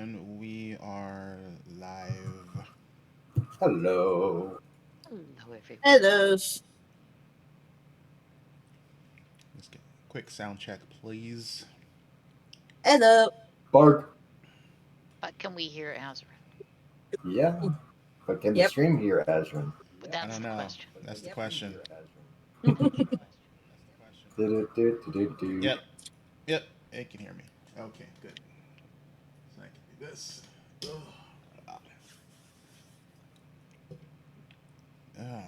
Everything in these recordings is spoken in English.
everyone. We are live. Hello. Hello, everyone. Hello. Let's get a quick sound check, please. Hello. Bark. Can we hear Azra? Yeah. But can the Yep. stream hear Azrin? But I that's don't the know. question. That's the question. Do-do-do-do-do. Yep. Yep. It can hear me. Okay, good. So I can do this. Oh, oh.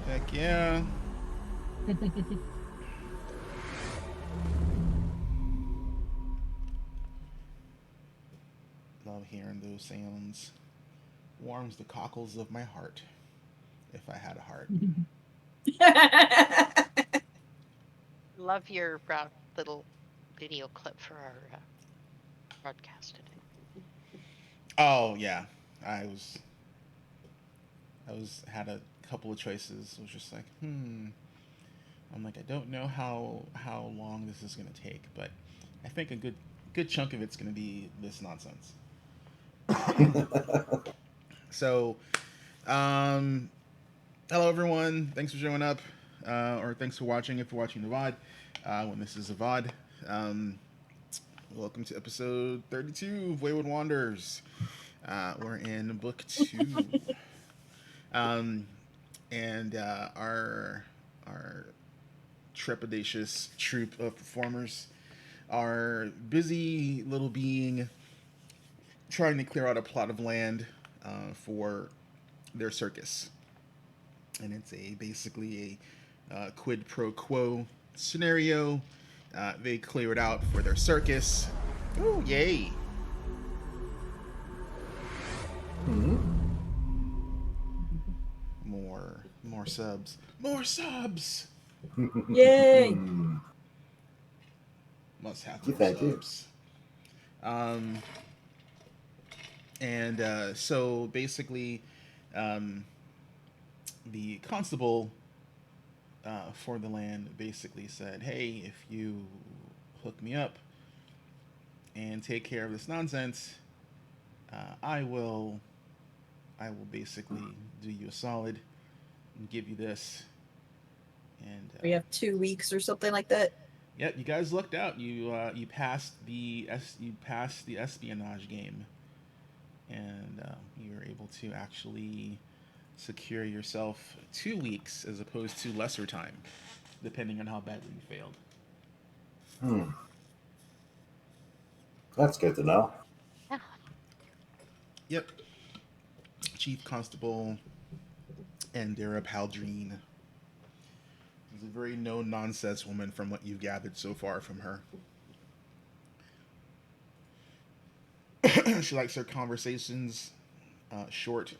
Heck yeah. Love hearing those sounds. Warms the cockles of my heart. If I had a heart. Love your little video clip for our broadcast today. Oh yeah. I was had a couple of choices. I was just like, I'm like, I don't know how long this is gonna take, but I think a good chunk of it's gonna be this nonsense. So, um, hello everyone. Thanks for showing up, or thanks for watching if you're watching the VOD. When this is a VOD, um, welcome to episode 32 of Wayward Wanderers. We're in book two, um, and our trepidatious troupe of performers are busy little being trying to clear out a plot of land for their circus, and it's a basically a quid pro quo scenario. They clear it out for their circus. Oh yay! More subs. More subs. Yay. Must have more Thank you. subs. Um, and so basically, um, the constable for the land basically said, "Hey, if you hook me up and take care of this nonsense, I will basically do you a solid and give you this." And We have 2 weeks or something like that. yep, you guys lucked out. You passed you passed the espionage game, and you were able to actually secure yourself 2 weeks as opposed to lesser time, depending on how badly you failed. Hmm. That's good to know. Yeah. Yep, Chief Constable Andera Paldrine is a very no nonsense woman from what you've gathered so far from her. She likes her conversations short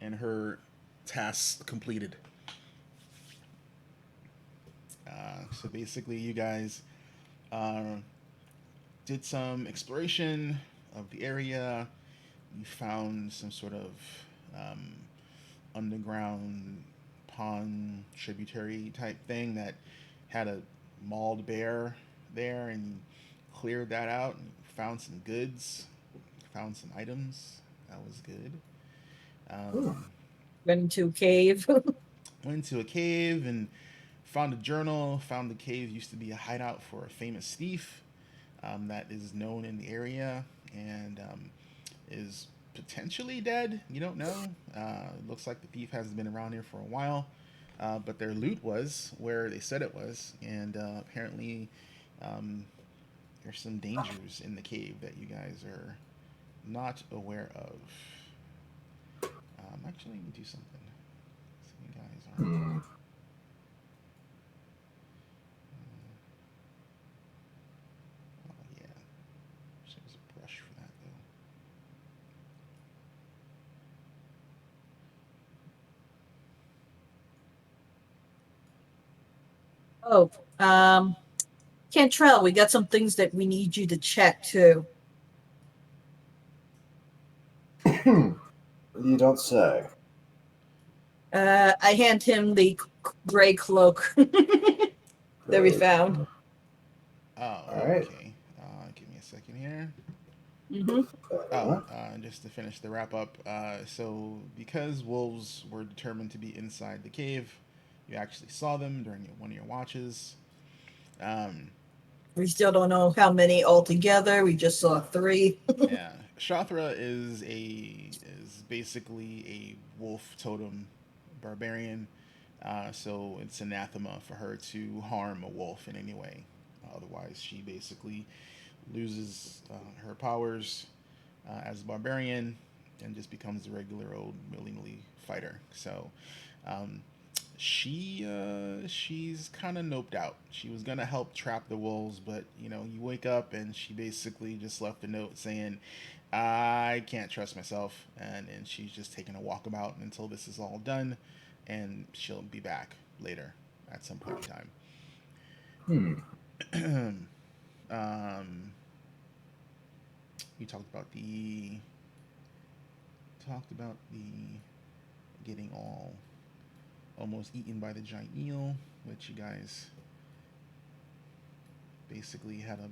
and her tasks completed. So basically, you guys uh, did some exploration of the area. You found some sort of um, underground pond tributary type thing that had a mauled bear there, and you cleared that out and found some goods, found some items. That was good. Hmm. Went into a cave. Went into a cave and found a journal. Found the cave used to be a hideout for a famous thief that is known in the area and is potentially dead. You don't know. It looks like the thief hasn't been around here for a while, but their loot was where they said it was, and apparently um, there's some dangers in the cave that you guys are not aware of. Actually, let me do something. So you guys aren't. Hmm. Oh yeah, there's a brush for that though. Oh, um, Cantrell, we got some things that we need you to check too. You don't say. I hand him the gray cloak that we Great. found. Oh, All right. okay. Give me a second here. Mm-hmm. Oh, just to finish the wrap up. So, because wolves were determined to be inside the cave, you actually saw them during one of your watches. Um, We still don't know how many altogether. We just saw 3. yeah, Shathra is basically a wolf totem barbarian. So it's anathema for her to harm a wolf in any way. Otherwise, she basically loses her powers as a barbarian and just becomes a regular old willingly fighter. So um, she's kind of noped out. She was gonna help trap the wolves, but you wake up and she basically just left a note saying, "I can't trust myself," and she's just taking a walkabout until this is all done, and she'll be back later at some point Hmm. in time. We talked about the getting all almost eaten by the giant eel, which you guys basically had to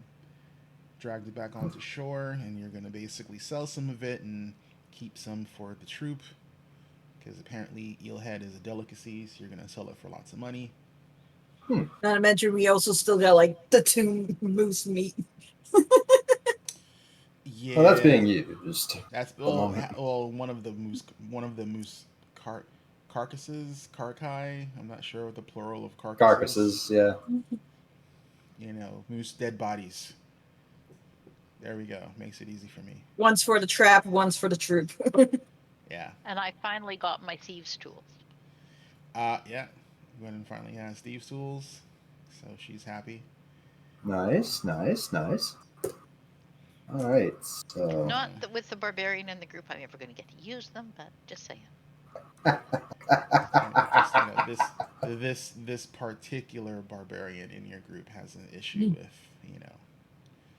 drag it back onto shore, and you're gonna basically sell some of it and keep some for the troop, because apparently eel head is a delicacy, so you're gonna sell it for lots of money. Hmm. Not to mention, we also still got like the 2 moose meat. Well, that's Yeah, being used at that's the moment. one of the moose carcasses, carcai. I'm not sure what the plural of carcasses. Carcasses, yeah. Moose dead bodies. There we go. Makes it easy for me. One's for the trap, one's for the troop. Yeah. And I finally got my thieves' tools. Yeah. Gwen finally has Steve's tools, so she's happy. Nice, nice, nice. All right, so Not that with the barbarian in the group I'm ever going to get to use them, but just saying. This particular barbarian in your group has an issue with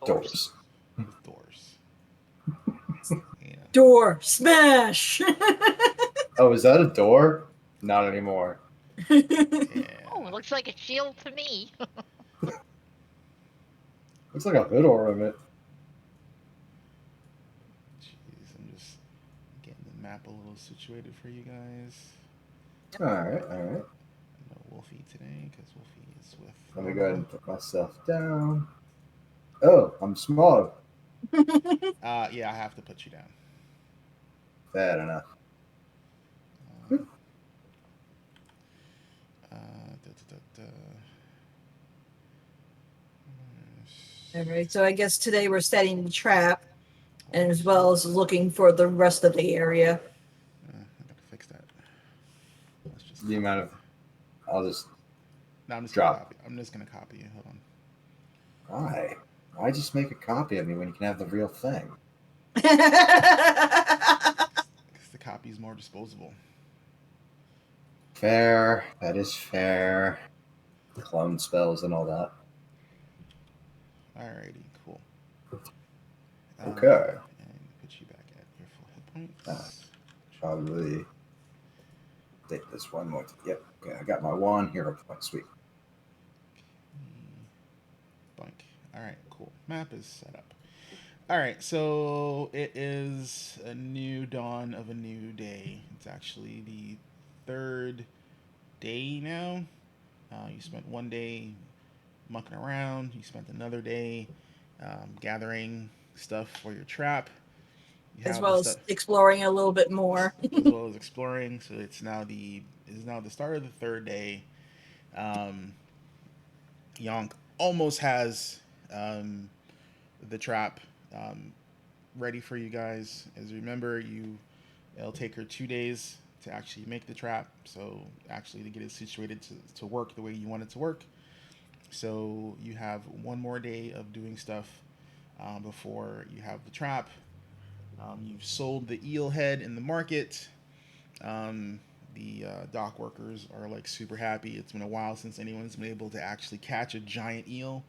doors. with doors. Door smash. Oh, is that a door? Not anymore. Oh, Yeah. it looks like a shield to me. Looks like a hood ornament. Jeez, I'm just getting the map a little situated for you guys. All right, all right. No Wolfie today because Wolfie is with. Let me go ahead and put myself down. Oh, I'm small. Yeah, I have to put you down. Bad enough. Uh, da, da, da, da. All right, so I guess today we're setting the trap, and as well as looking for the rest of the area. I gotta fix that. Let's just The amount of, copy. I'll just No, I'm just drop. gonna copy. I'm just gonna copy you. Hold on. Why? Why just make a copy of me when you can have the real thing? Because the copy is more disposable. Fair. That is fair. Clone spells and all that. Alrighty, cool. Okay. And put you back at your full hit points. Probably take this one more. Yep. Okay, I got my one hero point. Sweet. Blank. Alright, cool. Map is set up. Alright, so it is a new dawn of a new day. It's actually the third day now. You spent one day mucking around. You spent another day gathering stuff for your trap. You As have the well stuff as exploring a little bit more. as well as exploring. So it's now the start of the third day. Yonk almost has the trap ready for you guys. As you remember, it'll take her 2 days to actually make the trap. So actually to get it situated to work the way you want it to work. So you have one more day of doing stuff before you have the trap. You've sold the eel head in the market. The dock workers are like super happy. It's been a while since anyone's been able to actually catch a giant eel.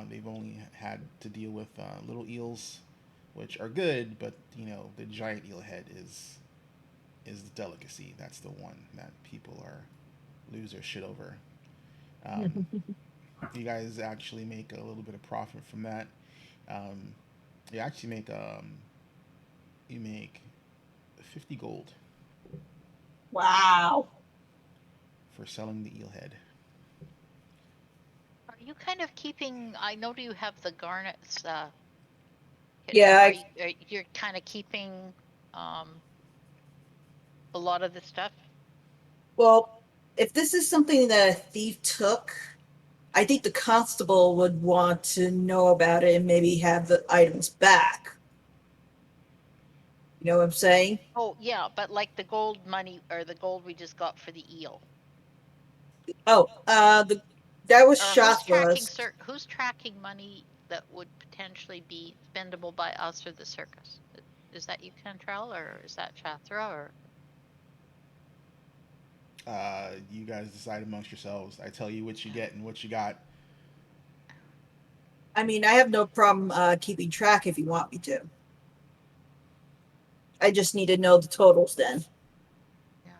They've only had to deal with little eels, which are good, but the giant eel head is the delicacy. That's the one that people lose their shit over. You guys actually make a little bit of profit from that. Um, You actually make you make 50 gold Wow. for selling the eel head. Are you kind of keeping? I know you have the garnets. Yeah, You're kind of keeping um a lot of the stuff. well, if this is something that a thief took, I think the constable would want to know about it and maybe have the items back. You know what I'm saying? Oh yeah, but like the gold money or the gold we just got for the eel. Oh, that was Or who's tracking Shathra's. who's tracking money that would potentially be spendable by us or the circus? Is that you, Cantrell, or is that Chathra, or You guys decide amongst yourselves. I tell you what you get and what you got. I mean, I have no problem keeping track if you want me to. I just need to know the totals then. yeah?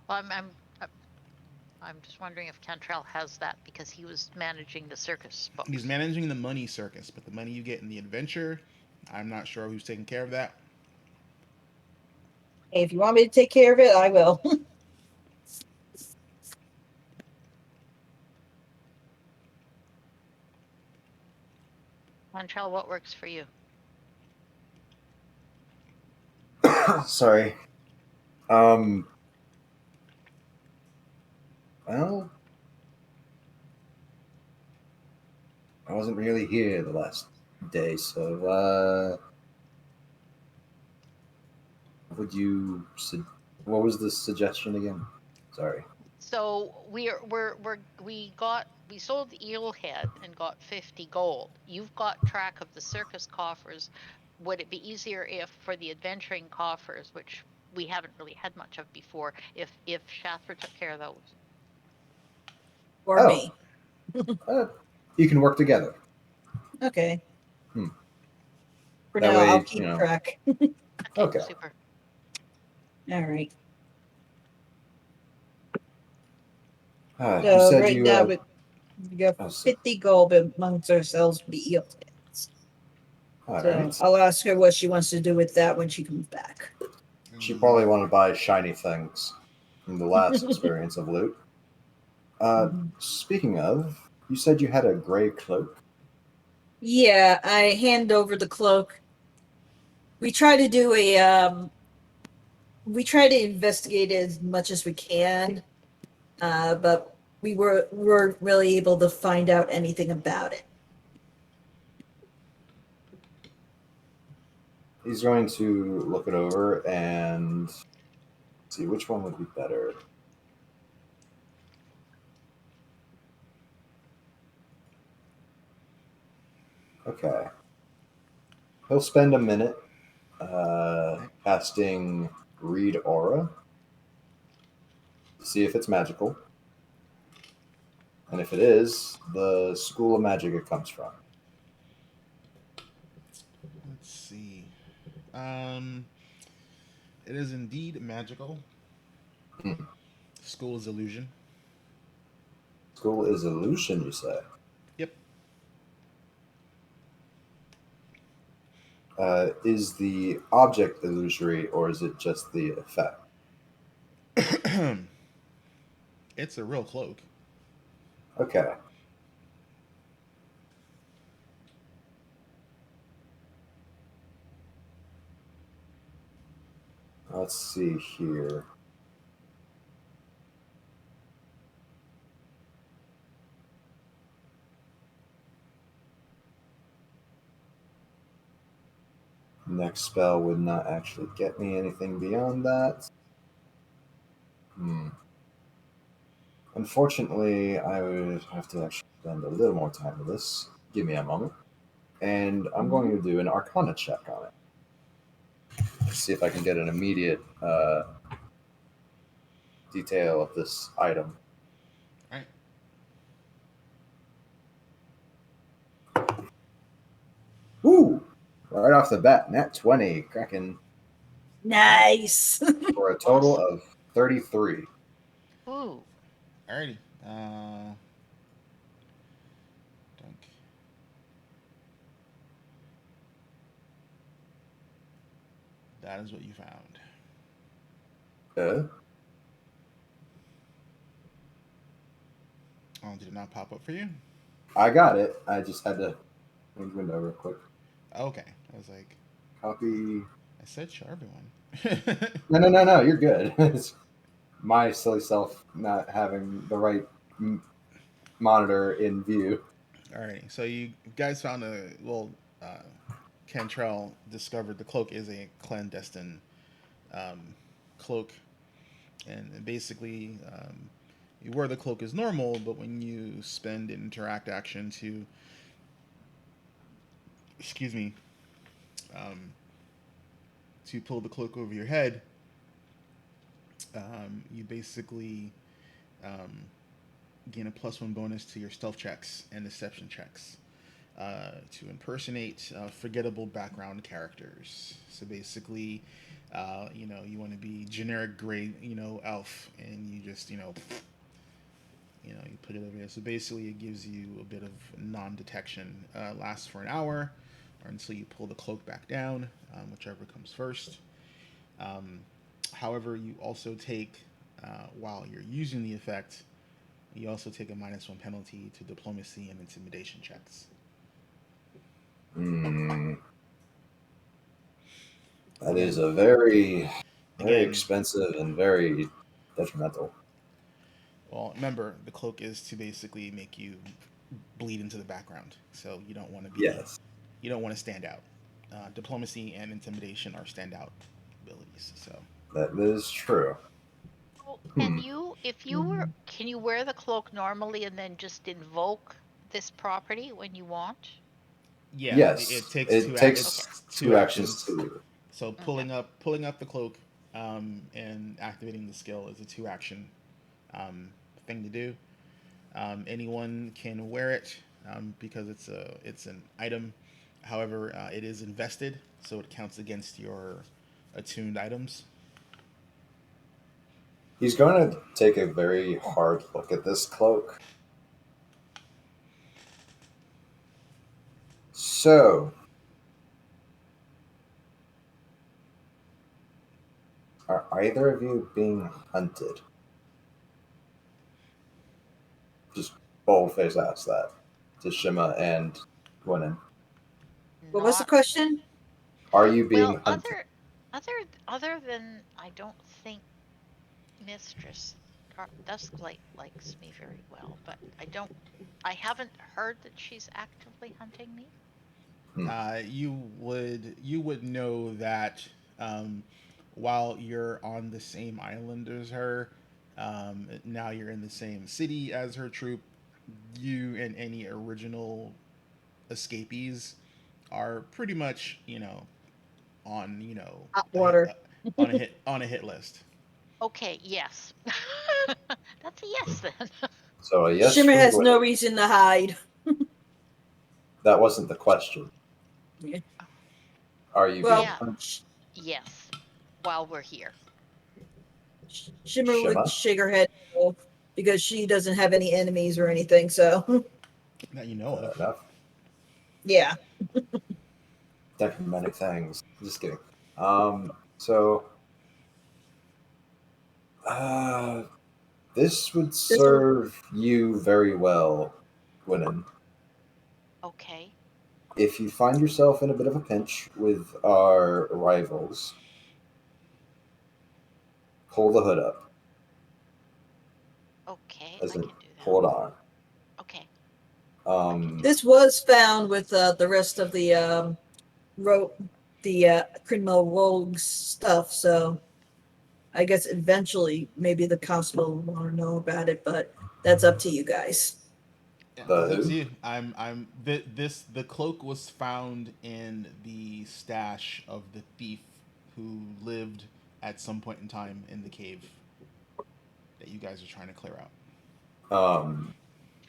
Well, I'm just wondering if Cantrell has that because he was managing the circus He's books. managing the money circus, but the money you get in the adventure, I'm not sure who's taking care of that. Hey, if you want me to take care of it, I will. Cantrell, what works for you? Sorry. Well, I wasn't really here the last day, so what was the suggestion again? Sorry. So we sold the eel head and got 50 gold. You've got track of the circus coffers. Would it be easier if for the adventuring coffers, which we haven't really had much of before, if Shathra took care of those? Or Oh, me. uh, you can work together. Okay. Hmm. For That now, I'll way, keep track. Okay, Okay. super. All right. You So said right you. now we got Oh, so, 50 gold amongst ourselves for the eel tickets. all So right. I'll ask her what she wants to do with that when she comes back. She probably wanted to buy shiny things from the last experience of loot. Speaking of, you said you had a gray cloak. Yeah, I hand over the cloak. We try to do we try to investigate as much as we can, but weren't really able to find out anything about it. He's going to look it over and see which one would be better. Okay. He'll spend a minute casting Read Aura to see if it's magical. And if it is, the school of magic it comes from. Let's see. Um, it is indeed magical. Hmm. School is illusion. School is illusion, you say? Yep. Is the object illusory or is it just the effect? It's a real cloak. Okay. Let's see here. Next spell would not actually get me anything beyond that. Hmm. Unfortunately, I would have to actually spend a little more time with this. Give me a moment. And I'm going to do an Arcana check on it. See if I can get an immediate detail of this item. All right. Woo! Right off the bat, nat 20, cracking Nice. for a total Awesome. of 33. Ooh. Alrighty. Dunk. That is what you found. Uh, Oh, did it not pop up for you? I got it. I just had to change window real quick. Okay. I was like, Copy. I said show everyone. No. You're good. It's my silly self not having the right monitor in view. Alrighty. So you guys found uh, Cantrell discovered the cloak is a clandestine um, cloak, and basically you wear the cloak as normal, but when you spend an interact action to, excuse me, um, to pull the cloak over your head, you basically um, gain a +1 bonus to your stealth checks and deception checks to impersonate forgettable background characters. So basically, you want to be generic gray, elf, and you just, you put it over there. So basically, it gives you a bit of non-detection. Lasts for an hour, or until you pull the cloak back down, whichever comes first. Um, However, you also take, while you're using the effect, you also take a -1 penalty to diplomacy and intimidation checks. Hmm. That is Again, a very, very again, expensive and very detrimental. well, remember the cloak is to basically make you bleed into the background, so you don't want to be, Yes. you don't want to stand out. Diplomacy and intimidation are standout abilities. So That is true. So can Hmm. you, if you were, can you wear the cloak normally and then just invoke this property when you want? yeah, it Yes. takes It Okay. takes two two actions actions. to do. So Okay. pulling up the cloak and activating the skill is a 2 action um, thing to do. Anyone can wear it because it's an item. However, it is invested, so it counts against your attuned items. He's going to take a very hard look at this cloak. So, are either of you being hunted? Just bold face ask that to Shima and Gwenin. What was the Not question? Are you being well, hunted? other other than I don't think Mistress Dusklight likes me very well, but I haven't heard that she's actively hunting me. Hmm. You would know that um, while you're on the same island as her, now you're in the same city as her troop. You and any original escapees are pretty much on Hot a hit water. on a hit list. Okay, yes. That's a yes then. So, a yes Shimmer from has no Gwenin. reason to hide. That wasn't the question. Yeah. Are you being Well, Yeah, hunted? yes. While we're here. Shimmer would Shima? shake her head no, because she doesn't have any enemies or anything. So, That you know Fair of. enough. yeah. Definitely many things. Just kidding. So, uh, this would This will, serve you very well, Gwenin. Okay. If you find yourself in a bit of a pinch with our rivals, pull the hood up, Okay, as I in can do that. pull it on. Okay, I can do Um, this was found with the rest of the wrote the criminal rogues stuff. So I guess eventually maybe the constable will want to know about it, but that's up to you guys. Yeah, the it's up to who? you. The cloak was found in the stash of the thief who lived at some point in time in the cave that you guys are trying to clear out. Um,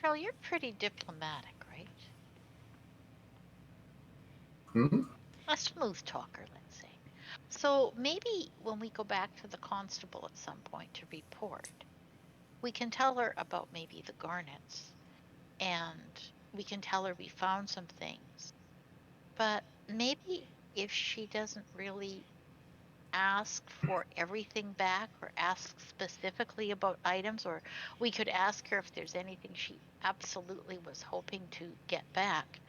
Cheryl, you're pretty diplomatic, right? hmm? A smooth talker, let's say. So maybe when we go back to the constable at some point to report, we can tell her about maybe the garnets and we can tell her we found some things. But maybe if she doesn't really ask for everything back or ask specifically about items, or we could ask her if there's anything she absolutely was hoping to get back.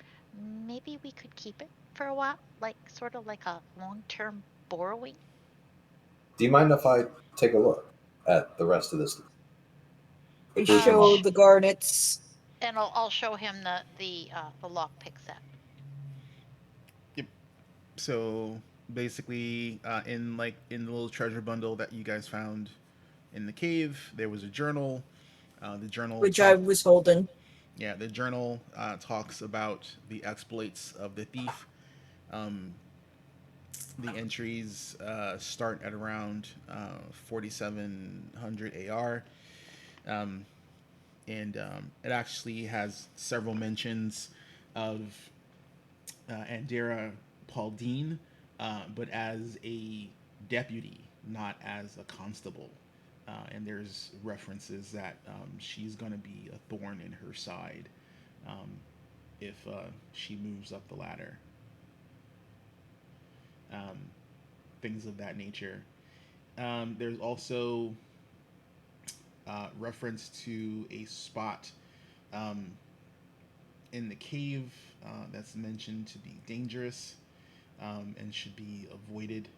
Maybe we could keep it for a while, like sort of like a long-term borrowing. Do you mind if I take a look at the rest of this? They Group them show up. the garnets. And I'll show him the lockpick set. Yep. So basically, in the little treasure bundle that you guys found in the cave, there was a journal. The journal Which I was holding. Yeah, the journal talks about the exploits of the thief. Um, the entries start at around 4,700 AR, um, and it actually has several mentions of Andera Pauldine, but as a deputy, not as a constable. And there's references that she's going to be a thorn in her side um, if she moves up the ladder. Um, things of that nature. There's also reference to a spot um, in the cave that's mentioned to be dangerous and should be avoided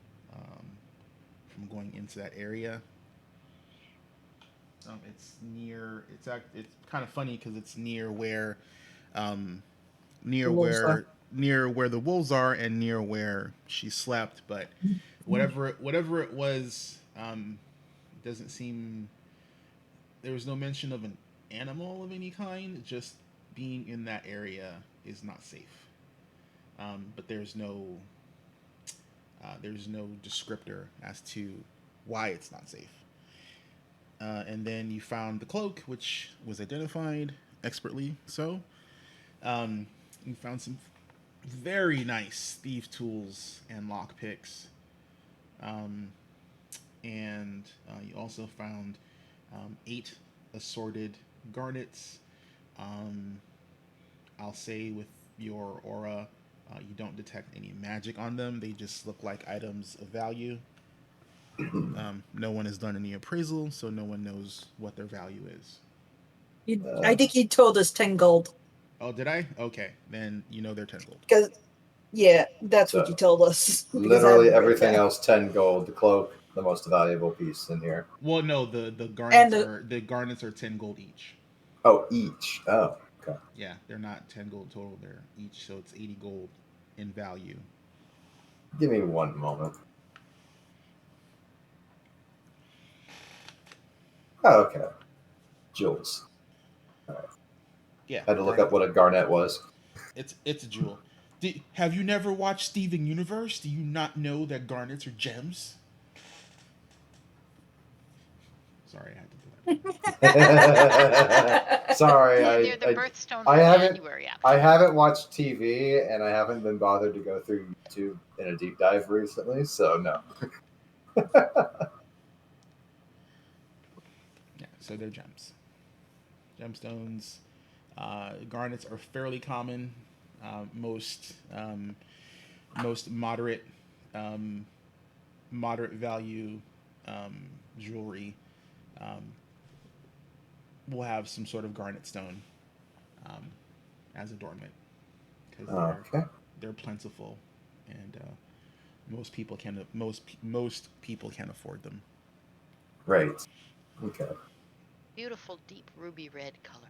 from going into that area. It's near. It's kind of funny because it's near where, um, near The wolves are. where near where the wolves are and near where she slept. But whatever it was, doesn't seem. There was no mention of an animal of any kind. Just being in that area is not safe. But there's no descriptor as to why it's not safe. And then you found the cloak, which was identified expertly. So you found some very nice thief tools and lock picks. Um, and you also found 8 assorted garnets. Um, I'll say with your aura, you don't detect any magic on them. They just look like items of value. No one has done any appraisal, so no one knows what their value is. I think he told us 10 gold. Oh, did I? Okay, then you know they're 10 gold. Because, yeah, that's what So, you told us. Because I Literally haven't read everything that. else 10 gold. The cloak, the most valuable piece in here. Well, no, the And garnets are 10 gold each. Oh, each. Oh, okay. Yeah, they're not 10 gold total. They're each, so it's 80 gold in value. Give me one moment. Oh, okay. Jewels. Yeah, I had to look up what a garnet was. It's a jewel. Have you never watched Steven Universe? Do you not know that garnets are gems? Sorry, I had to do that. Sorry, They're the birthstones I of haven't- January. I Actually. haven't watched TV and I haven't been bothered to go through YouTube in a deep dive recently, so no. Yeah, so they're gems. Gemstones. Garnets are fairly common. Most moderate value jewelry will have some sort of garnet stone as adornment because they're plentiful and most people can afford them. Right. Okay. Beautiful deep ruby red color.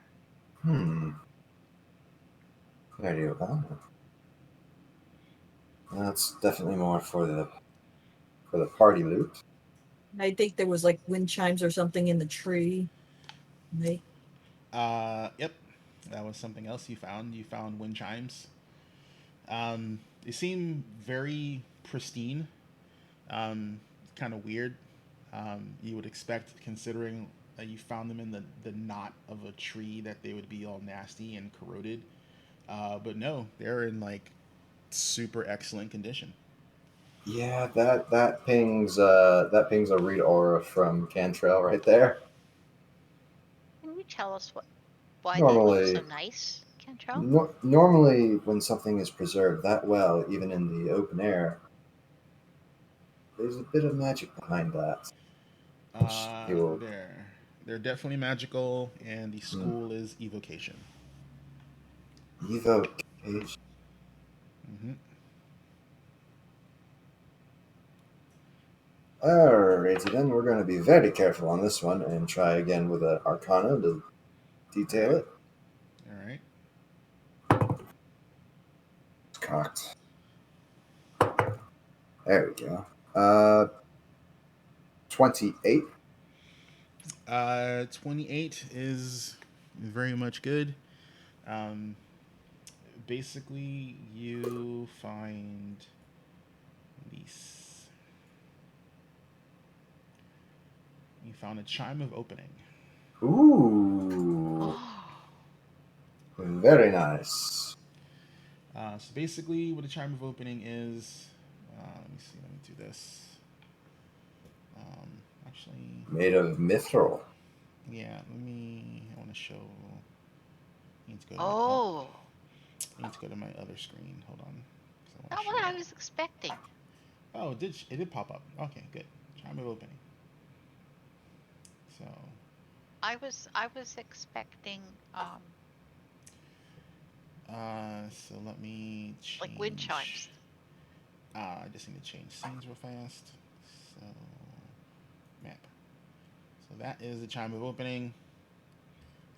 There you go. That's definitely more for the party loot. I think there was like wind chimes or something in the tree. Right? Yep, that was something else you found. You found wind chimes. They seem very pristine. Kind of weird. You would expect, considering that you found them in the knot of a tree, that they would be all nasty and corroded. But no, they're in like super excellent condition. Yeah, that pings a read aura from Cantrell right there. Can you tell us why they Normally, look so nice, Cantrell? normally when something is preserved that well, even in the open air, there's a bit of magic behind that. Which he will. They're definitely magical, and the Hmm. school is evocation. Evocation. Hmm. Alrighty then, we're going to be very careful on this one and try again with an Arcana to detail Okay. it. All right. It's cocked. There we go. 28. 28 is very much good. Um, basically, you find these. You found a chime of opening. Ooh, very nice. So basically, what a chime of opening is. Let me see. Let me do this. Actually, Made of mithril. yeah. Let me. I want to show. I need to go to my. Oh, Oh, I need to go to my other screen. Hold on. 'Cause I want not to what show. I was expecting. Oh, it did pop up? Okay, good. Chime of opening. So, I was expecting so let me like wind change. chimes. I just need to change scenes real fast. So, map. So that is the chime of opening.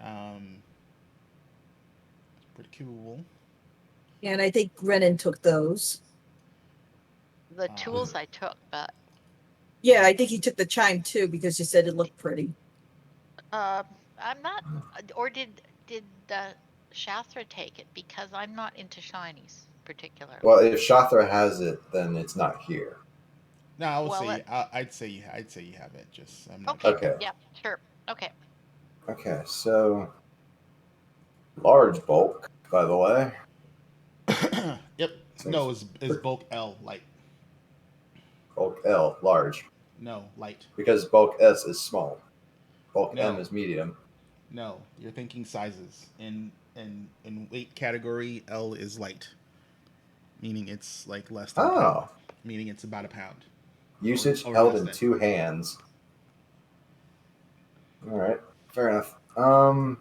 Um, it's pretty cool. And I think Brennan took those. The Uh, tools I took, but Yeah, I think he took the chime too because you said it looked pretty. I'm not. Or did Shathra take it? Because I'm not into shinies particularly. Well, if Shathra has it, then it's not here. no, I would Well, say I'd say you have it. Just I'm not okay, sure. Okay. yeah, sure, okay. Okay, so large bulk, by the way. Yep. Seems No, is bulk L light? bulk L, large. No, light. Because bulk S is small. Bulk M No, is medium. no. You're thinking sizes. In weight category, L is light, meaning it's like less than a pound. Oh. Meaning it's about a pound, Usage or held less in than. 2 hands. Alright, fair enough. Oh,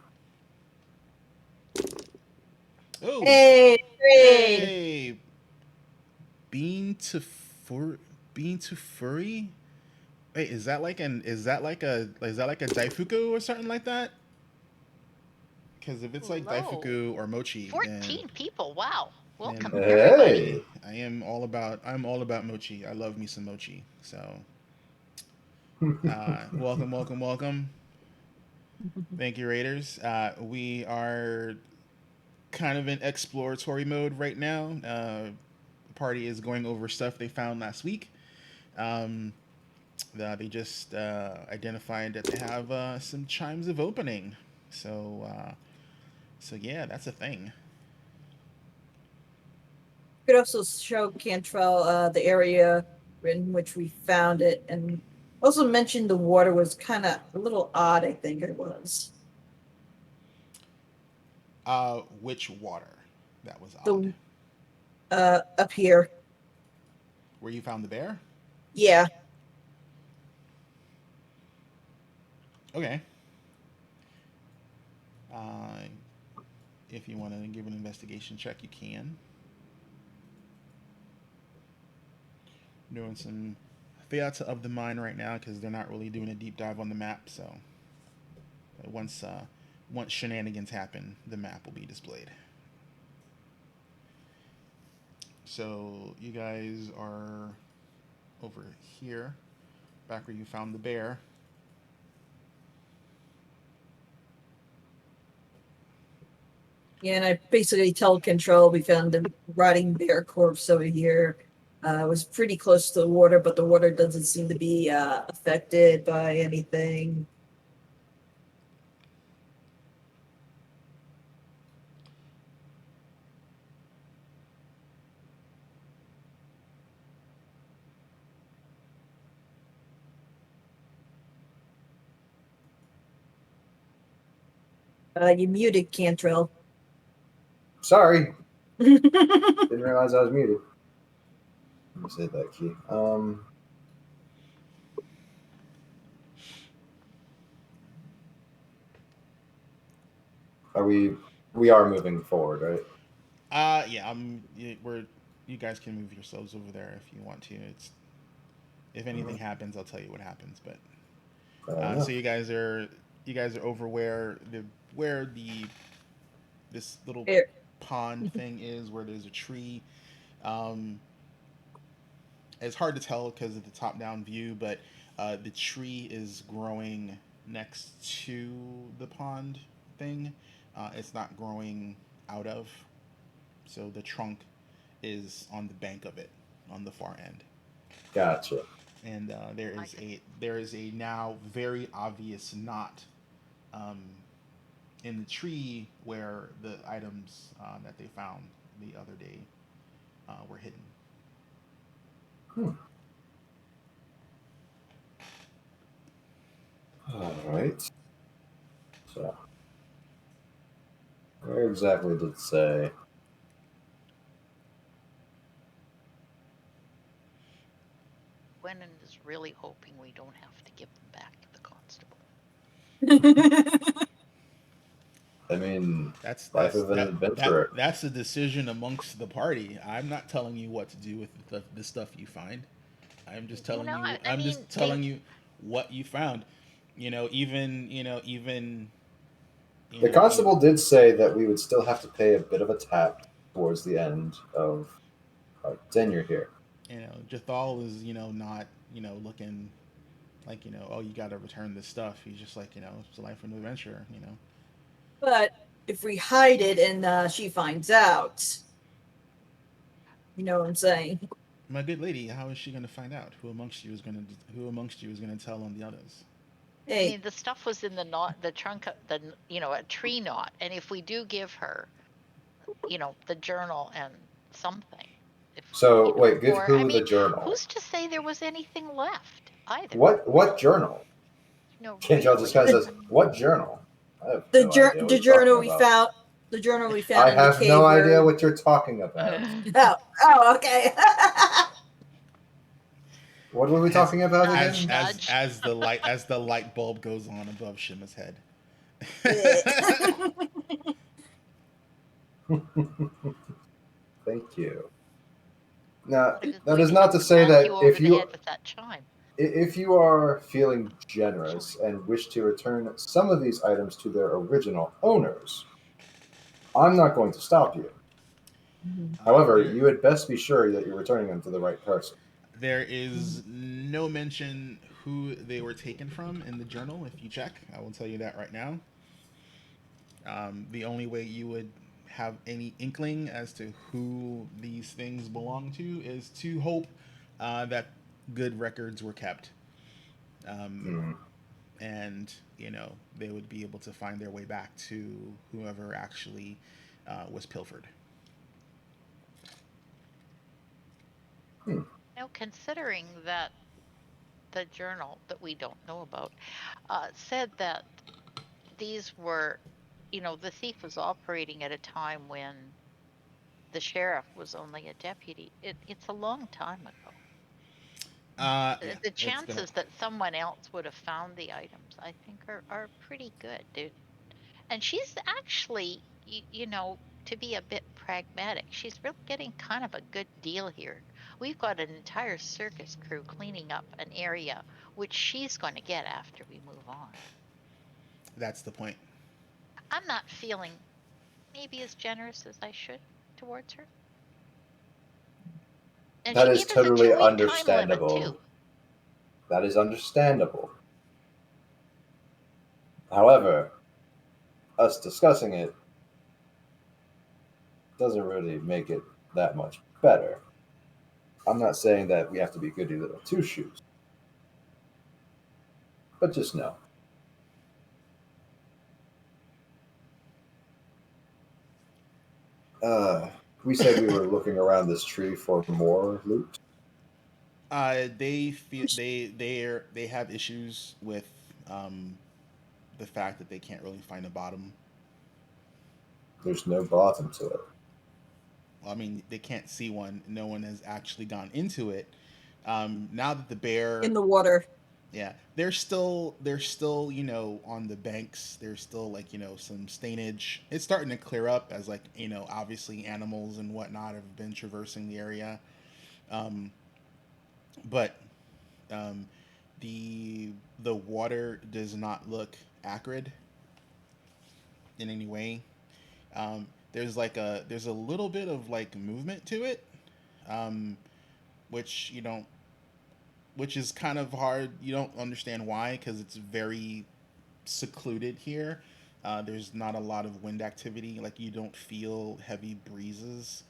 Hey, trade. hey, bean to fur, bean to furry. Wait, is that like a daifuku or something like that? Because if it's Ooh, like low. daifuku or mochi, 14 people. Wow. then Welcome everybody. Hey! I'm all about mochi. I love me some mochi. So welcome, welcome, welcome. Thank you, Raiders. We are kind of in exploratory mode right now. The party is going over stuff they found last week. Um, they just identified that they have some chimes of opening. So, so yeah, that's a thing. You could also show Cantrell the area in which we found it, and also mentioned the water was kind of a little odd. I think it was Which water? That was odd. the up here. Where you found the bear? Yeah, Okay. Uh, if you want to give an investigation check, you can. Doing some theater of the mind right now because they're not really doing a deep dive on the map. So once once shenanigans happen, the map will be displayed. So you guys are over here, back where you found the bear. yeah, and I basically tell Control we found a rotting bear corpse over here. It was pretty close to the water, but the water doesn't seem to be affected by anything. You muted Cantrell. Sorry, didn't realize I was muted. Let me say that key. We are moving forward, right? Yeah. You guys can move yourselves over there if you want to. It's if anything happens, I'll tell you what happens. But Fair so enough. you guys are over where this little Here. pond thing is, where there's a tree. Um, it's hard to tell because of the top-down view, but the tree is growing next to the pond thing. It's not growing out of, so the trunk is on the bank of it, on the far end. Gotcha. And there I is can a now very obvious knot um, in the tree where the items that they found the other day were hidden. Hmm. All right. So, where exactly did it say? Gwennon is really hoping we don't have to give them back to the constable. I mean, That's life that's of an that that adventurer. that's a decision amongst the party. I'm not telling you what to do with the stuff you find. I'm just You telling know, you. I I'm mean, just telling you what you found. Even The constable did say that we would still have to pay a bit of a tax towards the end of our tenure here. Jathal is not looking like oh, you got to return this stuff. He's just like it's a life of an adventure. But if we hide it and she finds out, you know what I'm saying? My good lady, how is she going to find out? Who amongst you is going to tell on the others? I Hey, mean, the stuff was in the knot, the trunk, a tree knot. And if we do give her, the journal and something, if So wait, give or I who the mean, journal? who's to say there was anything left either? What journal? Can't y'all just Really? kind of the says what journal? I have the, no idea what the you're talking journal we about. found, the journal we I found in the have no cave idea where. what you're talking about. Oh, okay. What were we As talking about Nudge, again? nudge. as the light bulb goes on above Shima's head. Thank you. Now, What a good that way is to not have to to say smack that you over the head with that chime. if you are feeling generous and wish to return some of these items to their original owners, I'm not going to stop you. However, There you had best be sure that you're returning them to the right person. there is no mention who they were taken from in the journal. If you check, I will tell you that right now. The only way you would have any inkling as to who these things belong to is to hope that good records were kept, um, Hmm. and they would be able to find their way back to whoever actually was pilfered. Hmm. Now, considering that the journal that we don't know about said that these were, the thief was operating at a time when the sheriff was only a deputy. It's a long time ago. Yeah, The it's been a chances that someone else would have found the items, I think, are pretty good, dude. And she's actually, to be a bit pragmatic, she's really getting kind of a good deal here. We've got an entire circus crew cleaning up an area, which she's going to get after we move on. that's the point. I'm not feeling maybe as generous as I should towards her. And That she is gave us a totally 2 week time limit, understandable. too. That is understandable. However, us discussing it doesn't really make it that much better. I'm not saying that we have to be goody little two shoes, but just know. We said we were looking around this tree for more loot. They feel they have issues with um, the fact that they can't really find a bottom. There's no bottom to it. Well, I mean, they can't see one. No one has actually gone into it. Now that the bear In the water. Yeah, they're still on the banks. There's still like some stainage. It's starting to clear up as like obviously animals and whatnot have been traversing the area. Um, but um, the water does not look acrid in any way. There's a little bit of like movement to it, um, which you don't which is kind of hard. You don't understand why because it's very secluded here. There's not a lot of wind activity. Like you don't feel heavy breezes.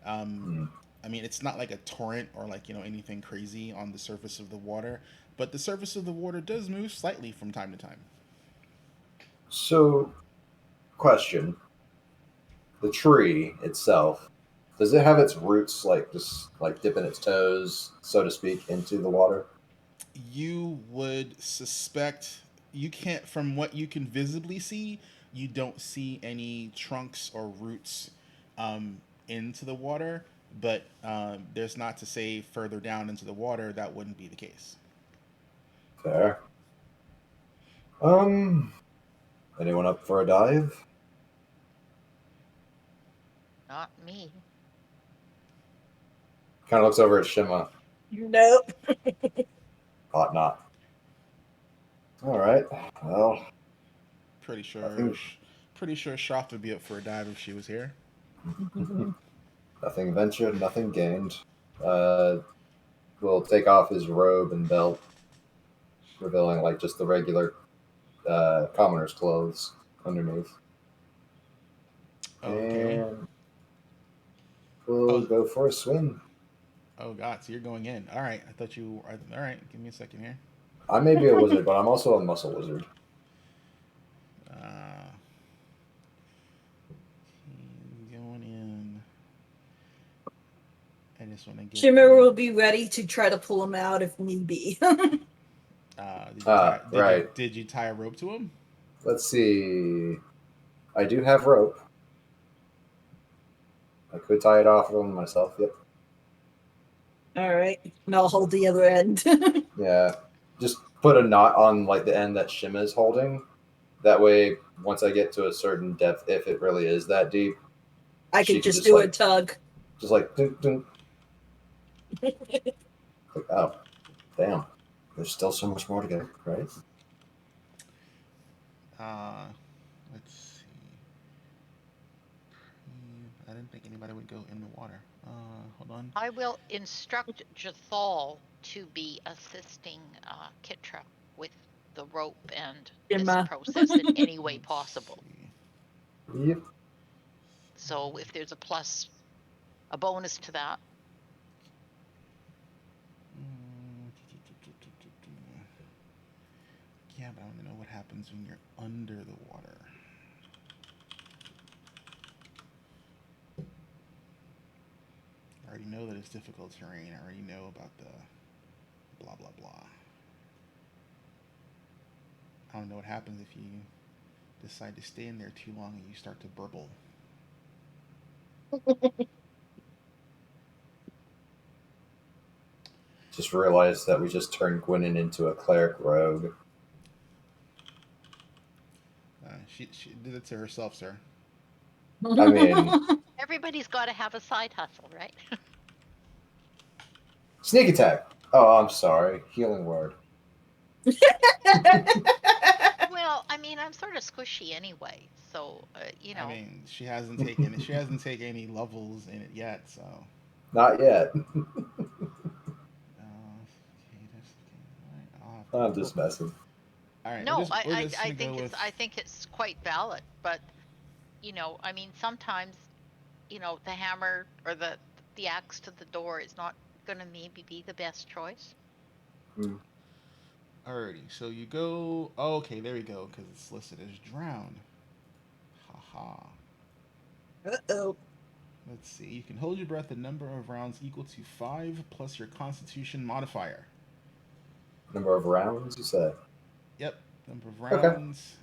Um, Hmm. I mean, it's not like a torrent or like anything crazy on the surface of the water, but the surface of the water does move slightly from time to time. So, question: the tree itself, does it have its roots like just like dipping its toes, so to speak, into the water? You would suspect you can't from what you can visibly see. You don't see any trunks or roots into the water, but there's not to say further down into the water that wouldn't be the case. Fair. Um, anyone up for a dive? Not me. Kind of looks over at Shima. Nope. Ought not. All right. Well, Pretty I sure, think pretty sure Shoff would be up for a dive if she was here. nothing ventured, nothing gained. Uh, will take off his robe and belt, revealing like just the regular commoner's clothes underneath, Okay. and we'll Oh, go for a swim. oh God. So you're going in. All right. I thought you. All right. Give me a second here. I may be a wizard, but I'm also a muscle wizard. Uh, going in. I just want to get Shimmer the. will be ready to try to pull him out if need be. Right. Did you tie a rope to him? Let's see. I do have rope. I could tie it off of him myself. Yep. All right. And I'll hold the other end. Yeah. Just put a knot on like the end that Shima is holding. That way, once I get to a certain depth, if it really is that deep, I she could can just do a tug. just like, dun, dun. Like, oh, damn. There's still so much more to go, right? Uh, let's see. I didn't think anybody would go in the water. Hold on. I will instruct Jathal to be assisting Kitra with the rope and this Shimmer. process in any way Let's possible. see. Yep. So if there's a bonus to that. Mm, Yeah, but I want to know what happens when you're under the water. I already know that it's difficult terrain. I already know about the blah blah blah. I don't know what happens if you decide to stay in there too long and you start to burble. Just realized that we just turned Gwynin into a cleric rogue. She did it to herself, sir. I mean, Everybody's got to have a side hustle, right? sneak attack. Oh, I'm sorry. Healing word. Well, I mean, I'm sort of squishy anyway, so I mean, she hasn't taken any levels in it yet, so. Not yet. Okay, all right, I'm just messing. all right, No, we're just gonna go with. I think it's quite valid, but I mean, sometimes the hammer or the axe to the door is not going to maybe be the best choice. Mm. Alrighty, so you go. Oh, okay, there we go, because it's listed as drown. Haha. Uh-oh. Let's see. You can hold your breath a number of rounds equal to 5 plus your Constitution modifier. Number of rounds, you said? Yep, number of Okay. rounds.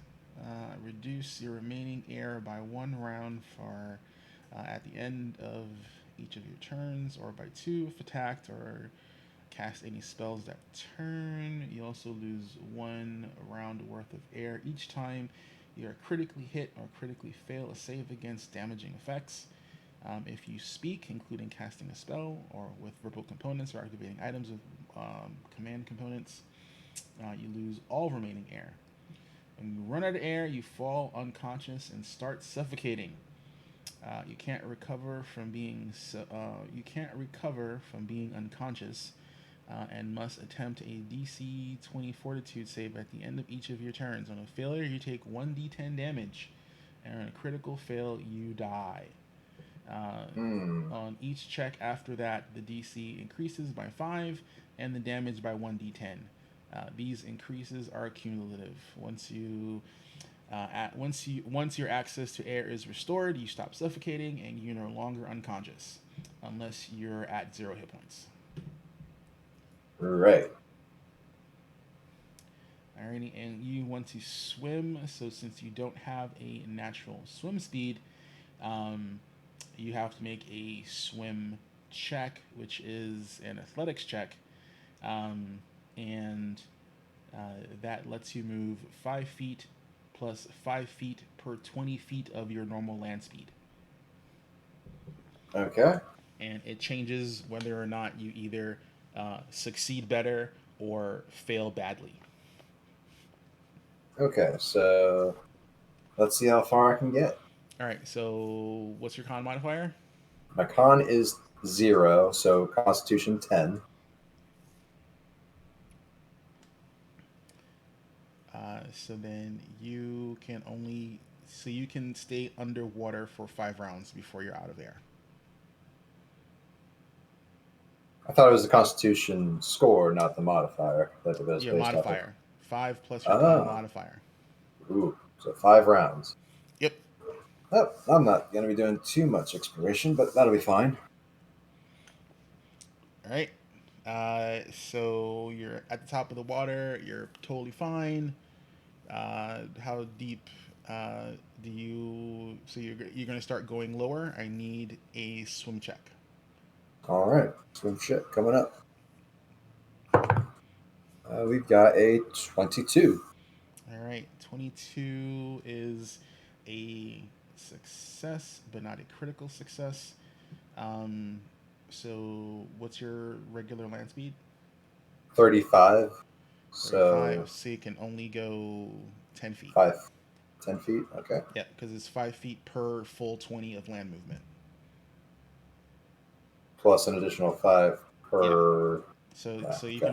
Reduce your remaining air by 1 round for at the end of each of your turns, or by 2 if attacked, or cast any spells that turn. You also lose 1 round worth of air each time you are critically hit or critically fail a save against damaging effects. If you speak, including casting a spell or with verbal components or activating items with command components, you lose all remaining air. When you run out of air, you fall unconscious and start suffocating. You can't recover from being unconscious, and must attempt a DC 20 Fortitude save at the end of each of your turns. On a failure, you take 1d10 damage, and on a critical fail, you die. On each check after that, the DC increases by 5 and the damage by 1d10. These increases are cumulative. Once your access to air is restored, you stop suffocating and you're no longer unconscious, unless you're at 0 hit points. Right. Alrighty, and you want to swim. So since you don't have a natural swim speed, you have to make a swim check, which is an athletics check, and that lets you move 5 feet plus 5 feet per 20 feet of your normal land speed. Okay. And it changes whether or not you either succeed better or fail badly. Okay, so let's see how far I can get. All right, so what's your con modifier? My con is 0, so Constitution 10. So then you can stay underwater for 5 rounds before you're out of air. I thought it was the Constitution score, not the modifier. That it was Your based off of. modifier. 5 plus your con modifier. Ooh, so 5 rounds. Yep. Oh, I'm not going to be doing too much exploration, but that'll be fine. All right. So you're at the top of the water. You're totally fine. How deep do you? So you're going to start going lower. I need a swim check. All right, swim check coming up. We've got a 22. All right, 22 is a success, but not a critical success. So what's your regular land speed? 35. 35, so you can only go 10 feet. 10 feet, okay. Yeah, because it's 5 feet per full 20 of land movement. Plus an additional 5 per. Yeah. So you can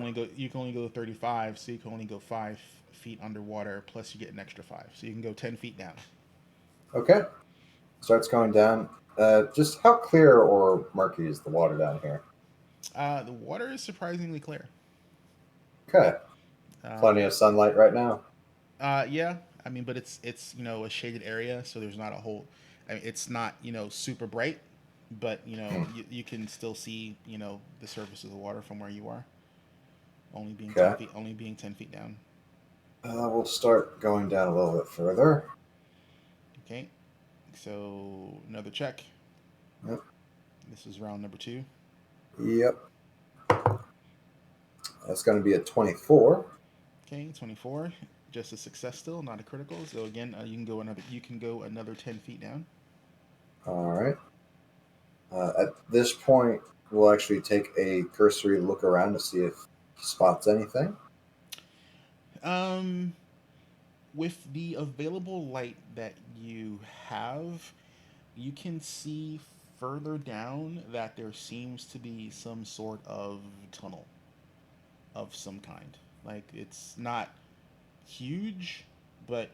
only go 35. So you can only go 5 feet underwater. Plus you get an extra 5, so you can go 10 feet down. Okay. Starts going down. Just how clear or murky is the water down here? The water is surprisingly clear. Okay. Plenty of sunlight right now. Yeah. I mean, but it's a shaded area, so there's not a whole. I mean, it's not super bright, but you can still see the surface of the water from where you are. Only being 10 feet down. We'll start going down a little bit further. Okay. So another check. Yep. This is round number 2. Yep. That's going to be a 24. Okay, 24. Just a success still, not a critical. So again, you can go another 10 feet down. All right. At this point, we'll actually take a cursory look around to see if he spots anything. With the available light that you have, you can see further down that there seems to be some sort of tunnel of some kind. Like, it's not huge, but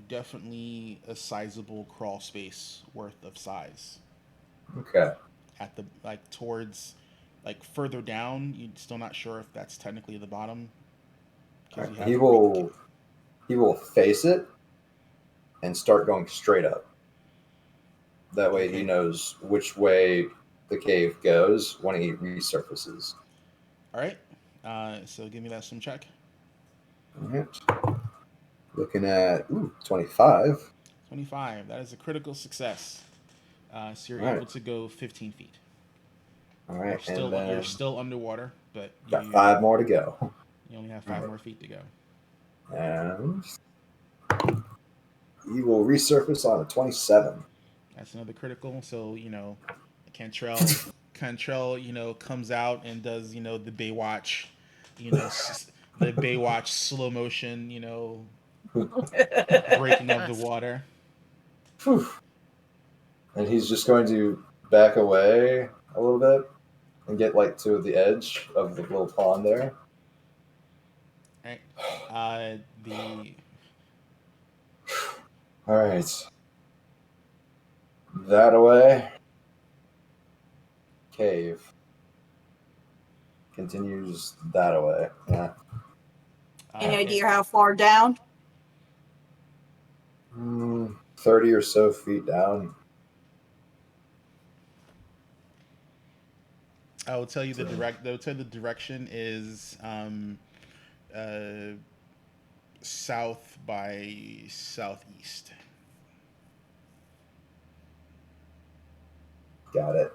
definitely a sizable crawl space worth of size. Okay. At the towards further down, you're still not sure if that's technically the bottom. Right. He will face it and start going straight up. That way he knows which way the cave goes when he resurfaces. All right. So give me that swim check. All right. Looking at 25. 25. That is a critical success. So you're able to go 15 feet. All right. You're still underwater. but Got 5 more to go. You only have 5 more feet to go. And he will resurface on a 27. That's another critical. So, Cantrell, comes out and does, the Baywatch, the Baywatch slow motion, breaking of the water. Whew. And he's just going to back away a little bit and get like to the edge of the little pond there. All right. All right. That away. Cave. Continues that away. Yeah. Any idea how far down? 30 or so feet down. I will tell you the direction is south by southeast. Got it.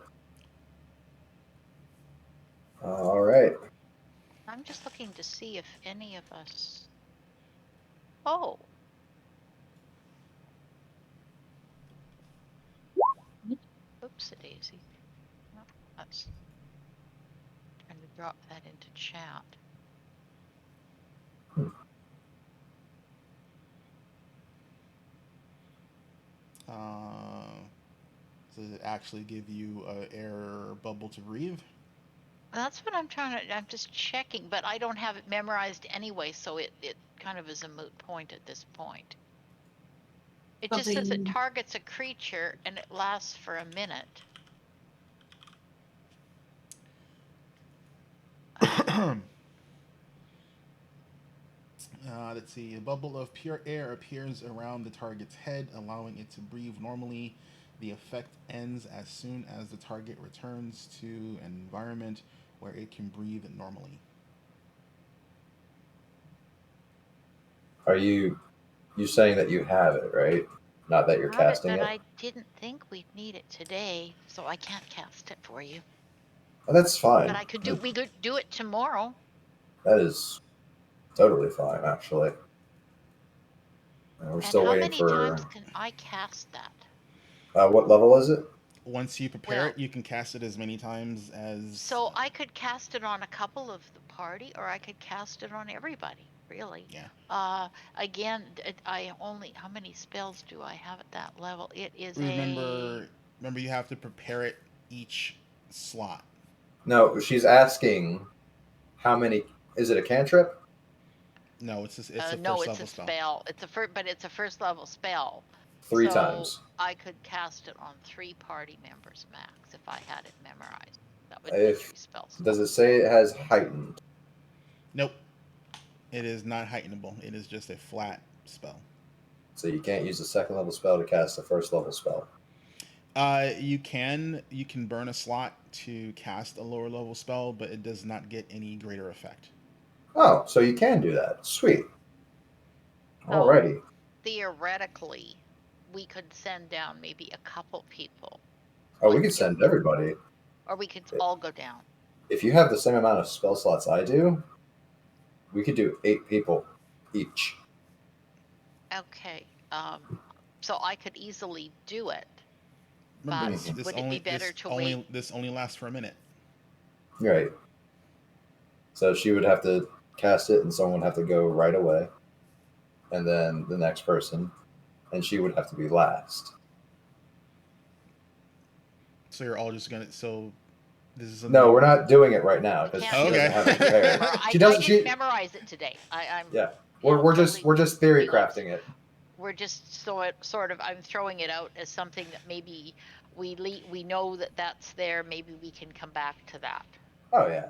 All right. I'm just looking to see if any of us. Oh. Oopsie-daisy. No, that's. Trying to drop that into chat. Does it actually give you an air bubble to breathe? That's what I'm just checking, but I don't have it memorized anyway, so it kind of is a moot point at this point. It just says it targets a creature and it lasts for a minute. Let's see. A bubble of pure air appears around the target's head, allowing it to breathe normally. The effect ends as soon as the target returns to an environment where it can breathe normally. Are you saying that you have it, right? Not that you're casting it? But I didn't think we'd need it today, so I can't cast it for you. Oh, that's fine. But we could do it tomorrow. That is totally fine, actually. We're still waiting for. How many times can I cast that? What level is it? Once you prepare it, you can cast it as many times as. So I could cast it on a couple of the party, or I could cast it on everybody. Really. Yeah. Again, how many spells do I have at that level? It is Remember, you have to prepare it each slot. No, she's asking how many. Is it a cantrip? No, it's a first no, level it's a spell. but it's a first level spell. 3 times. I could cast it on 3 party members max if I had it memorized. That would be 3 spells. Does it say it has heightened? Nope. It is not heightenable. It is just a flat spell. So you can't use a 2nd level spell to cast a 1st level spell. You can burn a slot to cast a lower level spell, but it does not get any greater effect. Oh, so you can do that. Sweet. Alrighty. Theoretically, we could send down maybe a couple people. Oh, we could send everybody. Or we could all go down. If you have the same amount of spell slots I do, we could do 8 people each. Okay. So I could easily do it. Remember, but would it be better to wait? This only lasts for a minute. Right. So she would have to cast it and someone would have to go right away. And then the next person. And she would have to be last. So you're all just gonna. So this is. No, we're not doing it right now because she doesn't have it prepared. I didn't memorize it today. Yeah, we're just theory crafting it. We're just sort of. I'm throwing it out as something that maybe we know that's there. Maybe we can come back to that. Oh yeah.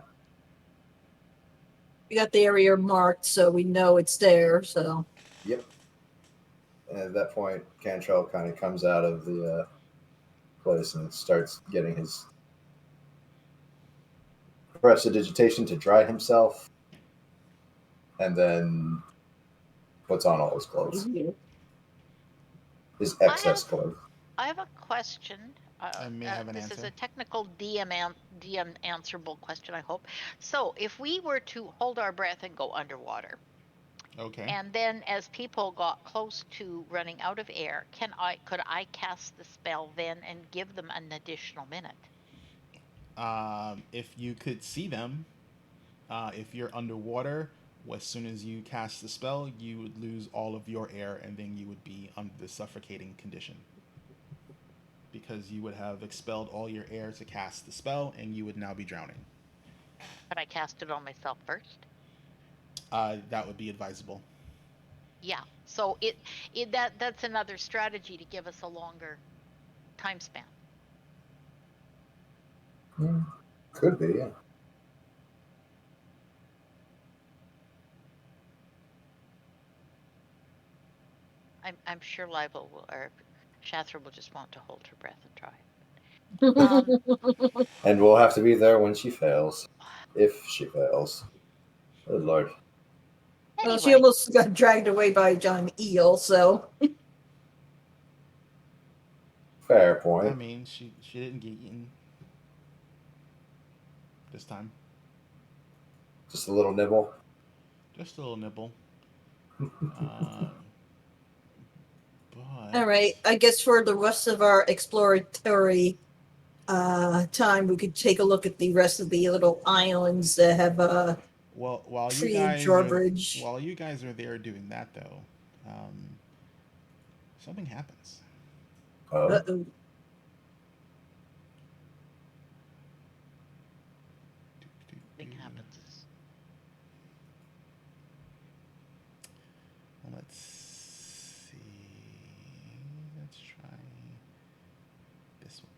We got the area marked, so we know it's there. So. Yep. And at that point, Cantrell kind of comes out of the place and starts getting his prestidigitation to dry himself, and then puts on all his clothes. His excess clothes. I have a question. I may have an this is answer. a technical DM answerable question, I hope. So, if we were to hold our breath and go underwater, Okay. and then as people got close to running out of air, could I cast the spell then and give them an additional minute? If you could see them, if you're underwater, as soon as you cast the spell, you would lose all of your air, and then you would be under the suffocating condition. Because you would have expelled all your air to cast the spell, and you would now be drowning. Could I cast it on myself first? That would be advisable. Yeah. So that's another strategy to give us a longer time span. Could be, yeah. I'm sure Liva will, or Shathra will just want to hold her breath and try. And we'll have to be there when she fails. If she fails. Good lord. Well, she Anyway, almost got dragged away by a giant eel, so. Fair I point. mean, she didn't get eaten this time. Just a little nibble. Just a little nibble. Uh, but All right, I guess for the rest of our exploratory time, we could take a look at the rest of the little islands that have well, tree and drawbridge. while you guys are there doing that though, something happens. Oh. Uh-oh. thing happens. Let's see. Let's try this one.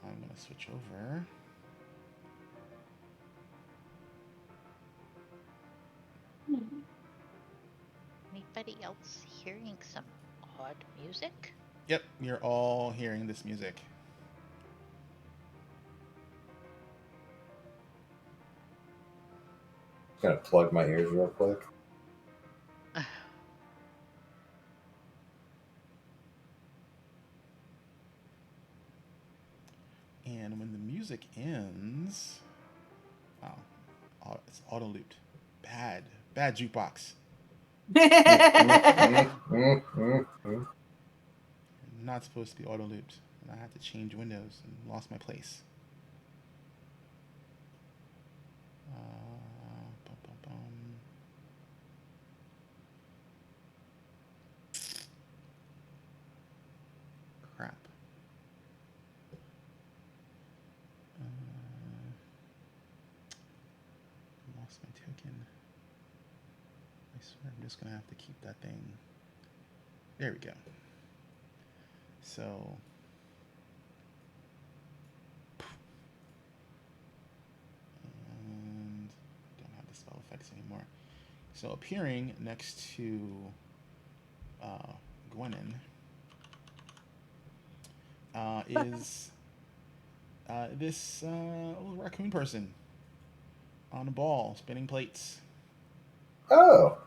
I'm gonna switch over. Anybody else hearing some odd music? Yep, you're all hearing this music. Gonna plug my ears real quick. And when the music ends, wow, it's auto looped. Bad jukebox. Not supposed to be auto looped, and I had to change windows and lost my place. Bum, bum, bum. Crap. Lost my token. I swear I'm just gonna have to keep that thing. There we go. So. And don't have the spell effects anymore. So appearing next to Gwenin is this little raccoon person on a ball spinning plates. Oh.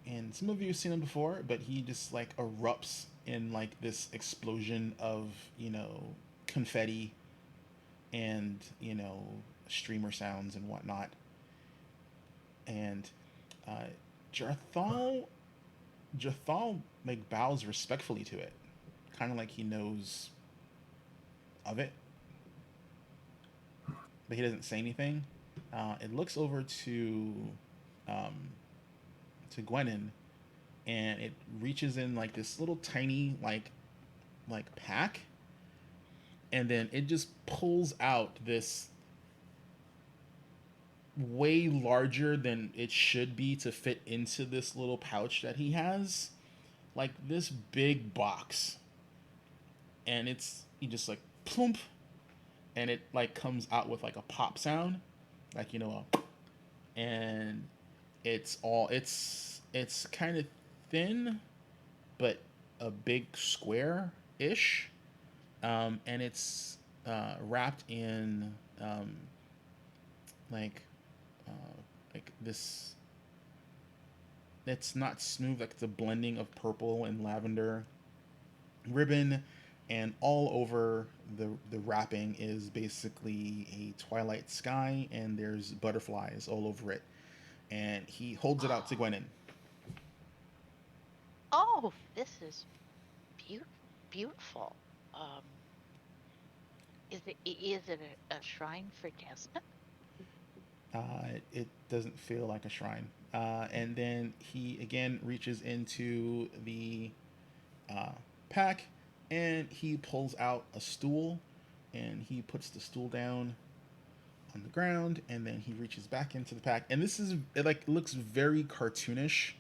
And some of you have seen him before, but he just like erupts in like this explosion of, confetti and, streamer sounds and whatnot. And Jarthal like bows respectfully to it, kind of like he knows of it, but he doesn't say anything. It looks over to Gwenin, and it reaches in like this little tiny like pack, and then it just pulls out this way larger than it should be to fit into this little pouch that he has, like this big box, and he just like plump, and it like comes out with like a pop sound, like and it's kind of thin, but a big square ish, and it's wrapped in like like this. It's not smooth. Like it's a blending of purple and lavender ribbon, and all over the wrapping is basically a twilight sky, and there's butterflies all over it. And he holds it out to Oh, Gwennon. oh, this is beautiful. Beautiful. Um, is it a shrine for Desmond? It doesn't feel like a shrine. And then he again reaches into the uh, pack, and he pulls out a stool, and he puts the stool down on the ground, and then he reaches back into the pack. And this is it, like looks very cartoonish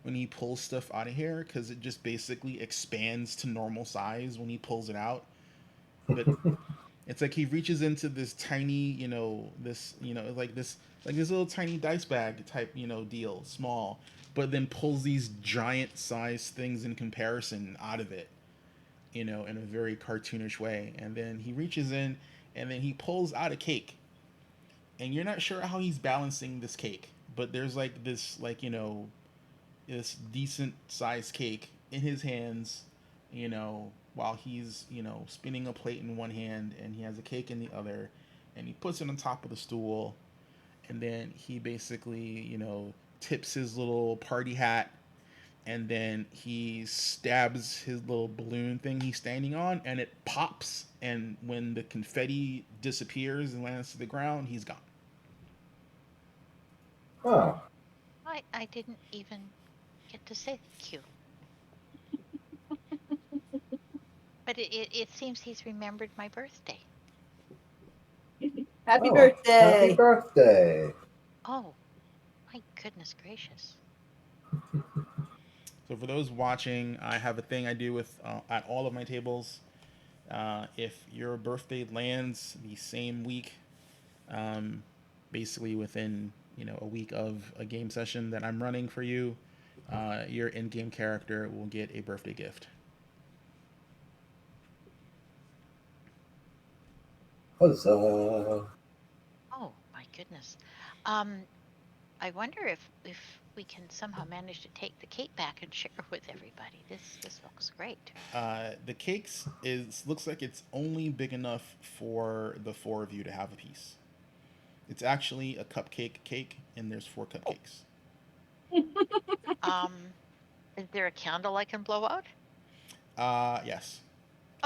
when he pulls stuff out of here, because it just basically expands to normal size when he pulls it out. But it's like he reaches into this tiny, like this little tiny dice bag type, deal, small, but then pulls these giant size things in comparison out of it, in a very cartoonish way. And then he reaches in, and then he pulls out a cake, and you're not sure how he's balancing this cake, but there's like this, this decent sized cake in his hands, while he's, spinning a plate in one hand, and he has a cake in the other, and he puts it on top of the stool, and then he basically, tips his little party hat, and then he stabs his little balloon thing he's standing on, and it pops, and when the confetti disappears and lands to the ground, he's gone. Oh, I didn't even get to say thank you. But it seems he's remembered my birthday. Happy oh, birthday! happy birthday! Oh, my goodness gracious. So for those watching, I have a thing I do with at all of my tables. If your birthday lands the same week, um, basically within a week of a game session that I'm running for you, your in-game character will get a birthday gift. Huzzah! Oh my goodness. Um, I wonder if we can somehow manage to take the cake back and share with everybody. This looks great. The cakes is looks like it's only big enough for the four of you to have a piece. It's actually a cupcake cake, and there's four cupcakes. Um, is there a candle I can blow out? Yes.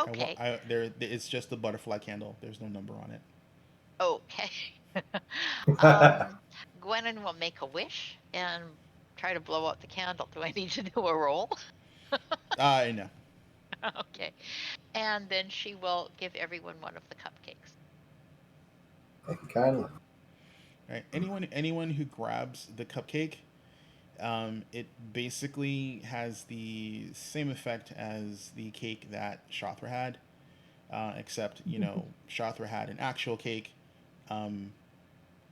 I want. Okay. There. It's just the butterfly candle. There's no number on it. Okay. um, Gwennon will make a wish and try to blow out the candle. Do I need to do a roll? No. Okay. And then she will give everyone one of the cupcakes. Thank you kindly. Right. Anyone who grabs the cupcake, it basically has the same effect as the cake that Shothra had, except Shothra had an actual cake, um,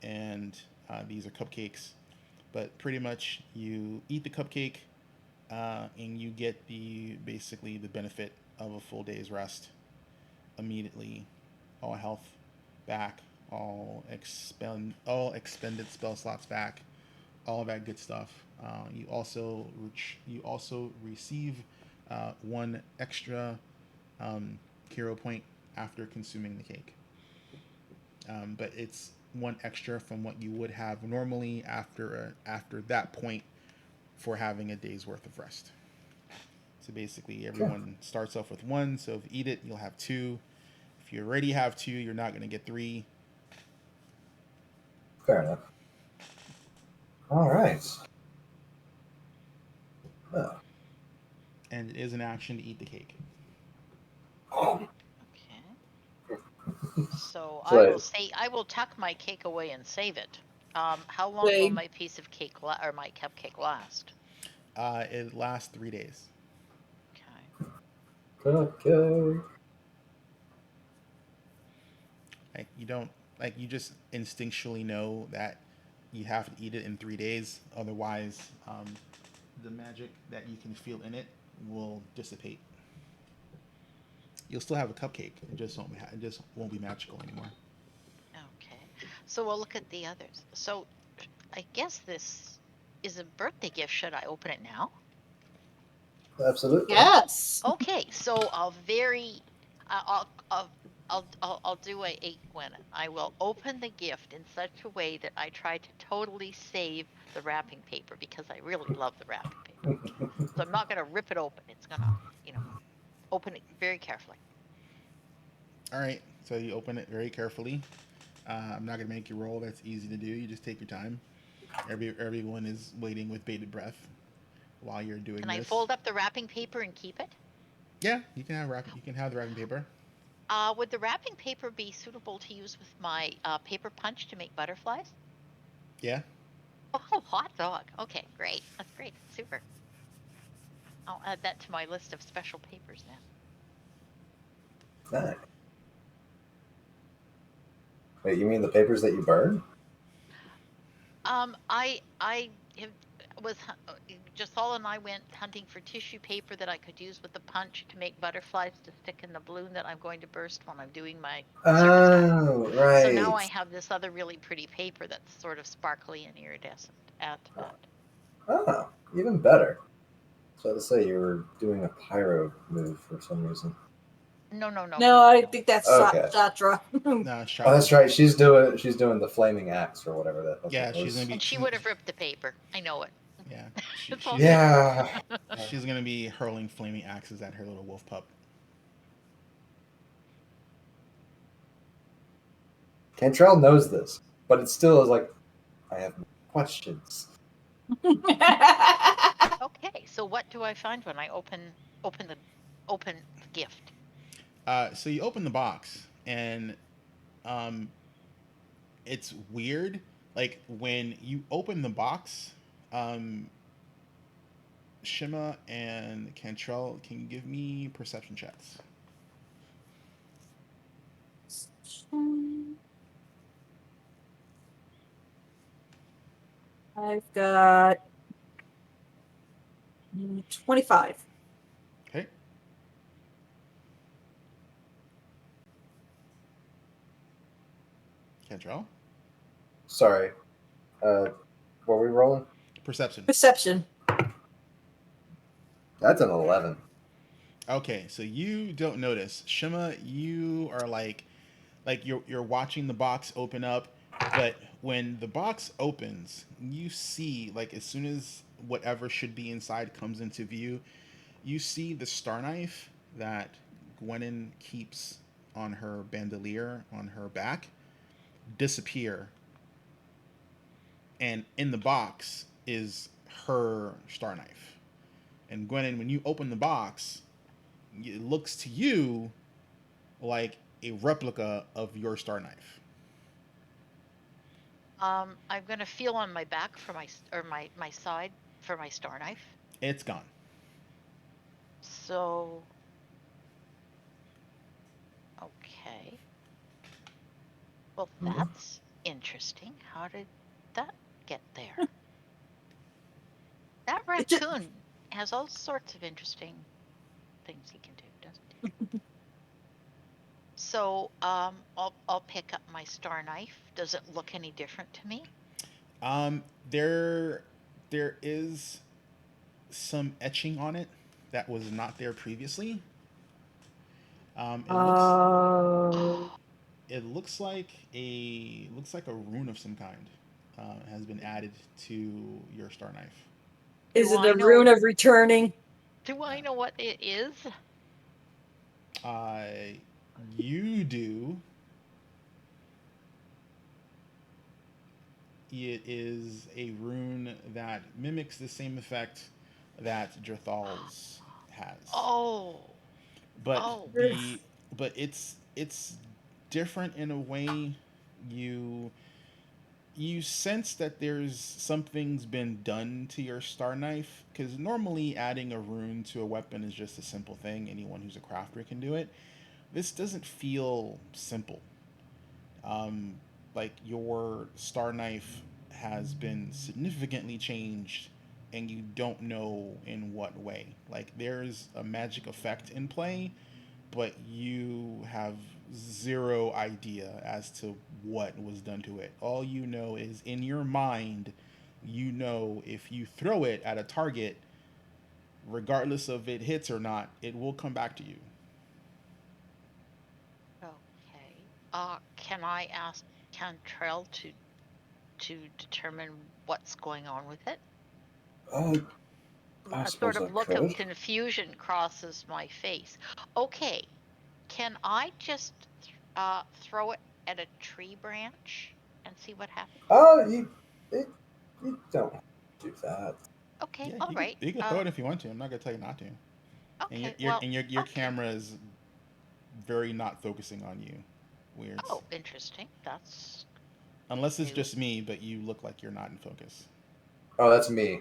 and these are cupcakes. But pretty much, you eat the cupcake, and you get basically the benefit of a full day's rest immediately, all health back, all expended spell slots back, all of that good stuff. You also receive one extra hero point after consuming the cake, but it's one extra from what you would have normally after that point for having a day's worth of rest. So basically, Okay. everyone starts off with one. So if you eat it, you'll have two. If you already have two, you're not going to get three. Fair enough. All right. Well, And it is an action to eat the cake. Okay. So So I will tuck my cake away and save it. How long will Wait. my piece of cake or my cupcake last? It lasts 3 days. Okay. cupcake. Like you don't you just instinctually know that you have to eat it in 3 days. Otherwise, the magic that you can feel in it will dissipate. You'll still have a cupcake. It just won't be magical anymore. Okay. So we'll look at the others. So I guess this is a birthday gift. Should I open it now? Absolutely. Yes. Okay, so I'll do a Gwen. I will open the gift in such a way that I try to totally save the wrapping paper because I really love the wrapping paper. So I'm not going to rip it open. It's going to, open it very carefully. All right, so you open it very carefully. I'm not gonna make you roll. That's easy to do. You just take your time. Everyone is waiting with bated breath while you're doing Can I this. fold up the wrapping paper and keep it? Yeah, you can have wrapping. You can have the wrapping paper. Would the wrapping paper be suitable to use with my paper punch to make butterflies? Yeah. Oh, hot dog. Okay, great. That's great. Super. I'll add that to my list of special papers then. Nice. Wait, you mean the papers that you burn? I was Jasal and I went hunting for tissue paper that I could use with the punch to make butterflies to stick in the balloon that I'm going to burst when I'm doing my circus act. Oh, right. So now I have this other really pretty paper that's sort of sparkly and iridescent. Add to that. Oh, even better. So to say, you were doing a pyro move for some reason. No. No, I think that's Okay. Shatra. No, Oh, that's right. She's doing the flaming axe or whatever that. Yeah, she's gonna be. And she would have ripped the paper. I know it. Yeah. It's all Yeah. She's gonna be hurling flaming axes at her little wolf pup. Cantrell knows this, but it still is like, I have questions. Okay, so what do I find when I open the gift? So you open the box, and it's weird. Like when you open the box, Shima and Cantrell, can you give me perception checks? I've got 25. Okay. Cantrell? Sorry. What were we rolling? Perception. Perception. That's an 11. Okay, so you don't notice. Shima, you are like you're watching the box open up, but when the box opens, you see, like, as soon as whatever should be inside comes into view, you see the star knife that Gwennon keeps on her bandolier on her back disappear. And in the box is her star knife. And Gwennon, when you open the box, it looks to you like a replica of your star knife. I'm gonna feel on my back for my side for my star knife. It's gone. So, okay. Well, that's interesting. How did that get there? That raccoon has all sorts of interesting things he can do, doesn't he? So, I'll pick up my star knife. Does it look any different to me? There is some etching on it that was not there previously. It looks like a rune of some kind has been added to your star knife. Is it a rune of returning? Do I know what it is? You do. It is a rune that mimics the same effect that Drathal's has. Oh. But but it's different in a way. You sense that there's something's been done to your star knife, because normally adding a rune to a weapon is just a simple thing. Anyone who's a crafter can do it. This doesn't feel simple. Like your star knife has been significantly changed, and you don't know in what way. Like there's a magic effect in play, but you have zero idea as to what was done to it. All you know is in your mind, you know if you throw it at a target, regardless of it hits or not, it will come back to you. Okay. Can I ask Cantrell to determine what's going on with it? Uh, I A sort suppose I of look of could. confusion crosses my face. Okay. Can I just throw it at a tree branch and see what happens? You don't do that. Okay. Yeah, All right. you could throw it if you want to. I'm not gonna tell you not to. And Okay. Well. your Okay. camera is very not focusing on you. Weird. Oh, interesting. That's Unless it's new. just me, but you look like you're not in focus. Oh, that's me.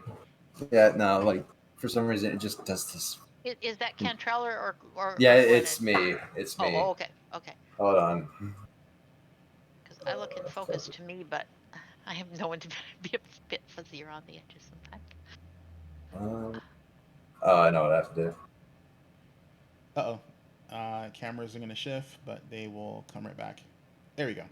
Yeah, no, like for some reason it just does this. Is that Cantrell Yeah, or it's Glennon? me. It's me. Oh, okay. Okay. Hold on. Because I look in focus to me, but I have no one to be a bit fuzzier on the edges sometimes. Oh, I know what I have to do. Uh oh. Cameras are gonna shift, but they will come right back. There we go.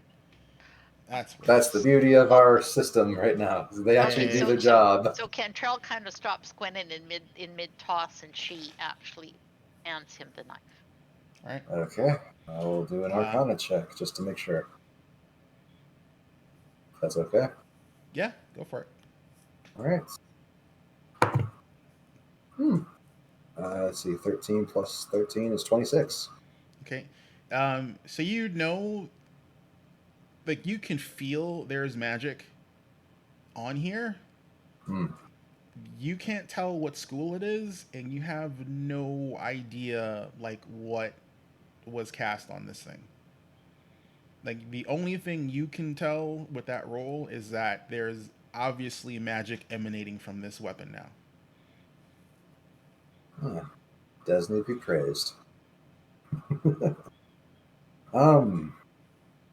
That's what it That's the is. beauty of Oh, our system right now. They actually okay. do Yeah. their job. So Cantrell kind of stops Gwennon in mid toss, and she actually hands him the knife. All right. Okay, I will do an Arcana check just to make sure. That's okay. Yeah, go for it. All right. Let's see. 13 plus 13 is 26. Okay. So you know, like you can feel there's magic on here. Hmm. You can't tell what school it is, and you have no idea like what was cast on this thing. Like the only thing you can tell with that roll is that there's obviously magic emanating from this weapon now. Huh. Does need to be praised. um.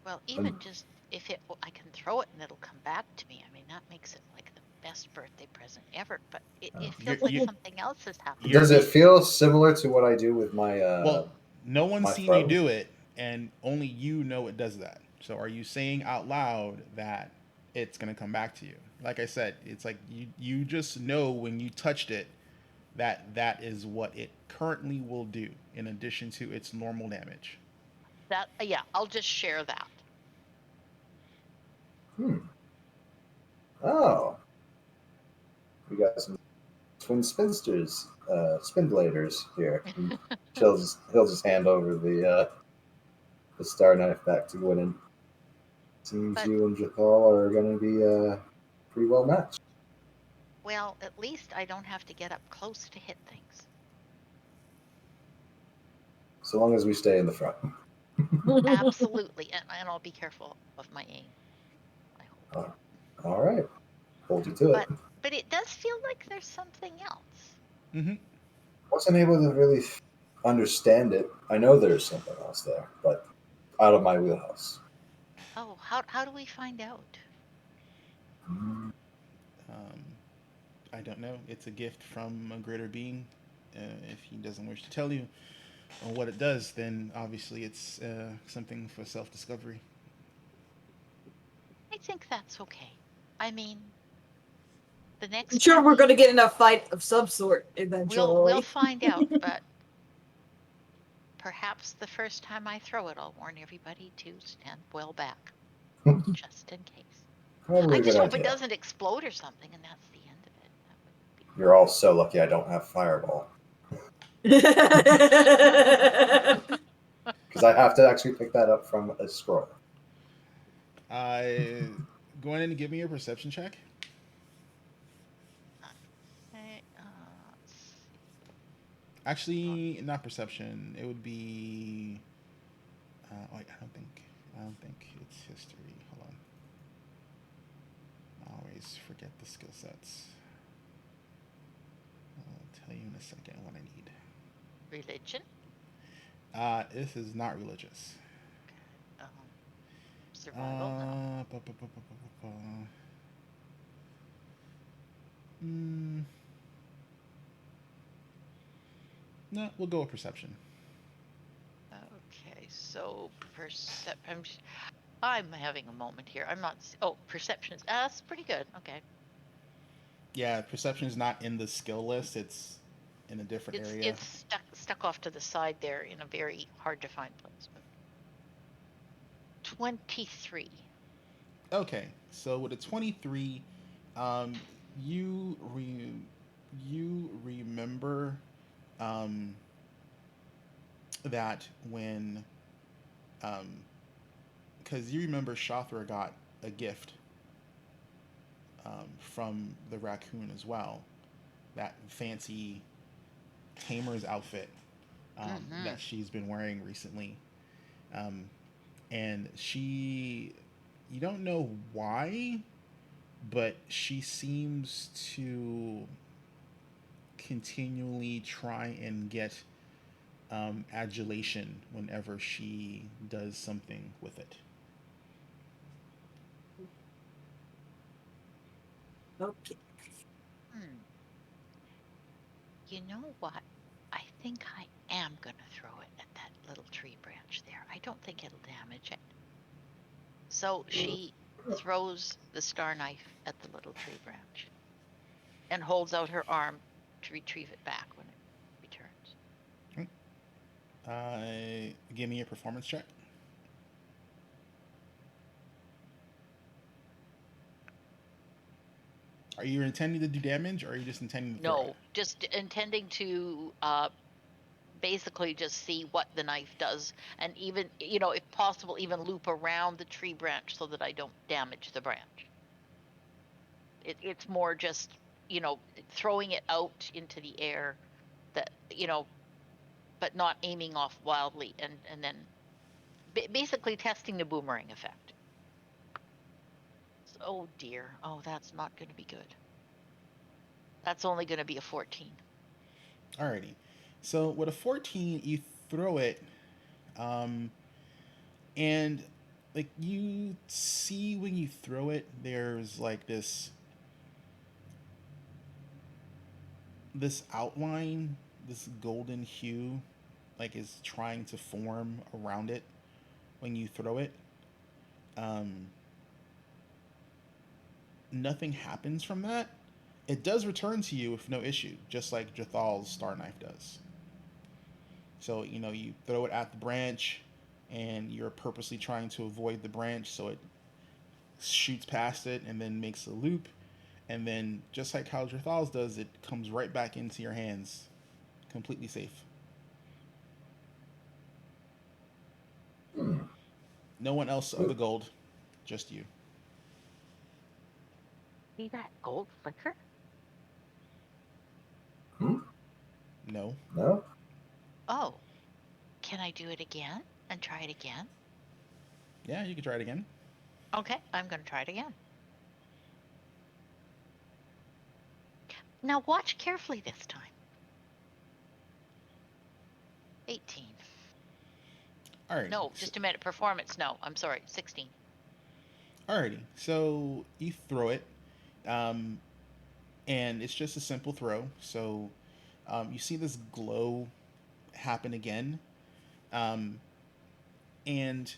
Well, even just if I can throw it and it'll come back to me. I mean, that makes it like the best birthday present ever. But it You're, feels like you something else is happening. you're Does it feel similar to what I do with my well. No one's my seen you throw? do it, and only you know it does that. So are you saying out loud that it's gonna come back to you? Like I said, it's like you just know when you touched it that that is what it currently will do in addition to its normal damage. That yeah, I'll just share that. Oh, we got some twin spinsters, spindlaters here. He'll just hand over the star knife back to Gwennon. Seems But you and Jathal are going to be pretty well matched. well, at least I don't have to get up close to hit things. So long as we stay in the front. Absolutely, and I'll be careful of my aim. I hope. All right. Hold you to it. But it does feel like there's something else. Mm-hmm. Wasn't able to really understand it. I know there's something else there, but out of my wheelhouse. Oh, how do we find out? Mm, Um, I don't know. It's a gift from a greater being. If he doesn't wish to tell you what it does, then obviously it's something for self-discovery. I think that's okay. I mean, the I'm next sure time we're going to get in a fight of some sort eventually. we'll find out, but perhaps the first time I throw it, I'll warn everybody to stand well back, just in case. Probably I a good just hope it idea. doesn't explode or something, and that's the end of it. That would be You're all so lucky I don't have fireball. Because I have to actually pick that up from a scroll. Go ahead and give me your perception check. okay. Let's see. Actually, not perception. It would be. Wait, I don't think it's history. Hold on. I always forget the skill sets. I'll tell you in a second what I need. Religion. This is not religious. Um, survival. No. Mm, no, we'll go with perception. Okay, So I'm having a moment here. I'm not. Oh, perception is. That's pretty good. Okay. Yeah, perception is not in the skill list. It's in a different area. It's stuck off to the side there in a very hard to find place. But 23. Okay, so with a 23, um, you re- you remember um, that when because you remember Shothra got a gift from the raccoon as well, that fancy tamer's outfit Mm-hmm. that she's been wearing recently. Um, and you don't know why, but she seems to continually try and get adulation whenever she does something with it. Okay. Hmm. You know what? I think I am going to throw it at that little tree branch there. I don't think it'll damage it. So she throws the star knife at the little tree branch and holds out her arm to retrieve it back when it returns. Give me a performance check. Are you intending to do damage, or are you just intending to throw it? No, just intending to basically just see what the knife does, and even, if possible, even loop around the tree branch so that I don't damage the branch. It's more just, you know, throwing it out into the air, that, but not aiming off wildly, and then basically testing the boomerang effect. So, oh dear. Oh, that's not going to be good. That's only going to be a 14. Alrighty. So with a 14, you throw it, um, and like you see when you throw it, there's like this outline, this golden hue, like is trying to form around it when you throw it. Um, Nothing happens from that. It does return to you with no issue, just like Jathal's star knife does. So, you throw it at the branch and you're purposely trying to avoid the branch so it shoots past it and then makes a loop. And then, just like how Jathal's does, it comes right back into your hands, completely safe. Hmm. No one else of the gold, just you. See that gold flicker? Hmm? No. No? Oh, can I do it again and try it again? Yeah, you can try it again. Okay, I'm going to try it again. Now watch carefully this time. 18. Alrighty. No, So, just a minute. Performance. No, I'm sorry. 16. alrighty. So you throw it, um, and it's just a simple throw. So you see this glow happen again, um, and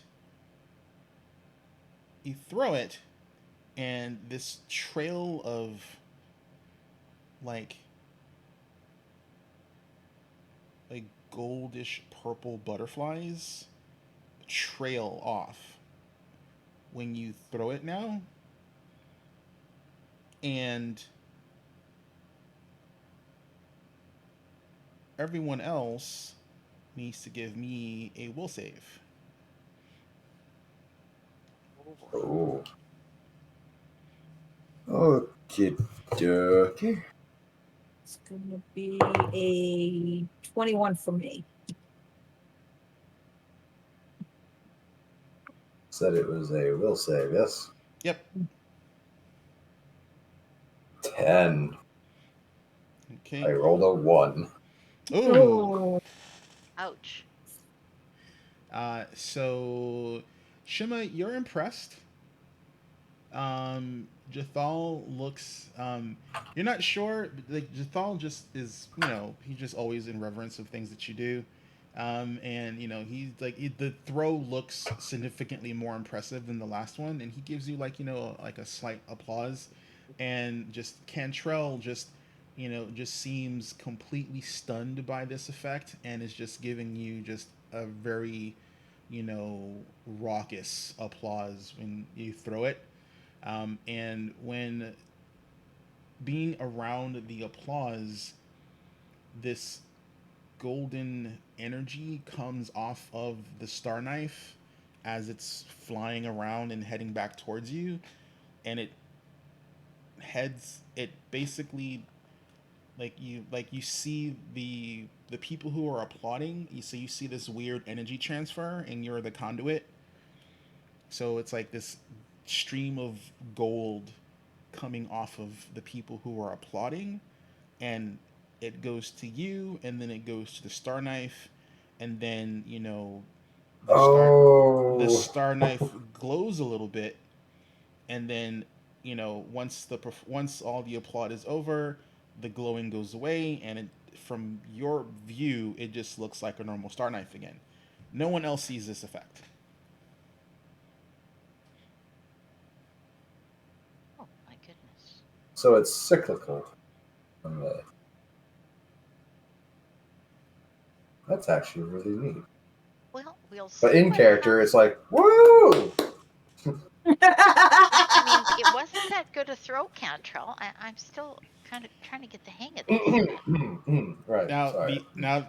you throw it, and this trail of like like goldish purple butterflies trail off when you throw it now, and everyone else needs to give me a will save. Oh boy. Oh. Okay, dokie. It's gonna be a 21 for me. Said it was a will save, yes? Yep. 10. I Okay. rolled a 1. Ooh. Oh, Ouch. So Shima, you're impressed. Jathal looks. You're not sure. Like Jathal just is. He just always in reverence of things that you do. And he's like the throw looks significantly more impressive than the last one, and he gives you like like a slight applause, and just Cantrell just seems completely stunned by this effect, and is just giving you just a very raucous applause when you throw it. And when being around the applause, this golden energy comes off of the star knife as it's flying around and heading back towards you, and it basically, like you see the people who are applauding, you see this weird energy transfer, and you're the conduit. So it's like this stream of gold coming off of the people who are applauding, and it goes to you, and then it goes to the star knife, and then the star the Oh, star knife glows a little bit, and then once all the applaud is over, the glowing goes away, and from your view it just looks like a normal star knife again. No one else sees this effect. Oh my goodness. so it's cyclical. That's actually really neat. Well, we'll see. But in what character, happens. it's like, woo! I mean, it wasn't that good a throw, Cantrell. I'm still kind of trying to get the hang of this, but Right, Now sorry.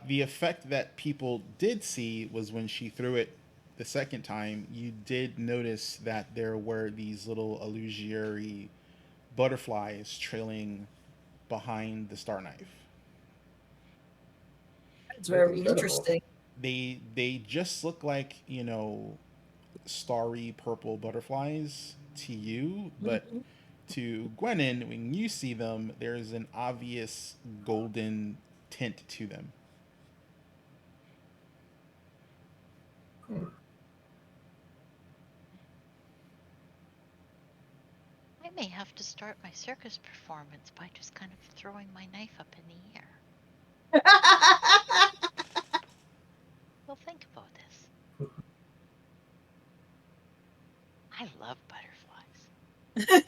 the effect that people did see was when she threw it the second time. You did notice that there were these little illusory butterflies trailing behind the star knife. It's That's very incredible. interesting. They just look like starry purple butterflies to you, but Mhm. to Gwennon, when you see them, there's an obvious golden tint to them. Hmm. I may have to start my circus performance by just kind of throwing my knife up in the air. We'll think about this. I love butterflies.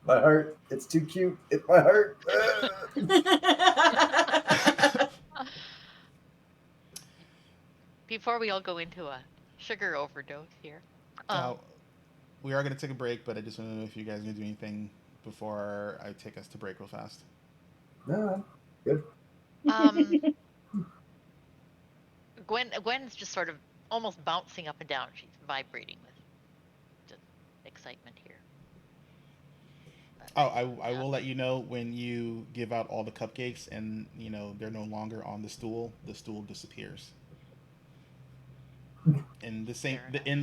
My heart, it's too cute. It's my heart. Before we all go into a sugar overdose here. Now, we are going to take a break, but I just want to know if you guys are going to do anything before I take us to break real fast. No, good. Um, Gwen's just sort of almost bouncing up and down. She's vibrating with just excitement here. But, Oh, I will let you know when you give out all the cupcakes and they're no longer on the stool. The stool disappears. In the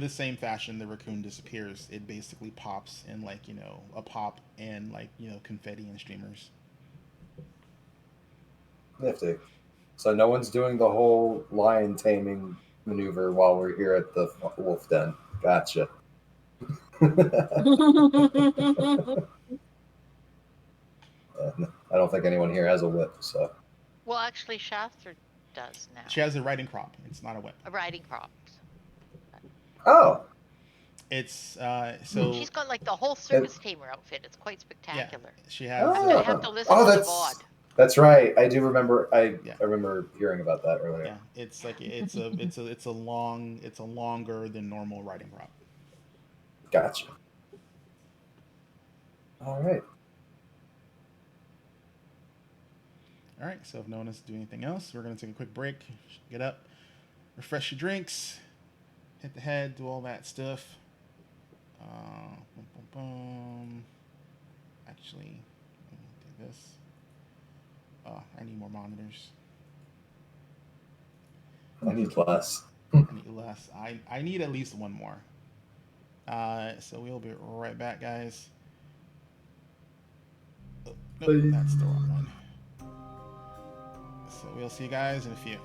same fashion, the raccoon disappears. It basically pops in like a pop and like confetti and streamers. Nifty. So no one's doing the whole lion taming maneuver while we're here at the wolf den. Gotcha. I don't think anyone here has a whip, so. well, actually, Shastra does now. She has a riding crop. It's not a whip. A riding crop. Oh, It's so She's got like the whole circus tamer outfit. It's quite spectacular. she has. I have to listen to the VOD. That's right. I do remember. I Yeah. remember hearing about that earlier. Yeah, it's like it's a longer than normal riding crop. Gotcha. All right. All right. So if no one has to do anything else, we're gonna take a quick break. Get up, refresh your drinks, hit the head, do all that stuff. Boom, boom, boom. Actually, let me do this. Oh, I need more monitors. I need less. I need less. I need at least one more. So we'll be right back, guys. Oh, nope, that's the wrong one. So we'll see you guys in a few.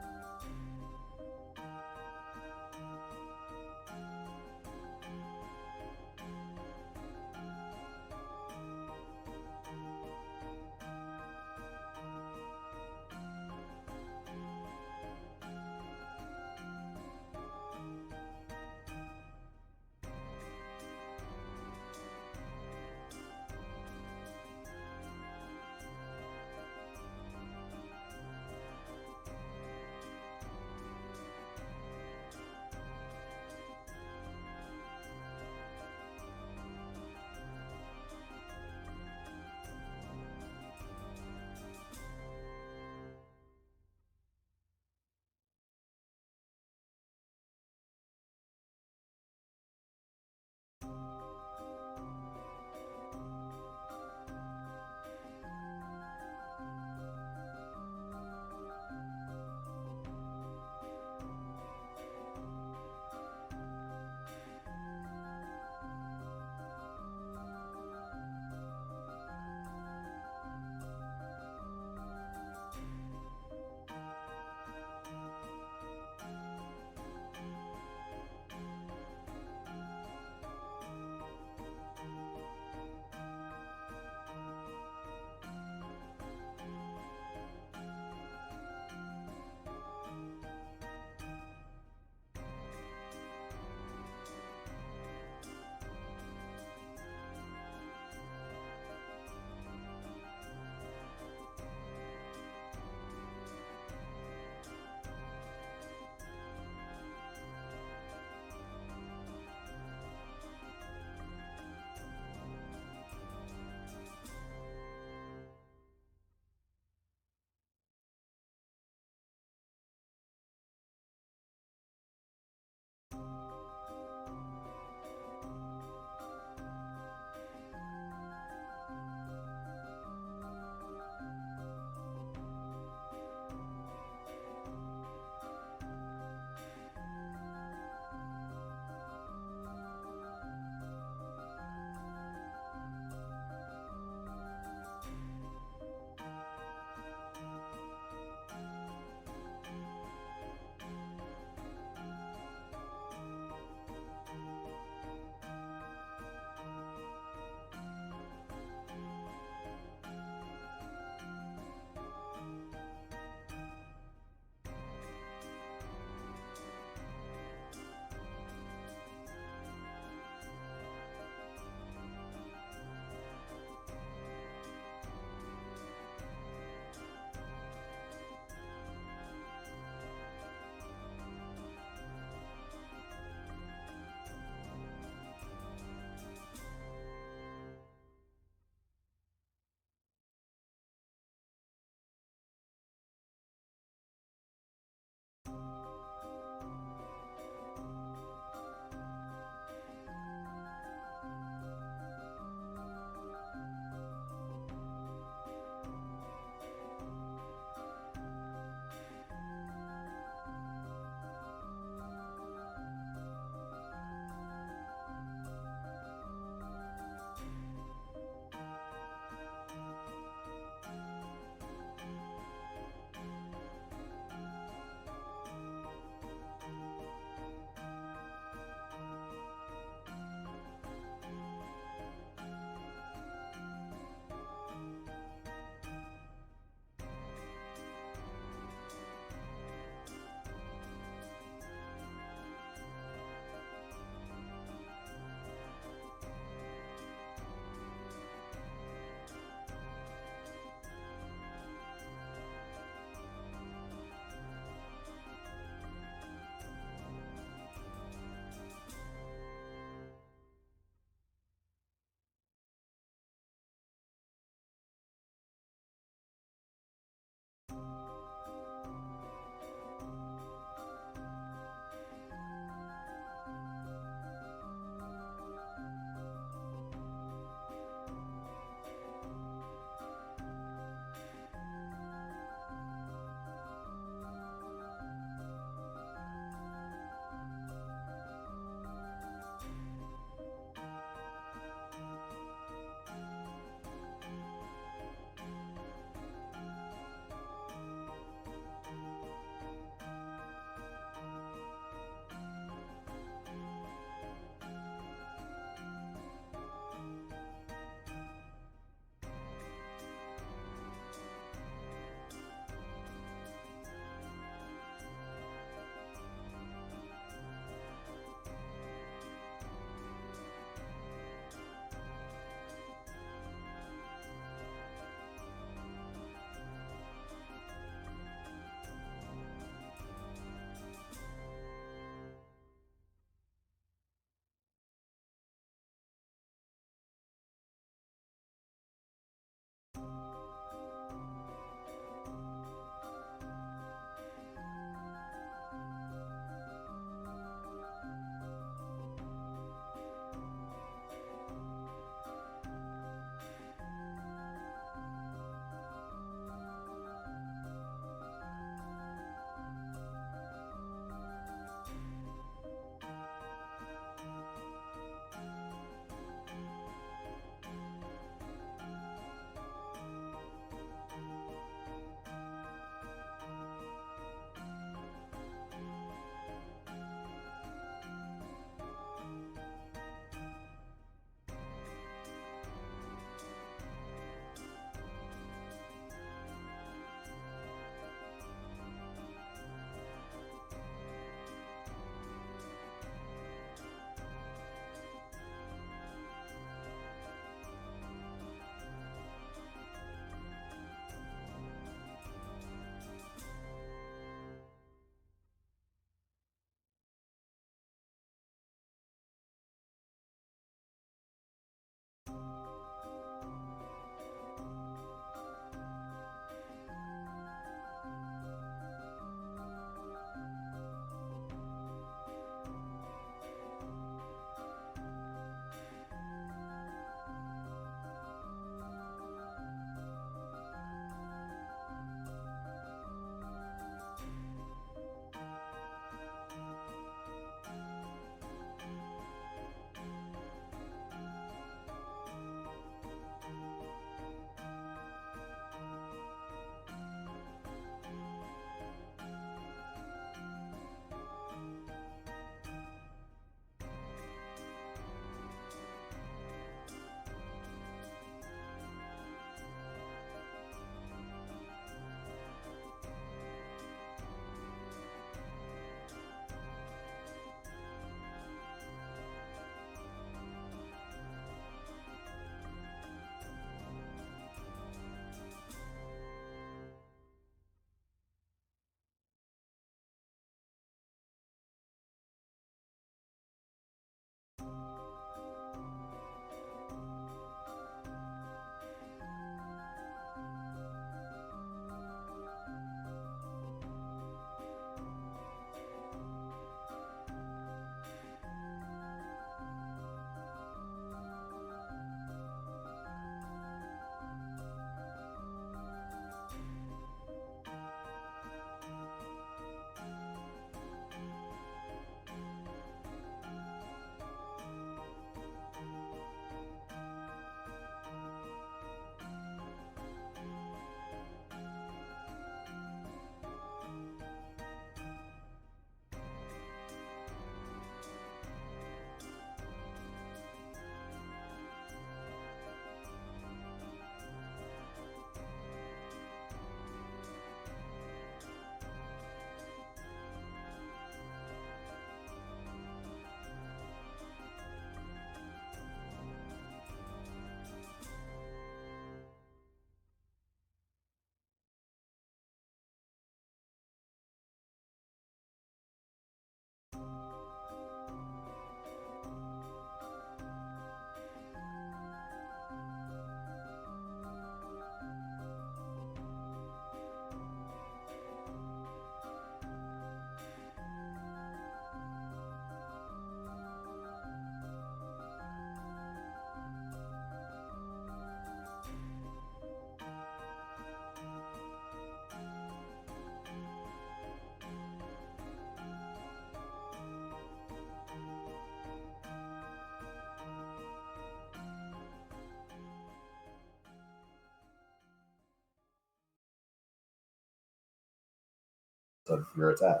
of your attack.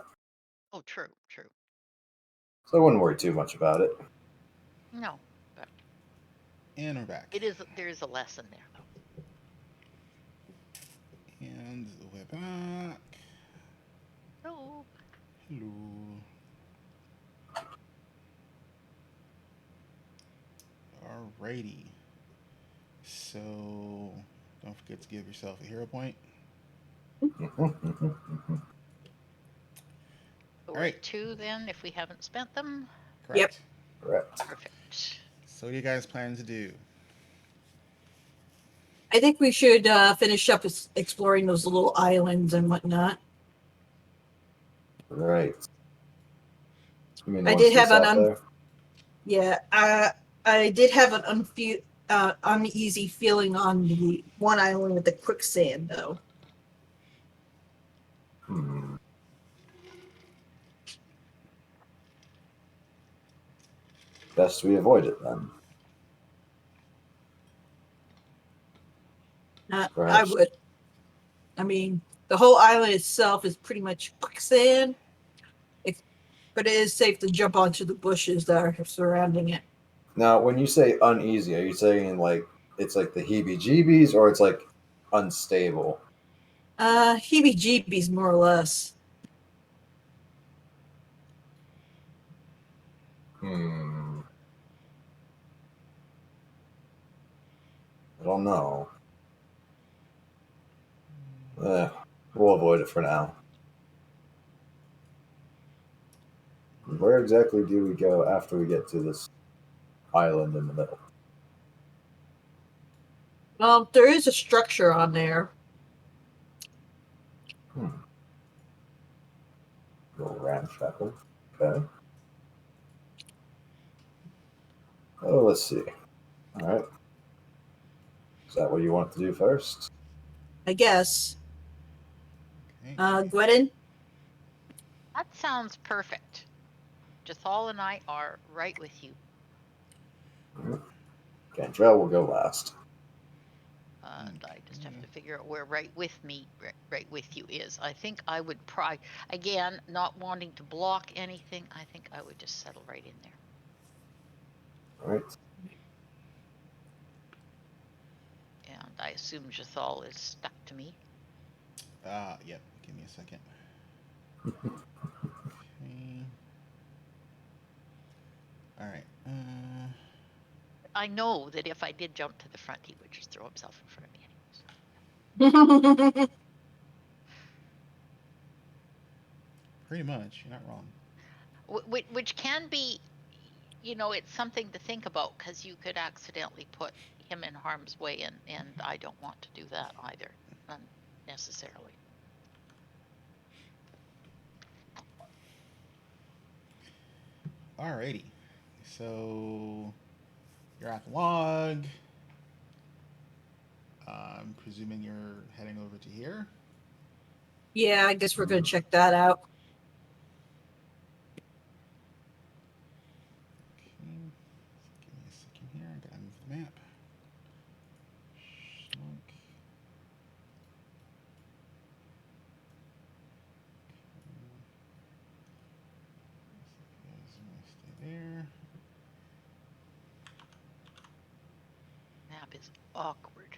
Oh, true, true. So I wouldn't worry too much about it. No, but And we're back. there is a lesson there, though. And we're back. Oh, Hello. Alrighty. So, don't forget to give yourself a hero point. so All we're right. at 2 then, if we haven't spent them. Correct. Correct. Perfect. So, what do you guys plan to do? I think we should finish up exploring those little islands and whatnot. Right. You mean the I ones did have just an out there? Yeah, I did have an uneasy feeling on the one island with the quicksand, though. Hmm. Best we avoid it then. I Perhaps. would. I mean, the whole island itself is pretty much quicksand, but it is safe to jump onto the bushes that are surrounding it. Now, when you say uneasy, are you saying like it's like the heebie-jeebies, or it's like unstable? Heebie-jeebies, more or less. Hmm. I don't know. We'll avoid it for now. Where exactly do we go after we get to this island in the middle? Well, there is a structure on there. Little ramshackle. Okay. Oh, let's see. All right. Is that what you want to do first? I guess. Okay. Gwendolyn? That sounds perfect. Jathal and I are right with you. Cantrell will go last. And I just have to figure out where right with you is. I think I would again, not wanting to block anything, I think I would just settle right in there. All right. And I assume Jathal is stuck to me. Yep. Give me a second. Okay. All right. I know that if I did jump to the front, he would just throw himself in front of me anyways. Pretty much. You're not wrong. Which can be, it's something to think about, because you could accidentally put him in harm's way, and I don't want to do that either, unnecessarily. Alrighty. So, you're at the log. I'm presuming you're heading over to here. Yeah, I guess we're going to check that out. Okay. Give me a second here. I gotta move the map. Schlock. Stay there. Map is awkward.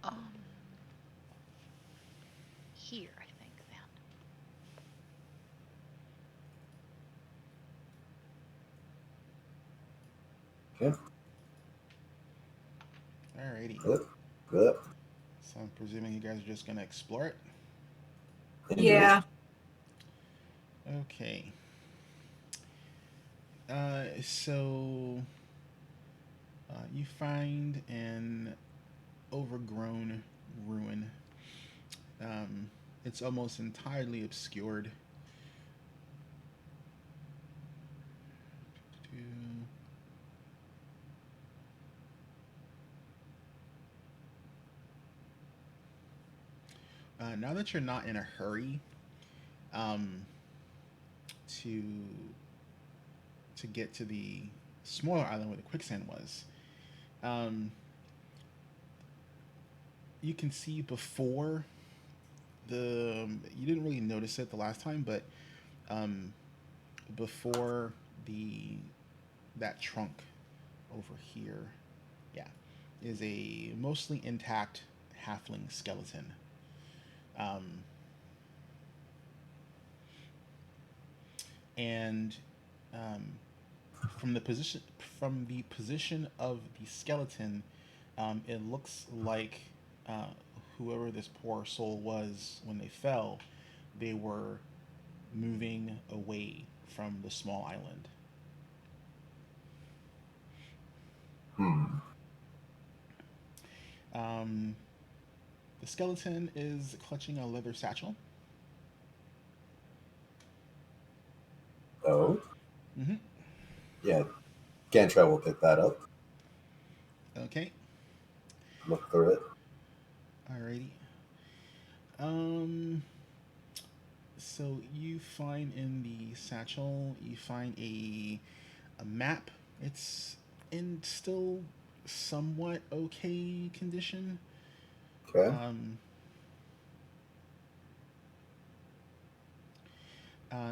Okay. Here, I think, then. Okay. Alrighty. Good. So I'm presuming you guys are just gonna explore it. Indeed. Yeah. Okay. So you find an overgrown ruin. It's almost entirely obscured. Now that you're not in a hurry to get to the smaller island where the quicksand was, you can see before you didn't really notice it the last time, but um, before the that trunk over here, yeah, is a mostly intact halfling skeleton. Um, and um, from the position of the skeleton, it looks like uh, whoever this poor soul was when they fell, they were moving away from the small island. Hmm. Um, the skeleton is clutching a leather satchel. Oh, Mm-hmm. yeah. Gantra will pick that up, Okay. look through it. Alrighty. Um. So you find in the satchel, you find a map. It's in still somewhat okay condition. Okay. Um,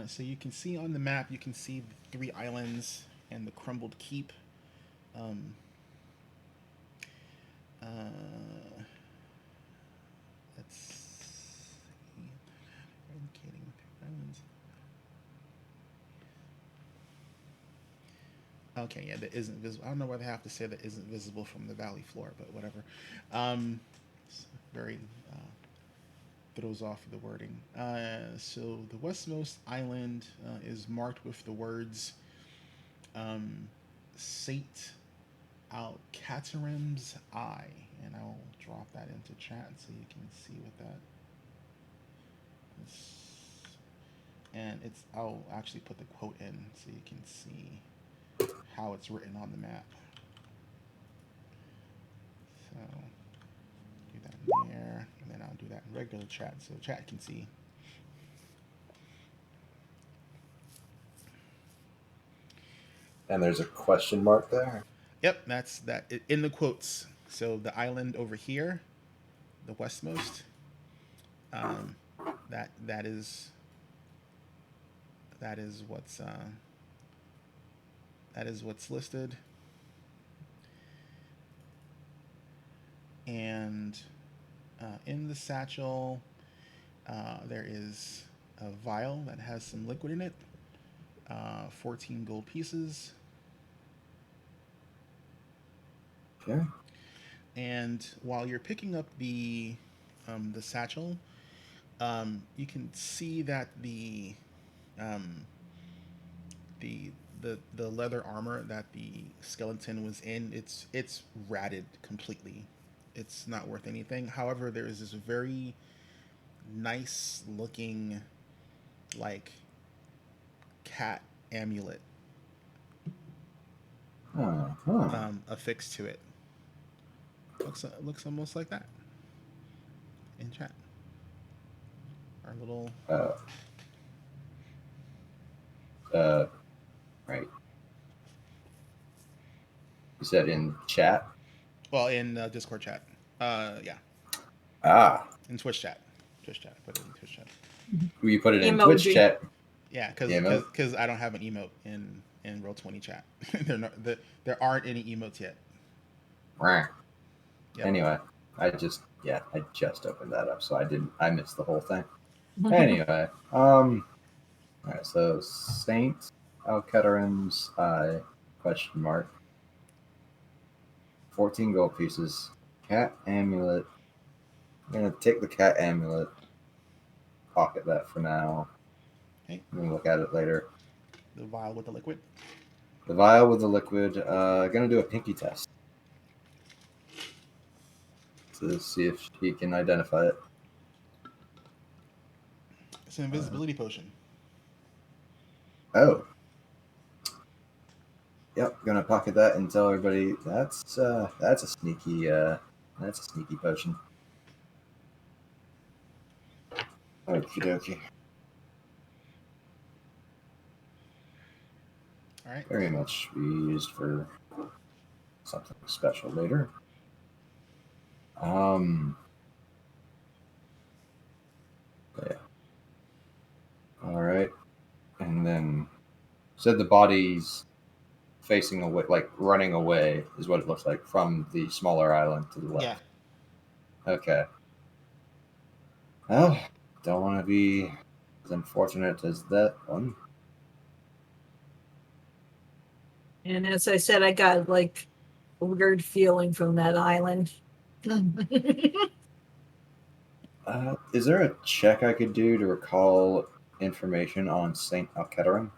so you can see on the map, you can see the three islands and the crumbled keep. Um, uh, let's see. Indicating three islands. Okay, yeah, that isn't visible. I don't know why they have to say that isn't visible from the valley floor, but whatever. It's very throws off the wording. So the westmost island is marked with the words um, Sate Alcatarim's Eye, and I'll drop that into chat so you can see what that is. And it's I'll actually put the quote in so you can see how it's written on the map. So do that in there, and then I'll do that in regular chat so chat can see. And there's a question mark there. Yep, that's that in the quotes. So the island over here, the westmost, um, that that is that is what's that is what's listed, and in the satchel there is a vial that has some liquid in it, 14 gold pieces, Okay. and while you're picking up the satchel, you can see that um, the the leather armor that the skeleton was in, it's ratted completely. It's not worth anything. However, there is this very nice looking like cat amulet Uh-huh. affixed to it. Looks almost like that in chat. Our little Uh, uh, right. You said in chat? in Discord chat. Yeah, Ah, in Twitch chat. Twitch chat. I put it in Twitch chat. you put it in Twitch Emoji. chat. Yeah, The emote? because I don't have an emote in Roll20 chat. There aren't any emotes yet. Rah. Yep. Anyway, I just opened that up, so I missed the whole thing. Anyway, all right, so Saint Alcatarim's Eye, question mark, 14 gold pieces, cat amulet. I'm gonna take the cat amulet, pocket that for now. Okay. I'm gonna look at it later. The vial with the liquid. The vial with the liquid. Gonna do a pinky test to see if he can identify it. It's an invisibility potion. Oh. Yep, gonna pocket that and tell everybody that's a sneaky potion. Okie dokie. All right. Very much be used for something special later. Said the body's facing away, like running away, is what it looks like from the smaller island to the left. Yeah. Okay. Well, don't want to be as unfortunate as that one. And as I said, I got like a weird feeling from that island. Is there a check I could do to recall information on Saint Alketeran?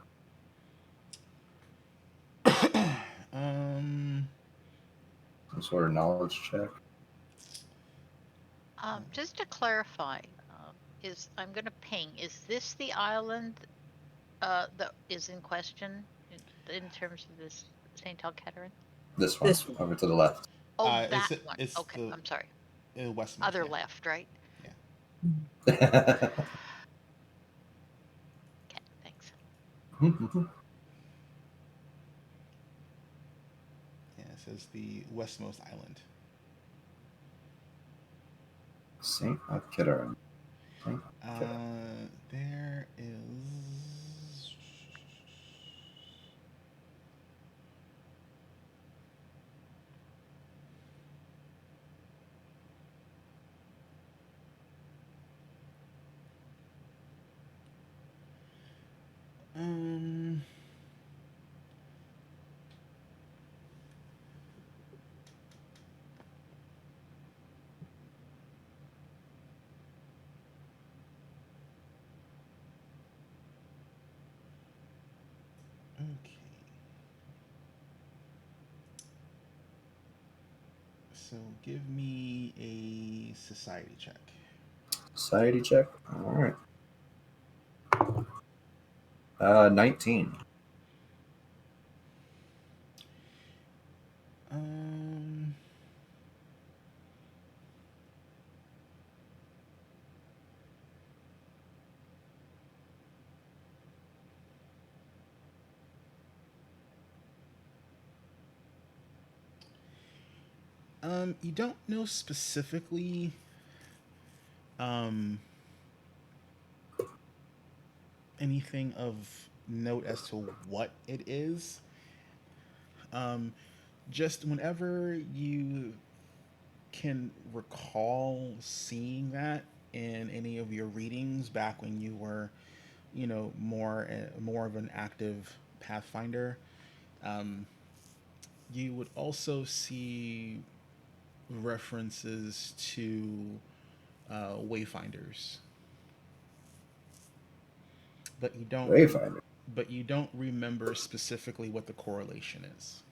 Some sort of knowledge check? Just to clarify, I'm going to ping. Is this the island that is in question in terms of this Saint Alketeran? This one, This one. over to the left. Oh, It's that one. it's Okay, I'm sorry. the westmost. Other Yeah. left, right? Yeah. Okay, thanks. Yeah, it says the westmost island. Saint Alketeran. There is. Um. Okay. So give me a society check. Society check? Alright. 19. Um. You don't know specifically um anything of note as to what it is. Um just whenever you can recall seeing that in any of your readings back when you were, more of an active Pathfinder, um, you would also see references to wayfinders, but you don't Wayfinder. but you don't remember specifically what the correlation is.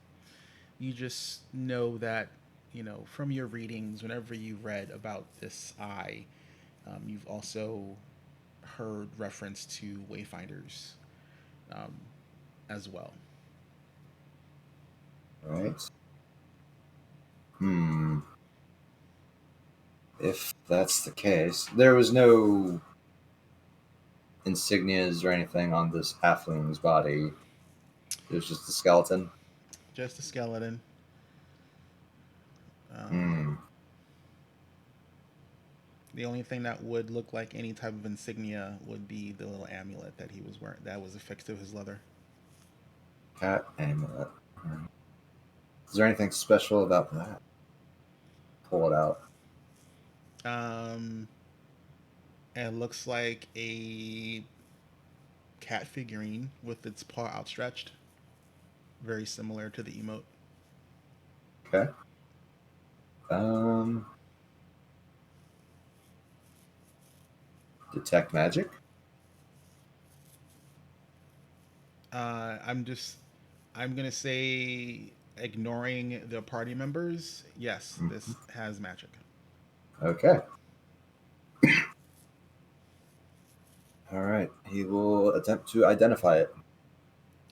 You just know that, from your readings, whenever you read about this eye, you've also heard reference to wayfinders um, as well. Right. If that's the case, there was no insignias or anything on this halfling's body. It was just a skeleton. Just a skeleton. Hmm. The only thing that would look like any type of insignia would be the little amulet that he was wearing, that was affixed to his leather. Cat amulet. Right. Is there anything special about that? Pull it out. It looks like a cat figurine with its paw outstretched, very similar to the emote. Okay. Detect magic. I'm gonna say, ignoring the party members, yes, this has magic. Okay. All right. He will attempt to identify it.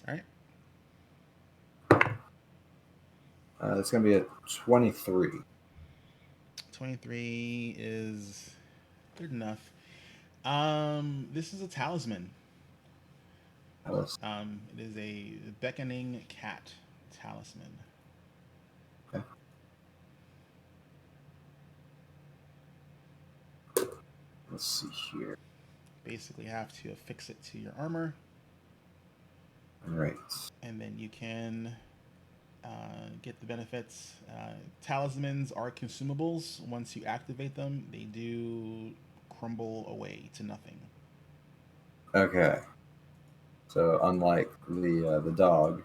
All right. That's going to be a 23. 23 is good enough. This is a talisman. It is a beckoning cat talisman. Okay. Let's see here. Basically, have to affix it to your armor. Right. and then you can get the benefits. Talismans are consumables. Once you activate them, they do crumble away to nothing. Okay. So unlike the dog,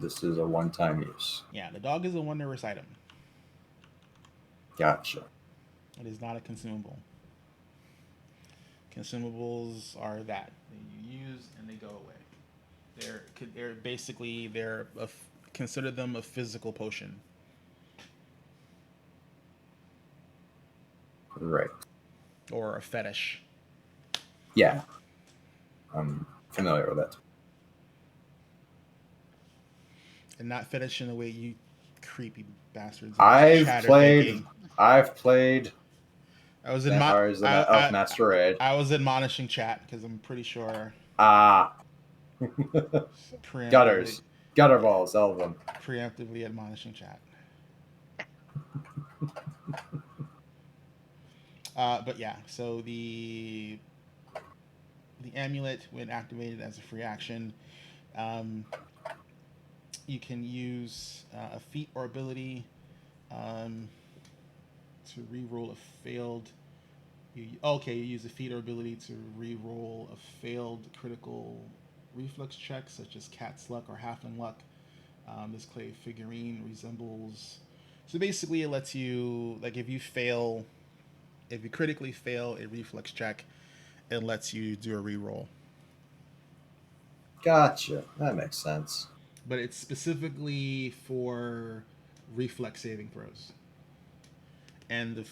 this is a one-time use. Yeah, the dog is a wondrous item. Gotcha. It is not a consumable. Consumables are that you use and they go away. They're basically consider them a physical potion. Right. Or a fetish. Yeah. I'm familiar with that. And not fetish in the way you creepy bastards. I've played I was Vampires the Elf Masquerade. I was admonishing chat because I'm pretty sure Gutters. Gutter balls, all of them. Preemptively admonishing chat. But yeah, so the amulet, when activated as a free action, you can use a feat or ability to reroll a failed. You use a feat or ability to reroll a failed critical reflex check, such as Cat's Luck or Halfling Luck. This clay figurine resembles. So basically, it lets you, like, if you critically fail a reflex check, it lets you do a reroll. Gotcha. That makes sense. But it's specifically for reflex saving throws. And the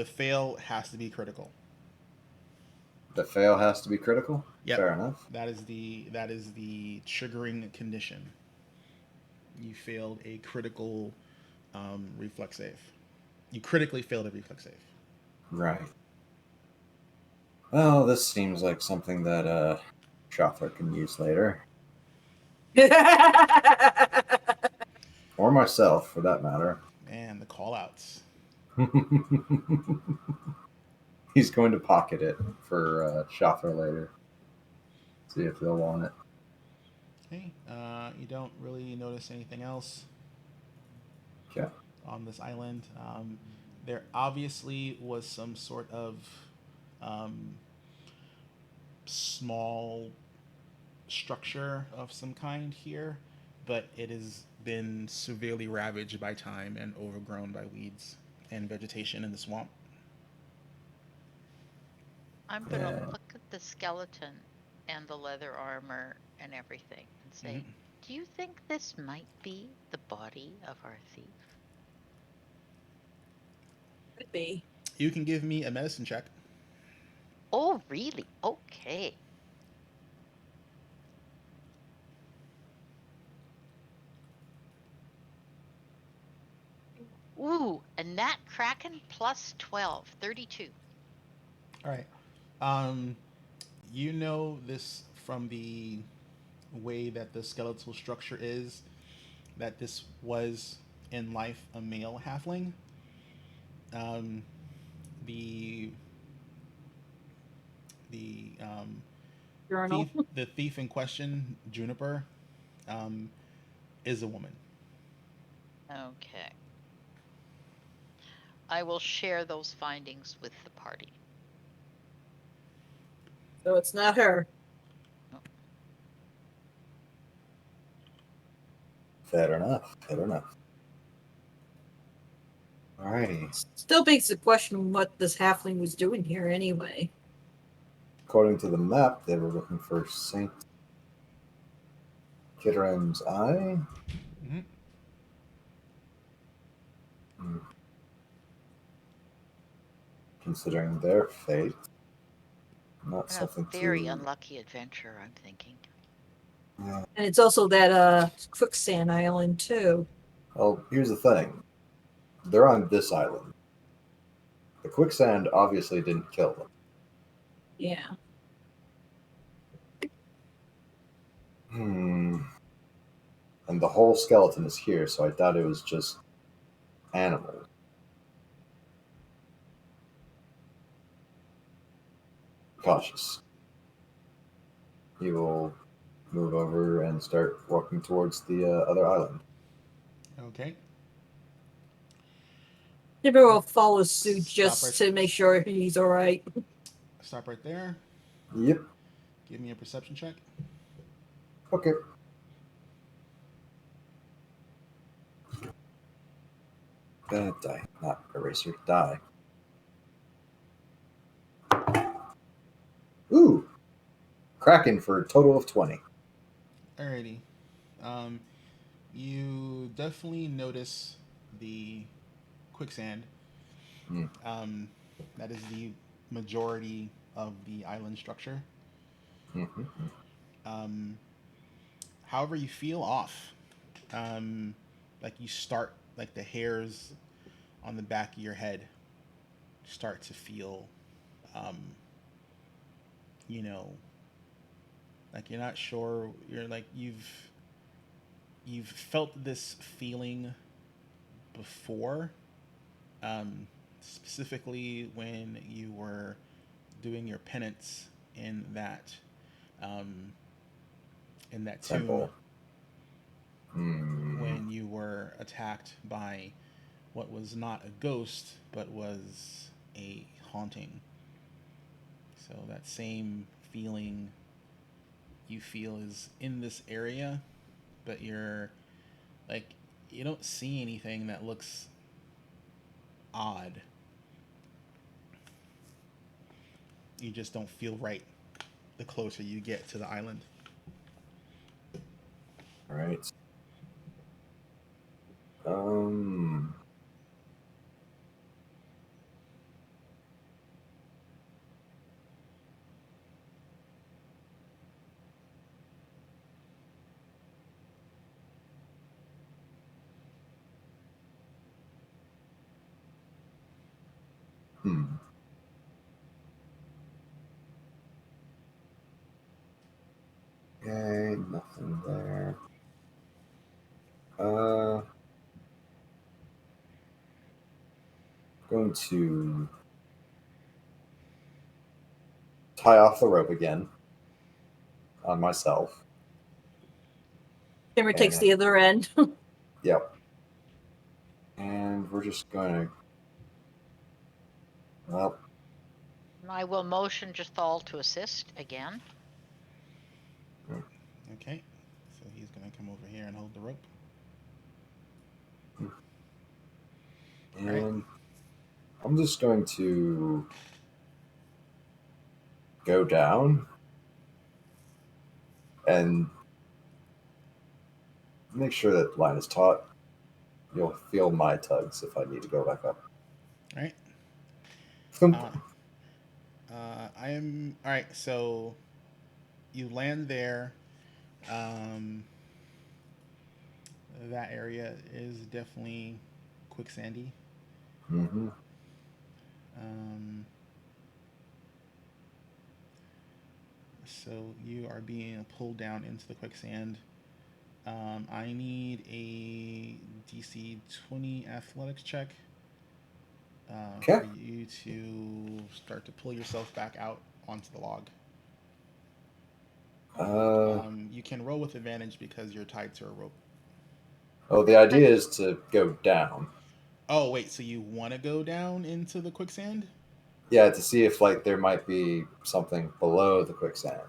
fail has to be critical. The fail has to be critical? Yep. Fair enough. That is the triggering condition. You failed a critical reflex save. You critically failed a reflex save. Right. Well, this seems like something that Shoffler can use later. Or myself, for that matter. Man, the call-outs. He's going to pocket it for Shoffler later. See if they'll want it. Okay. You don't really notice anything else. Okay. On this island. There obviously was some sort of small structure of some kind here, but it has been severely ravaged by time and overgrown by weeds and vegetation in the swamp. I'm going to look at the skeleton and the leather armor and everything and say, do you think this might be the body of our thief? Could be. You can give me a medicine check. Oh, really? Okay. Ooh, a Nat Kraken plus 12, 32. All right. You know this from the way that the skeletal structure is, that this was in life a male halfling. The thief in question, Juniper, is a woman. Okay. I will share those findings with the party. So it's not her. No. Fair enough. Alrighty. Still begs the question what this halfling was doing here anyway. According to the map, they were looking for Saint Kitterim's Eye. Considering their fate, not something a very unlucky adventure, I'm thinking. Yeah. And it's also that quicksand island too. Well, here's the thing. They're on this island. The quicksand obviously didn't kill them. Yeah. And the whole skeleton is here, so I thought it was just animals. Cautious. He will move over and start walking towards the other island. Okay. Maybe we'll follow suit Stop just right- to make sure he's all right. Stop right there. Yep. Give me a perception check. Okay. Die. Not eraser. Die. Ooh. Kraken for a total of 20. Alrighty. You definitely notice the quicksand. Hmm. That is the majority of the island structure. Mm-hmm. However, you feel off. Like you start, like the hairs on the back of your head start to feel, um, you know, like you're not sure. You're like you've felt this feeling before, specifically when you were doing your penance in that um, tomb, Temple. Hmm. when you were attacked by what was not a ghost but was a haunting. So that same feeling you feel is in this area, but you're like you don't see anything that looks odd. You just don't feel right the closer you get to the island. All right. Um. Hmm. Okay, nothing there. Going to tie off the rope again on myself. Timber takes And- the other end. Yep. And we're just going to. Well, And I will motion Jathal to assist again. Okay, so he's gonna come over here and hold the rope. and Right. I'm just going to go down and make sure that line is taut. You'll feel my tugs if I need to go back up. All right. Thump. I am all right. So you land there. That area is definitely quicksandy. Mm-hmm. Um, so you are being pulled down into the quicksand. I need a DC 20 athletics check Okay. for you to start to pull yourself back out onto the log. You can roll with advantage because you're tied to a rope. Oh, the idea is to go down. Oh, wait, so you want to go down into the quicksand? Yeah, to see if like there might be something below the quicksand.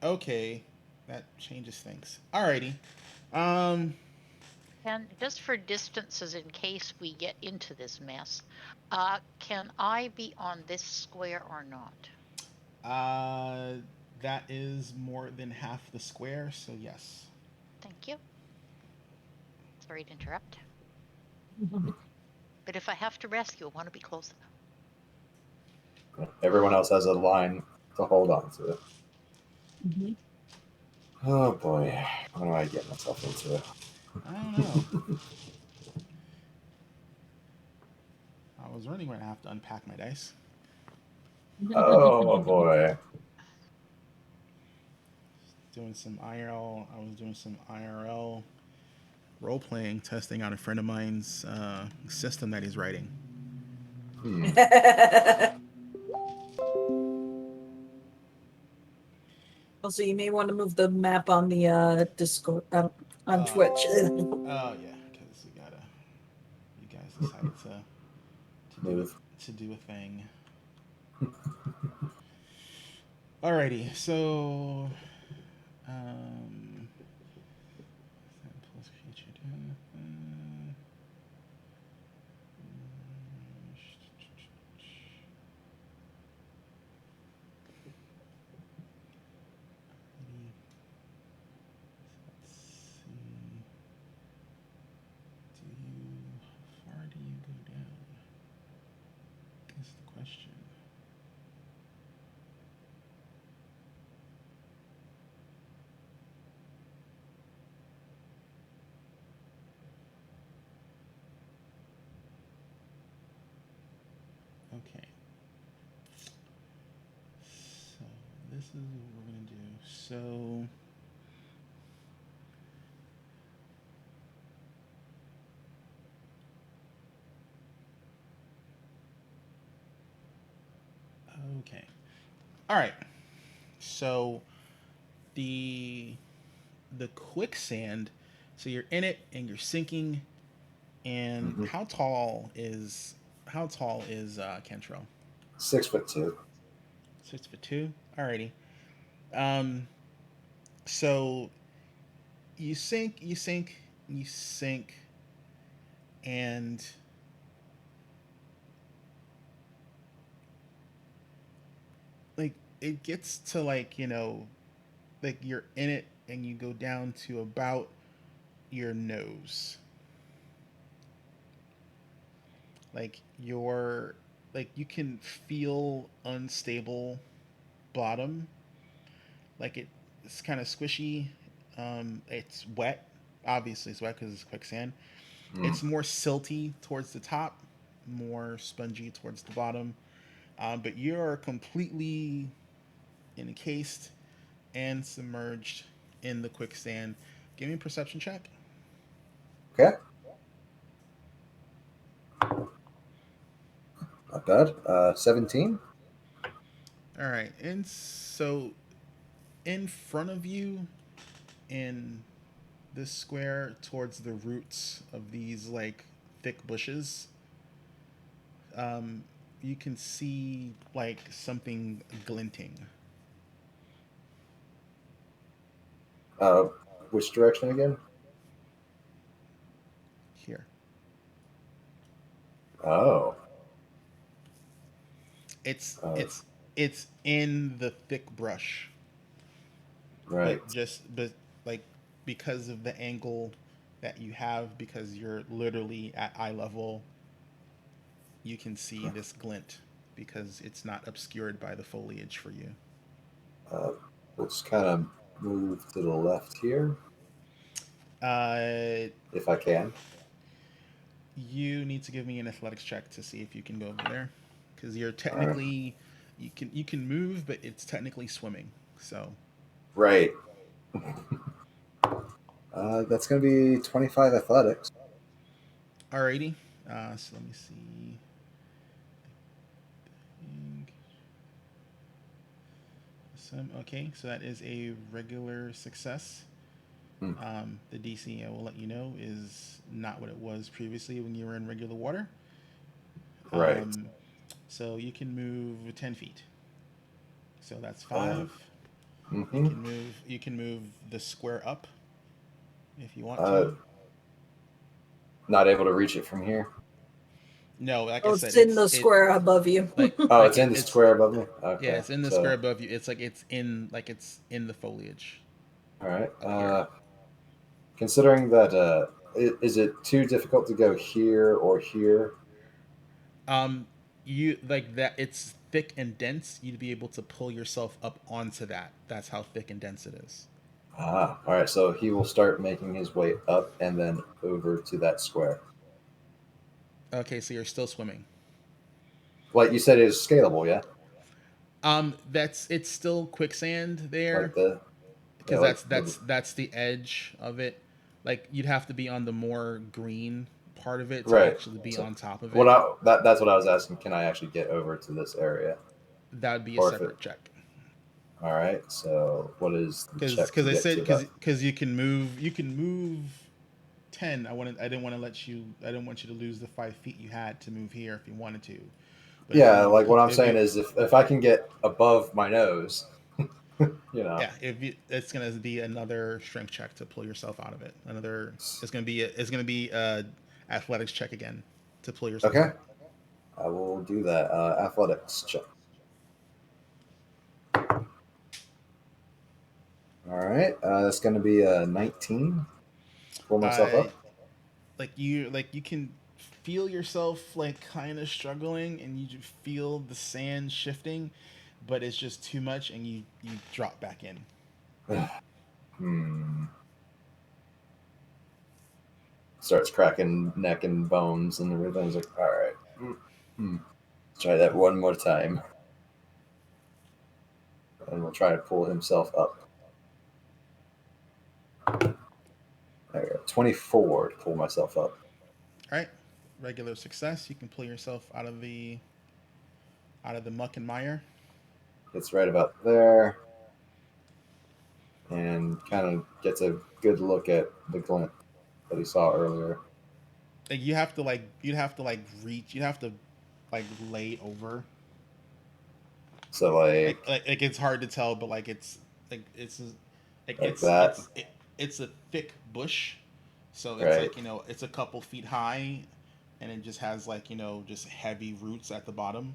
Okay, that changes things. Alrighty. Um, And just for distances, in case we get into this mess, can I be on this square or not? that is more than half the square, so yes. Thank you. Sorry to interrupt. But if I have to rescue, I want to be close enough. Everyone else has a line to hold on to. Mhm. Oh boy, what do I get myself into? I don't know. I was really going to have to unpack my dice. Oh boy. Doing some IRL. I was doing some IRL role playing, testing out a friend of mine's system that he's writing. Also, you may want to move the map on the Discord on Twitch. Oh yeah, because you guys decided Move. to do a thing. Alrighty, so plus creature death. Let's see. How far do you go down? Is the question. Okay. So this is what we're gonna do. So okay. All right. So the quicksand. So you're in it and you're sinking. And Mhm. how tall is Kentrell? 6'2". 6'2". Alrighty. Um. So you sink, and like it gets to like you're in it and you go down to about your nose. Like you can feel unstable bottom. Like it's kind of squishy. It's wet. Obviously, it's wet because it's quicksand. Mm. It's more silty towards the top, more spongy towards the bottom. But you're completely encased and submerged in the quicksand. Give me a perception check. Okay. Not bad. 17. All right. And so in front of you in this square towards the roots of these like thick bushes, um, you can see like something glinting. Uh, which direction again? Here. Oh. It's Uh, it's it's in the thick brush, right. but like because of the angle that you have, because you're literally at eye level, you can see this glint because it's not obscured by the foliage for you. Uh, let's kind of move to the left here, Uh, if I can. you need to give me an athletics check to see if you can go over there, because you're All right. technically you can move, but it's technically swimming. So Right. That's going to be 25 athletics. alrighty. So let me see. Okay, so that is a regular success. Hmm. The DC, I will let you know, is not what it was previously when you were in regular water. Right. So you can move 10 feet. So that's Uh, 5. You mm-hmm. can move. You can move the square up if you want uh, to. not able to reach it from here. No, like I Oh, said, it's in the square above you. Oh, like it's in the it's square above me? yeah, Okay. it's in the square So, above you. It's like it's in the foliage all right. up here. Considering that, is it too difficult to go here or here? Um, you like that? It's thick and dense. You'd be able to pull yourself up onto that. That's how thick and dense it is. Ah, all right. So he will start making his way up and then over to that square. Okay, so you're still swimming. Like you said, it is scalable, yeah. That's it's still quicksand there Like the, yeah, because like that's the edge of it. Like you'd have to be on the more green part of it to right. actually be So, on top of what it. that's what I was asking. Can I actually get over to this area, That would be a or if it? separate check. All right. So what is the check to I get said to that? because you can move 10. I didn't want to let you. I didn't want you to lose the 5 feet you had to move here if you wanted to. But if you Yeah, want to like what pull, I'm saying is if I can get above my nose, yeah, if you, it's gonna be another strength check to pull yourself out of it. Another, it's gonna be athletics check again to pull yourself Okay, out. I will do that. Athletics check. All right, that's going to be a 19 to pull myself Uh, up. like you can feel yourself like kind of struggling, and you feel the sand shifting, but it's just too much, and you drop back in. Hmm. Starts cracking neck and bones and everything's like, all right. Hmm. Let's try that one more time. And we'll try to pull himself up. There we go. 24 to pull myself up. All right, regular success. You can pull yourself out of the muck and mire. It's right about there. And kind of gets a good look at the glint that he saw earlier. Like you'd have to like reach. You'd have to like lay over. So like Like it's hard to tell, but like like like that, it's a thick bush, so it's right? like it's a couple feet high, and it just has like just heavy roots at the bottom,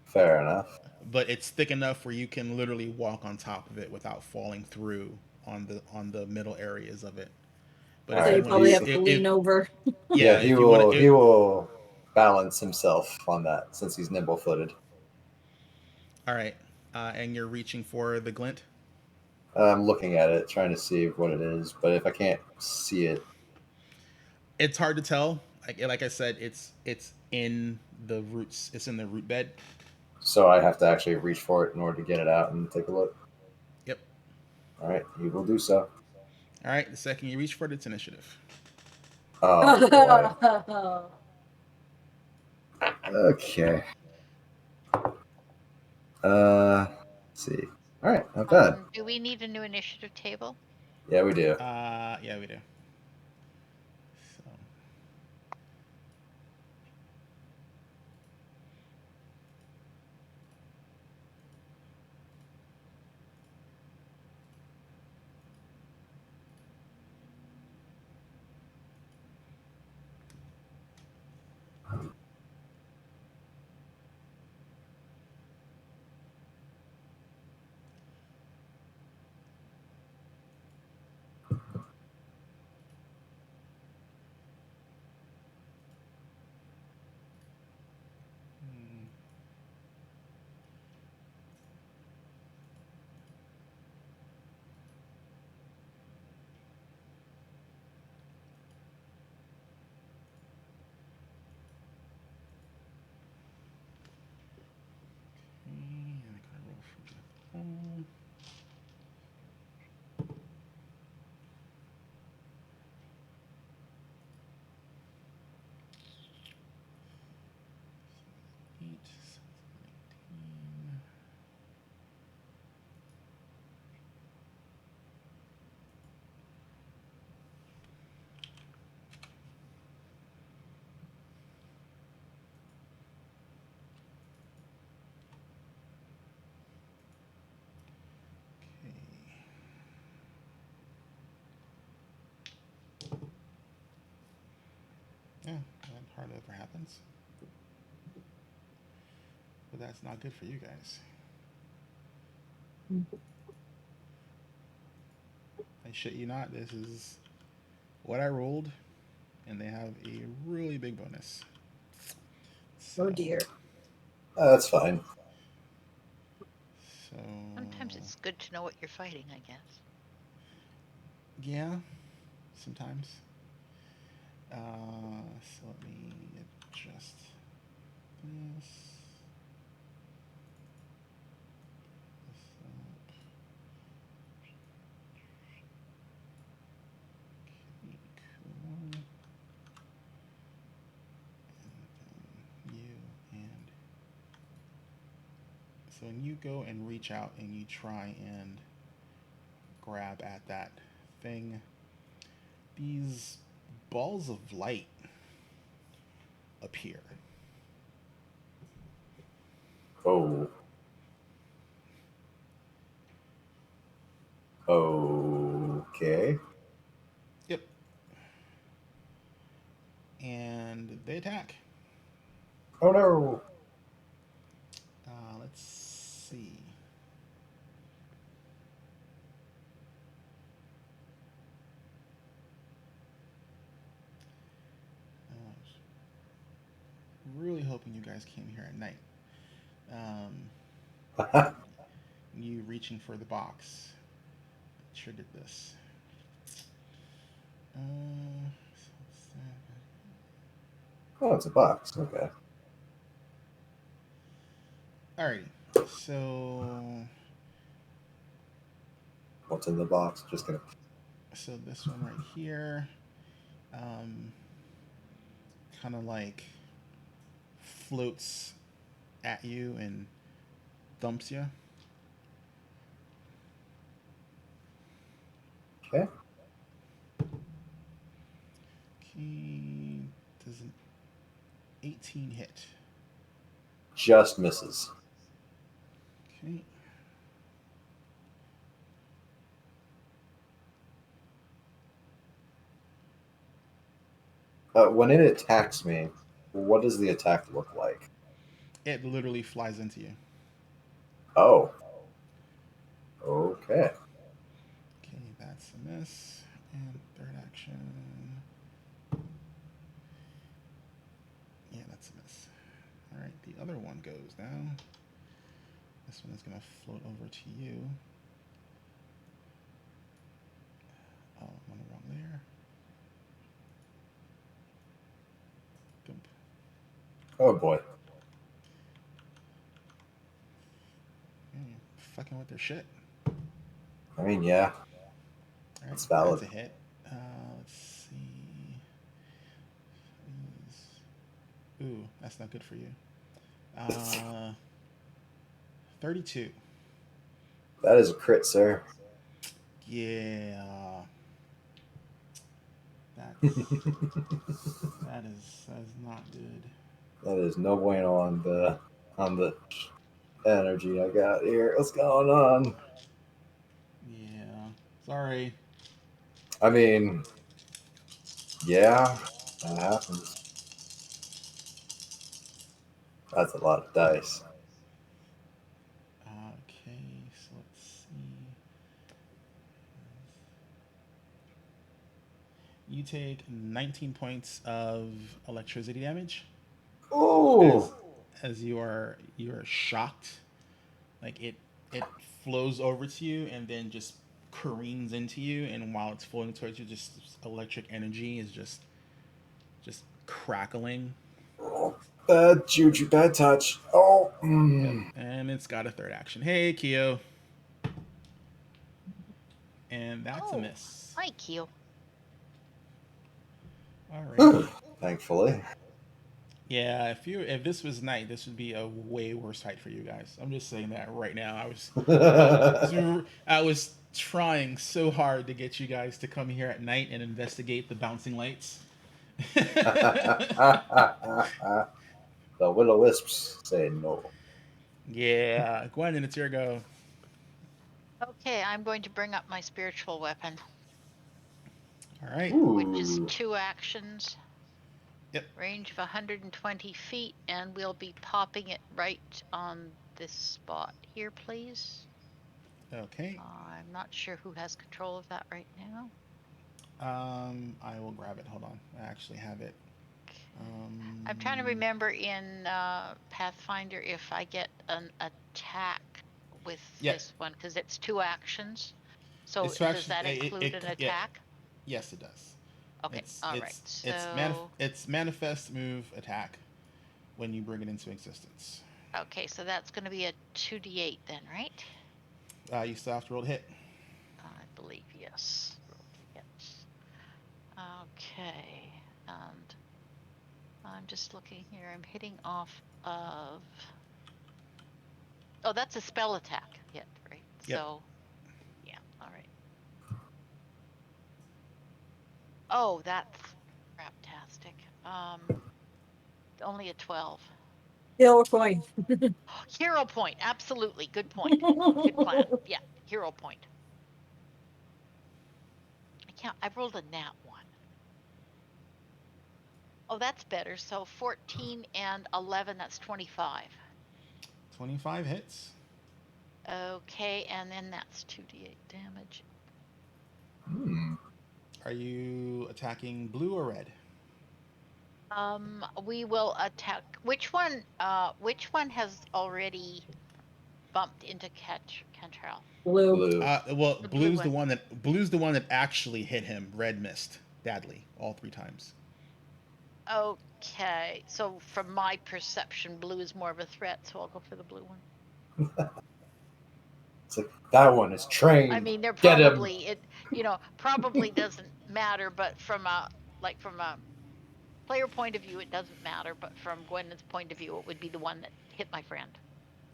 Fair enough. but it's thick enough where you can literally walk on top of it without falling through on the middle areas of it. But All if So you you right. want probably He's have to lean over. yeah. yeah, if you want to, He will balance himself on that since he's nimble footed. all right, and you're reaching for the glint. I'm looking at it, trying to see what it is, but if I can't see it, It's hard to tell. Like I said, it's in the roots. It's in the root bed. so I have to actually reach for it in order to get it out and take a look. Yep. All right, he will do so. All right. The second you reach for it, it's initiative. Oh boy. Okay. Let's see. All right, not bad. Do we need a new initiative table? Yeah, we do. Yeah, we do. So, hmm, and I gotta roll for the hole. Eight, 19. Okay. Yeah, that hardly ever happens. But that's not good for you guys. I shit you not. This is what I rolled, and they have a really big bonus. Oh So, dear. That's fine. so Sometimes it's good to know what you're fighting, I guess. yeah, sometimes. So let me adjust this. This up. Okay, cool. And then you and So when you go and reach out and you try and grab at that thing, these balls of light appear. Oh. Okay. Yep. And they attack. Oh no. Let's see. Really hoping you guys came here at night. You reaching for the box triggered this. Uh, Oh, it's a box. Okay. Alrighty. So What's in the box? Just gonna. so this one right here, um, kind of like floats at you and thumps you. Okay. Okay, does an 18 hit? Just misses. Okay. When it attacks me, what does the attack look like? It literally flies into you. Oh. Okay. Okay, that's a miss. And third action. Yeah, that's a miss. Alright, the other one goes now. This one is going to float over to you. Oh, I'm on the wrong layer. Dump. Oh boy. Fucking with their shit. I mean, yeah. Alright, It's valid. that's a hit. Let's see. Ooh, that's not good for you. 32. That is a crit, sir. Yeah. That is not good. That is no bueno on the energy I got here. What's going on? Yeah. Sorry. I mean, yeah, that happens. That's a lot of dice. Okay, so let's see. You take 19 points of electricity damage Ooh. as you are shocked. Like it flows over to you and then just careens into you, and while it's flowing towards you, just electric energy is just crackling. Oh, bad juju, bad touch. Oh. Yep. And it's got a third action. Hey, Kyo. And that's a miss. Hi, Keo. Alrighty. Thankfully. Yeah, if this was night, this would be a way worse fight for you guys. I'm just saying that right now. I was trying so hard to get you guys to come here at night and investigate the bouncing lights. The will-o-wisps say no. Yeah, Gwen, it's your go. Okay, I'm going to bring up my spiritual weapon, All right. which is Ooh. 2 actions. Yep. Range of 120 feet, and we'll be popping it right on this spot here, please. Okay. I'm not sure who has control of that right now. I will grab it. Hold on. I actually have it. I'm trying to remember in Pathfinder if I get an attack with this one, because it's 2 actions. So It's does actually that include an yeah. attack? Yes, it does. Okay, all right. So It's manifest move attack when you bring it into existence. okay, so that's going to be a 2d8 then, right? You still have to roll to hit. I believe yes. Yes. Okay, and I'm just looking here. I'm hitting off of. Oh, that's a spell attack hit, right? Yep. So, yeah, all right. Oh, that's craptastic. Only a 12. Hero point. Hero point, absolutely. Good point. Good plan. Yeah, hero point. I rolled a nat 1. Oh, that's better. So 14 and 11, that's 25. 25 hits. Okay, and then that's 2d8 damage. Hmm. Are you attacking blue or red? We will attack. Which one has already bumped into Cantrell? Blue. Blue. Well, The blue blue's the one that actually hit him. Red missed badly all 3 times. Okay, so from my perception, blue is more of a threat, so I'll go for the blue one. It's like, that one is trained. I mean, they're Get him. probably probably doesn't matter, but from a player point of view, it doesn't matter. But from Gwyneth's point of view, it would be the one that hit my friend.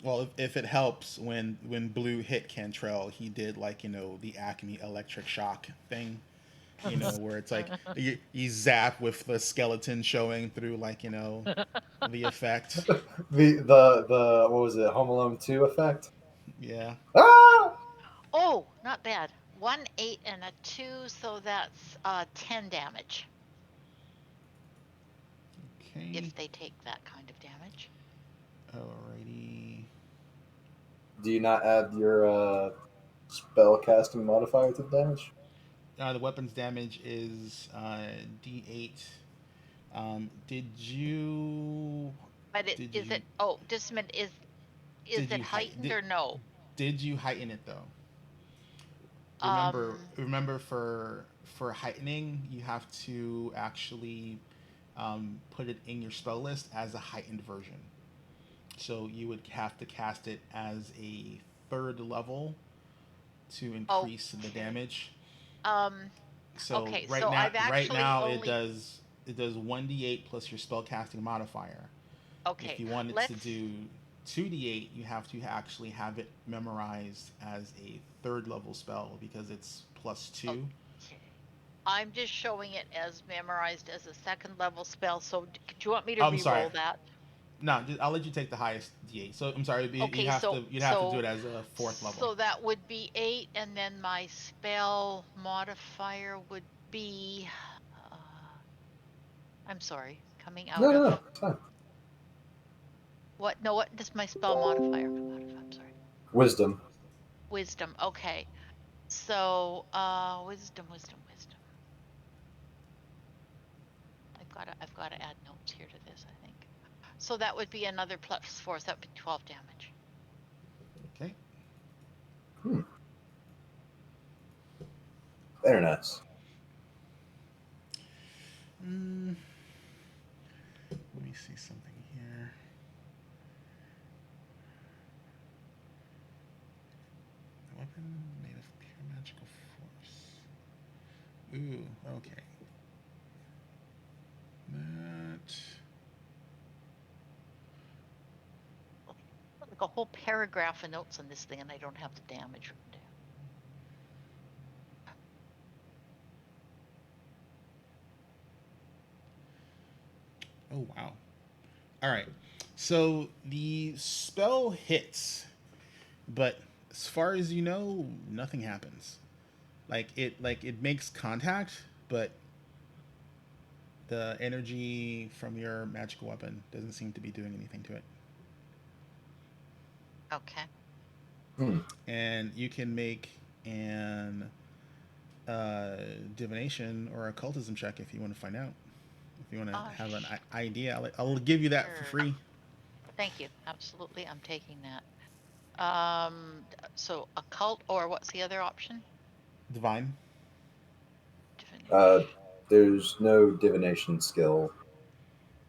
Well, if it helps, when blue hit Cantrell, he did the Acme electric shock thing, where it's like you zap with the skeleton showing through the effect. The what was it? Home Alone 2 effect. Yeah. Ah! Oh, not bad. 1, 8, and a 2, so that's 10 damage. Okay. If they take that kind of damage. Alrighty. Do you not add your spell casting modifier to the damage? The weapon's damage is D8. Did you? But just a minute. Is it heightened or no? Did you heighten it though? Remember for heightening, you have to actually put it in your spell list as a heightened version. So you would have to cast it as a 3rd level to increase the damage. So okay, right so now, I've actually it does 1d8 plus your spell casting modifier. Okay. If you wanted to do 2d8, you have to actually have it memorized as a 3rd level spell because it's +2. Okay. I'm just showing it as memorized as a 2nd level spell. So do you want me to re-roll that? No, I'll let you take the highest d8. So I'm sorry, Okay, you'd have to do it as a 4th level. So that would be 8, and then my spell modifier would be. I'm sorry, coming out of. No, fine. What? No, what does my spell modifier come out of? I'm sorry. Wisdom. Wisdom. Okay. So, wisdom. I've got to add notes here to this, I think. So that would be another +4, so that would be 12 damage. Okay. Very nice. Let me see something here. A weapon made of pure magical force. Ooh, okay. That. Like a whole paragraph of notes on this thing, and I don't have the damage written down. Oh, wow. All right. So the spell hits, but as far as you know, nothing happens. It makes contact, but the energy from your magical weapon doesn't seem to be doing anything to it. Okay. And you can make an divination or occultism check if you want to find out. If you want to have an idea, I'll give you that for free. Thank you. Absolutely, I'm taking that. So occult, or what's the other option? Divine. There's no divination skill.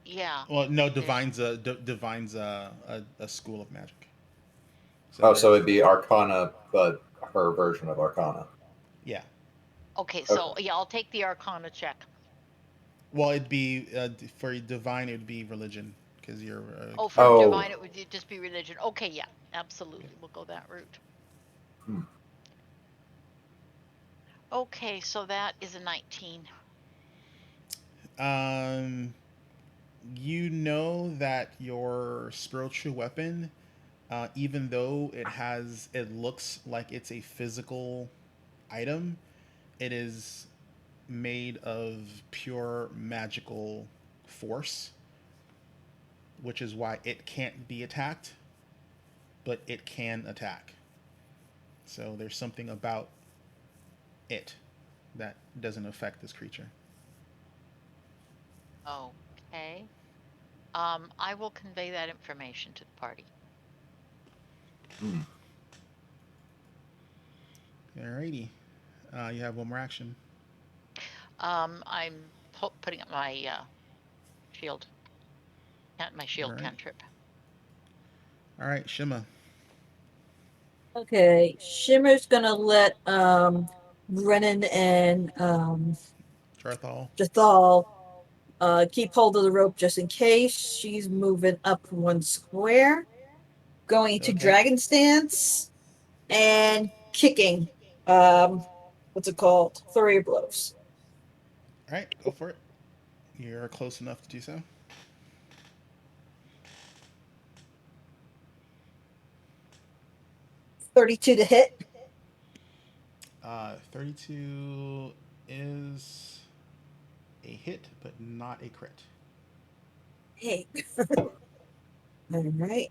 Yeah. Well, no, divine's a school of magic. So it'd be Arcana, but her version of Arcana. Yeah. Okay, so yeah, I'll take the Arcana check. Well, it'd be for divine, it'd be religion because you're. For divine, it would just be religion. Okay, yeah, Absolutely, we'll go that route. Hmm. Okay, so that is a 19. You know that your spiritual weapon, even though it looks like it's a physical item, it is made of pure magical force, which is why it can't be attacked, but it can attack. So there's something about it that doesn't affect this creature. Okay. I will convey that information to the party. Hmm. Alrighty. You have one more action. I'm putting up my shield, my shield All right. cantrip. All right, Shima. Okay, Shimmer's gonna let Brennan and Jarthal. Jathal keep hold of the rope just in case. She's moving up one square, going to Okay. dragon stance, and kicking. What's it called? Flurry of blows. All right, go for it. You're close enough to do so. 32 to hit. 32 is a hit, but not a crit. Hey. All right.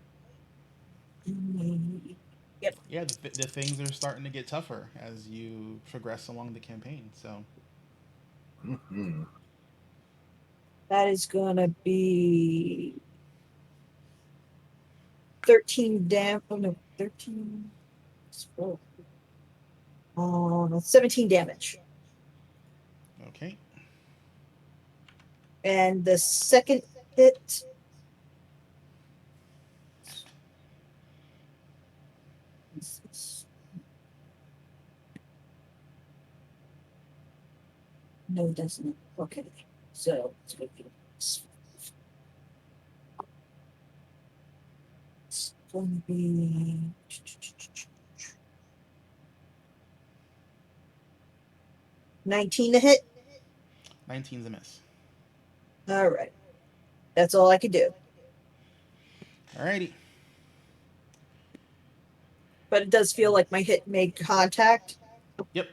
Yep. Yeah, the things are starting to get tougher as you progress along the campaign. So, Hmm. That is gonna be 13 damage. Oh no, 13. 17 damage. okay. And the second hit. No, it doesn't. Okay. So it's going to be. It's going to be. 19 to hit. 19's a miss. All right. That's all I could do. Alrighty. But it does feel like my hit made contact. Yep.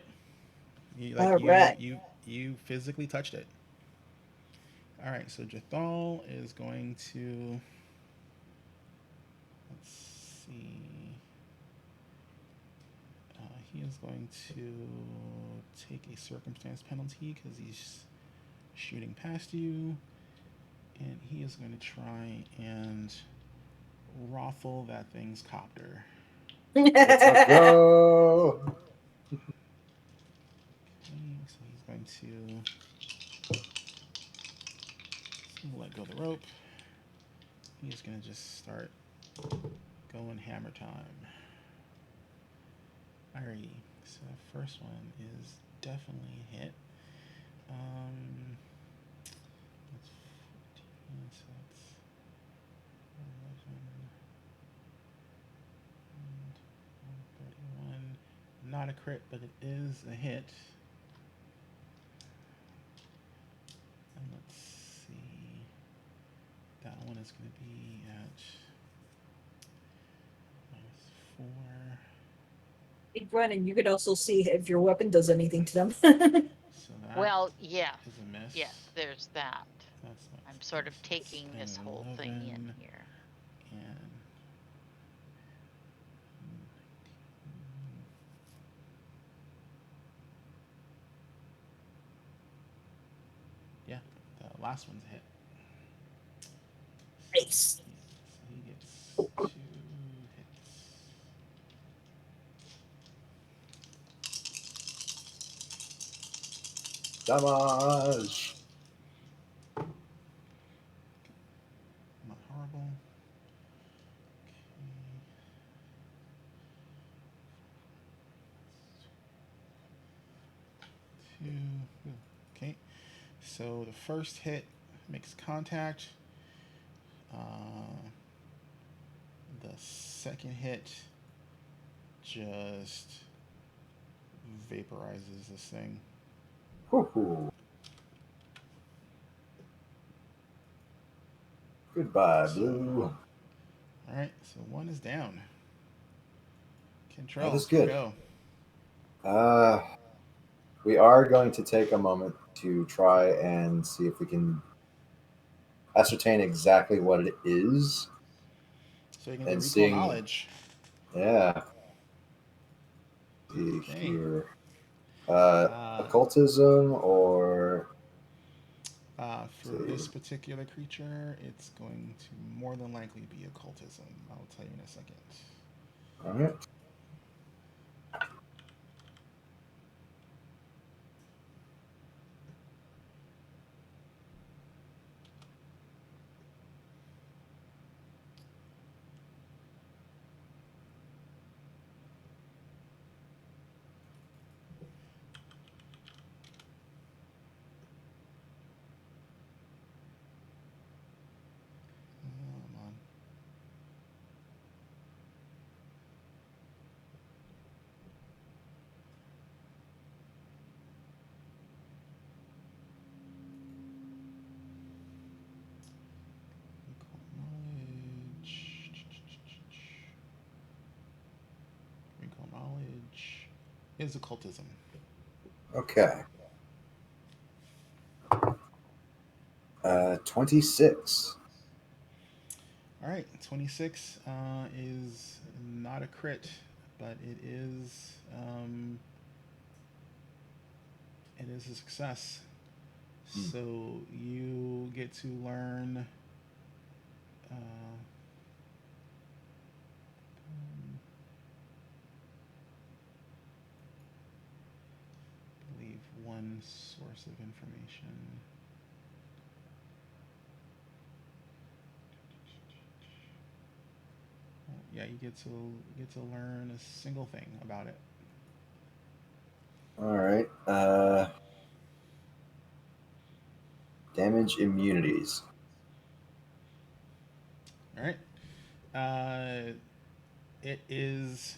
You All like right. you physically touched it. All right. So Jathal is going to. Let's see. He is going to take a circumstance penalty because he's shooting past you, and he is going to try and raffle that thing's copter. Let's go. Okay, so he's going to let go of the rope. He's going to just start going hammer time. Alrighty, so the first one is definitely a hit. That's 14, so that's 11 and 131. Not a crit, but it is a hit. And let's see. That one is going to be at -4. Hey, Brennan, you could also see if your weapon does anything to them. So that Well, yeah, is a miss. yes, there's that. That's not I'm sort of 6, taking this and whole thing in 11, here. and yeah, the last one's a hit. Nice. So he gets 2 hits. Damage. Not horrible. Okay. 2. Okay. So the first hit makes contact. The second hit just vaporizes this thing. Woo-hoo. Goodbye, Blue. All right, so one is down. Control. That is good. Go. We are going to take a moment to try and see if we can ascertain exactly what it is. So you can do And recall seeing- knowledge. Yeah. See Okay. here. Occultism or... For this particular creature, it's going to more than likely be occultism. I'll tell you in a second. All right. Come on. Recall knowledge. Recall knowledge is occultism. Okay. 26. All right, 26 is not a crit, but it is a success. So you get to learn. Leave one source of information. Yeah, you get to learn a single thing about it. All right. Damage immunities. All right. It is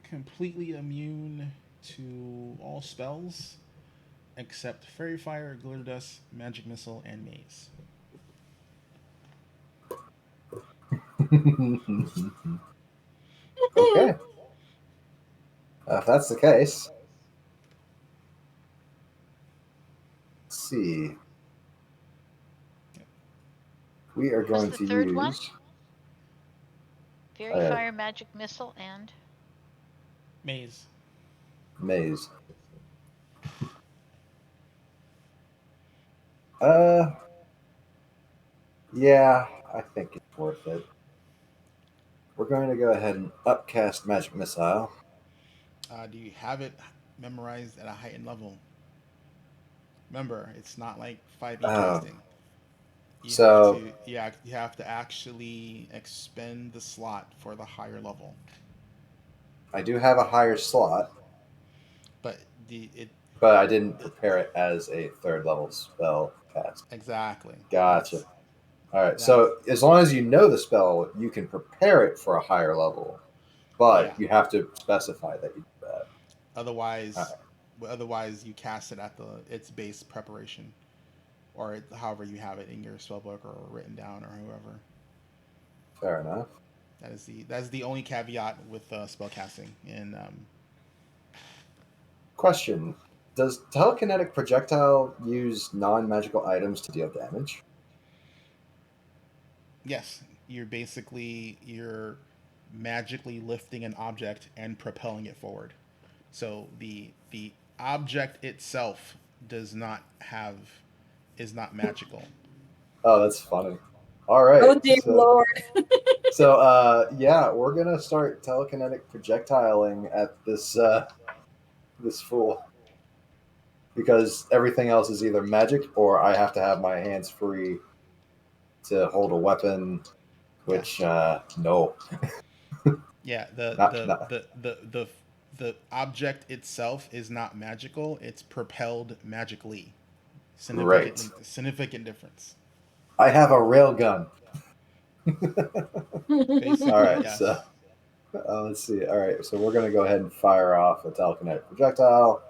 completely immune to all spells except Fairy Fire, Glitter Dust, Magic Missile, and Maze. Okay. If that's the case, let's see. We are going the to third use one? Fairy Fire, Magic Missile, and Maze. Maze. Yeah, I think it's worth it. We're going to go ahead and upcast Magic Missile. Do you have it memorized at a heightened level? Remember, it's not like 5e casting. You have to actually expend the slot for the higher level. I do have a higher slot, but I didn't prepare it as a third level spell cast. Exactly. Gotcha. All right. So as long as you know the spell, you can prepare it for a higher level, but you have to specify that you do that. Otherwise, you cast it at its base preparation, or however you have it in your spellbook or written down or whoever. Fair enough. That's the only caveat with spell casting. And question: does telekinetic projectile use non-magical items to deal damage? Yes, you're magically lifting an object and propelling it forward. So the object itself is not magical. Oh, that's funny. All right. Oh dear Lord. So we're gonna start telekinetic projectiling at this this fool, because everything else is either magic or I have to have my hands free to hold a weapon, which no. Yeah, the object itself is not magical. It's propelled magically. Significant difference. I have a railgun. Basically, All right, yes. so let's see. All right, so we're gonna go ahead and fire off a telekinetic projectile,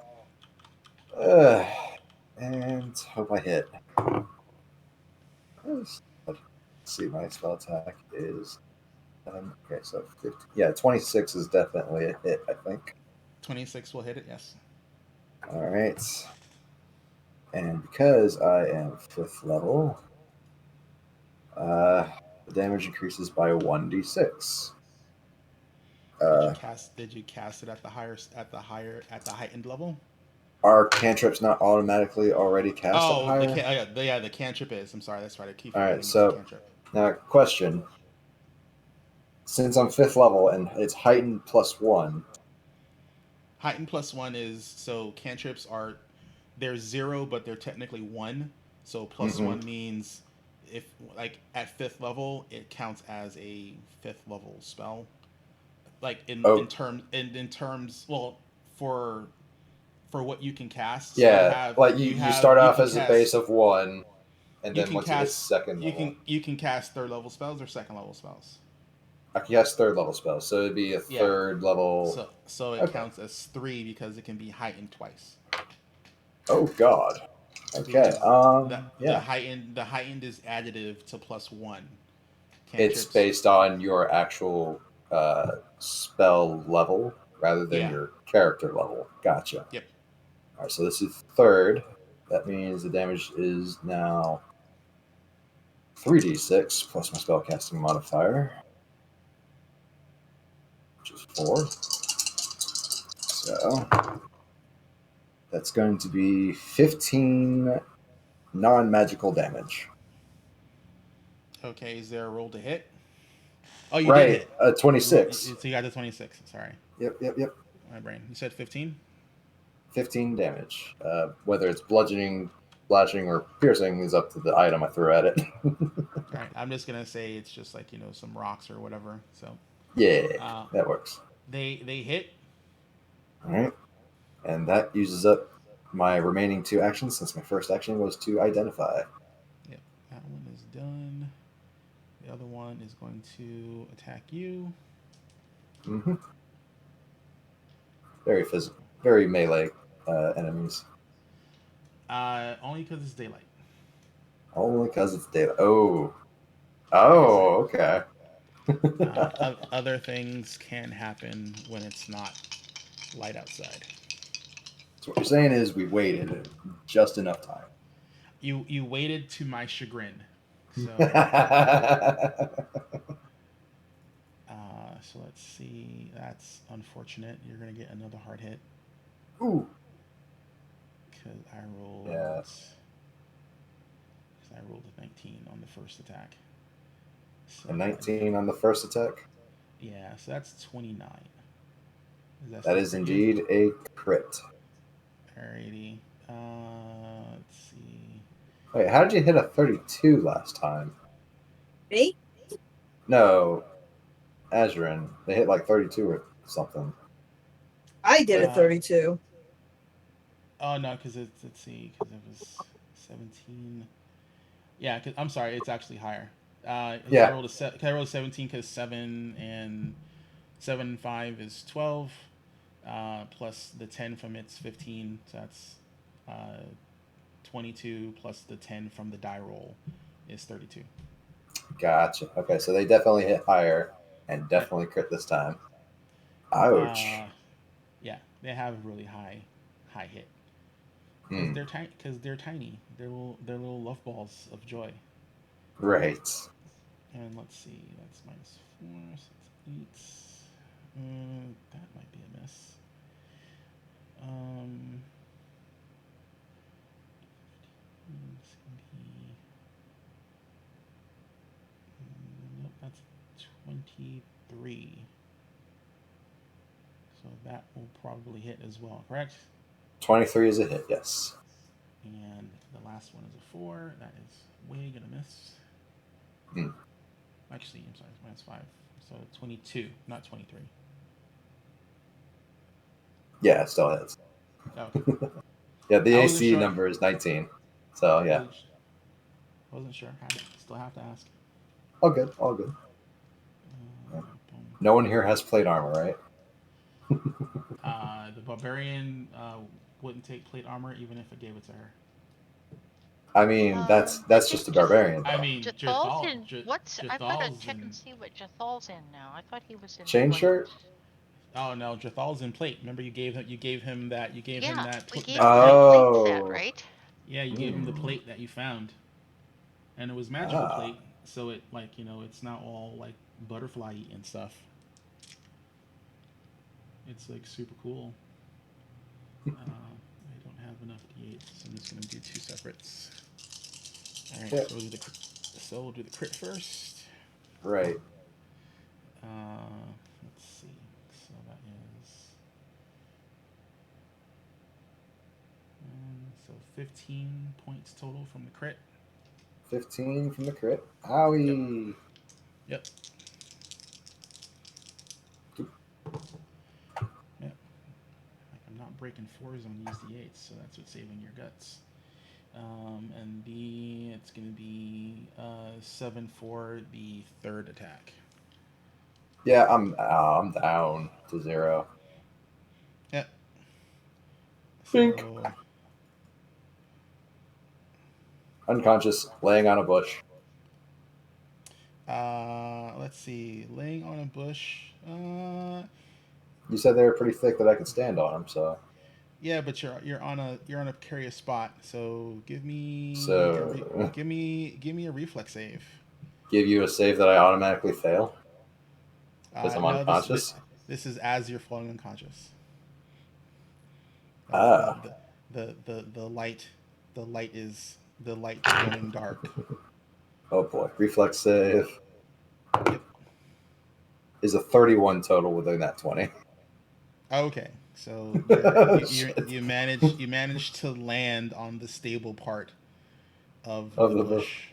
and hope I hit. Let's see. My spell attack is okay. So 50, yeah, 26 is definitely a hit. I think. 26 will hit it. Yes. All right, and because I am 5th level, the damage increases by 1d6. Did you cast it at the heightened level? Are cantrips not automatically already cast at Oh, higher? the cantrip is. I'm sorry, that's right. I keep All forgetting right, it's a so cantrip. now question: since I'm 5th level and it's heightened +1, Heightened +1 is so cantrips are they're 0, but they're technically 1. So plus mm-hmm. 1 means if like at 5th level, it counts as a 5th level spell. Like Oh, in terms well for what you can cast. So yeah, like you start you off can as a base cast of 1, and you then can once you hit cast 2nd level, you can cast 3rd level spells or 2nd level spells. I can cast 3rd level spells, so it'd be a Yeah. 3rd level. So it Okay. counts as 3 because it can be heightened twice. Oh God. Okay. Because Yeah. the heightened is additive to +1. It's Cantrips. based on your actual spell level rather than Yeah. your character level. Gotcha. Yep. All right, so this is 3rd. That means the damage is now 3d6 plus my spellcasting modifier, which is 4. So that's going to be 15 non-magical damage. Okay, is there a roll to hit? Oh, you did Right, hit. 26. So you got the 26. Sorry. Yep. My brain. You said 15? 15 damage. Whether it's bludgeoning, slashing, or piercing is up to the item I threw at it. All right. I'm just going to say it's just like, some rocks or whatever. So, Yeah, that works. they hit. All right. And that uses up my remaining 2 actions since my first action was to identify. Yep. That one is done. The other one is going to attack you. Mm-hmm. Very physical, very melee enemies. Only because it's daylight. Only because it's daylight. Oh, okay. Other things can happen when it's not light outside. So what you're saying is we waited just enough time. You waited to my chagrin. So so let's see. That's unfortunate. You're gonna get another hard hit. Ooh. Because I rolled. Yeah. I rolled a 19 on the first attack. So A 19 on the first attack? Yeah, so that's 29. That is indeed a crit. Alrighty. Let's see. Wait, how did you hit a 32 last time? Me? No, Azurin. They hit like 32 or something. I did a 32. Oh no, because let's see, because it was 17. Yeah, I'm sorry, it's actually higher. Yeah. I rolled a 17 because 7 and 7 and 5 is 12. Plus the 10 from it's 15, so that's 22 plus the 10 from the die roll is 32. Gotcha. Okay, so they definitely hit higher and definitely crit this time. Ouch. Yeah, they have a really high hit. Because they're tiny. They're little love balls of joy. Right. And let's see, that's -4, so it's 8. That might be a miss. It's gonna be. Nope, that's 23. So that will probably hit as well, correct? 23 is a hit, yes. And the last one is a 4. That is way gonna miss. Actually, I'm sorry, it's -5. So 22, not 23. Yeah, it still hits. Oh. Yeah, the AC number is 19. So, yeah. Wasn't sure. I still have to ask. All good. All good. Boom. No one here has plate armor, right? The barbarian wouldn't take plate armor even if it gave it to her. I mean, that's I just a think barbarian, I though. mean, Jathal's in what's? I've got to Jathal's check and in. see what Jathal's in now. I thought he was in Chain plate. shirt. Oh no, Jathal's in plate. Remember, you gave him that. You gave him Yeah, that. we gave That him plate. that plate set, Oh. right? Yeah, you gave him the plate that you found, and it was magical Ah. plate. So it it's not all like butterfly and stuff. It's like super cool. I don't have enough d8s, so I'm just gonna do two separates. All right, Yep. so we'll do the crit first. Right. Let's see. So that is so 15 points total from the crit. 15 from the crit. Owie. Yep. Yep. Like I'm not breaking fours on these d8s, so that's what's saving your guts. And it's going to be 7 for the third attack. Yeah, I'm down to 0. Yep. Bink. So, Unconscious, laying on a bush. let's see. Laying on a bush. You said they were pretty thick that I could stand on them, so. Yeah, but you're on a precarious spot. So give me So give me a reflex save. give you a save that I automatically fail because I'm No, unconscious. this is as you're falling unconscious. Like Ah. the light is going dark. Oh boy, reflex save Yep. is a 31 total within that 20. Okay, so you manage to land on the stable part of the bush.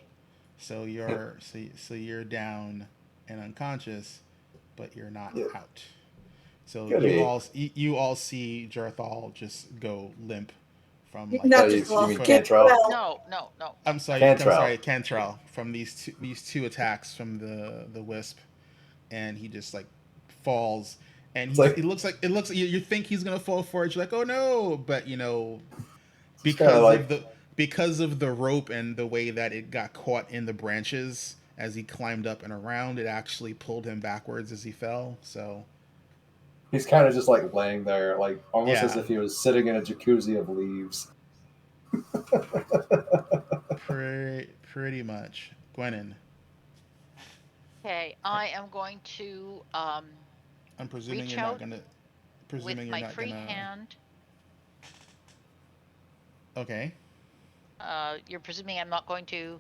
So you're down and unconscious, but you're not Yeah. out. So Goody. you all see Jarthal just go limp from like Not you just off. mean Get Cantrell? well. No. I'm sorry, Cantrell from these two attacks from the wisp, and he just like falls, and it looks like you think he's gonna fall for it. You're like, oh no, but because of the rope and the way that it got caught in the branches as he climbed up and around, it actually pulled him backwards as he fell. So he's kind of just like laying there, like almost as Yeah. if he was sitting in a jacuzzi of leaves. pretty much, Gwennon. Okay, I am going to I'm presuming reach you're not out gonna. with Presuming you're my not free gonna. hand. Okay. You're presuming I'm not going to?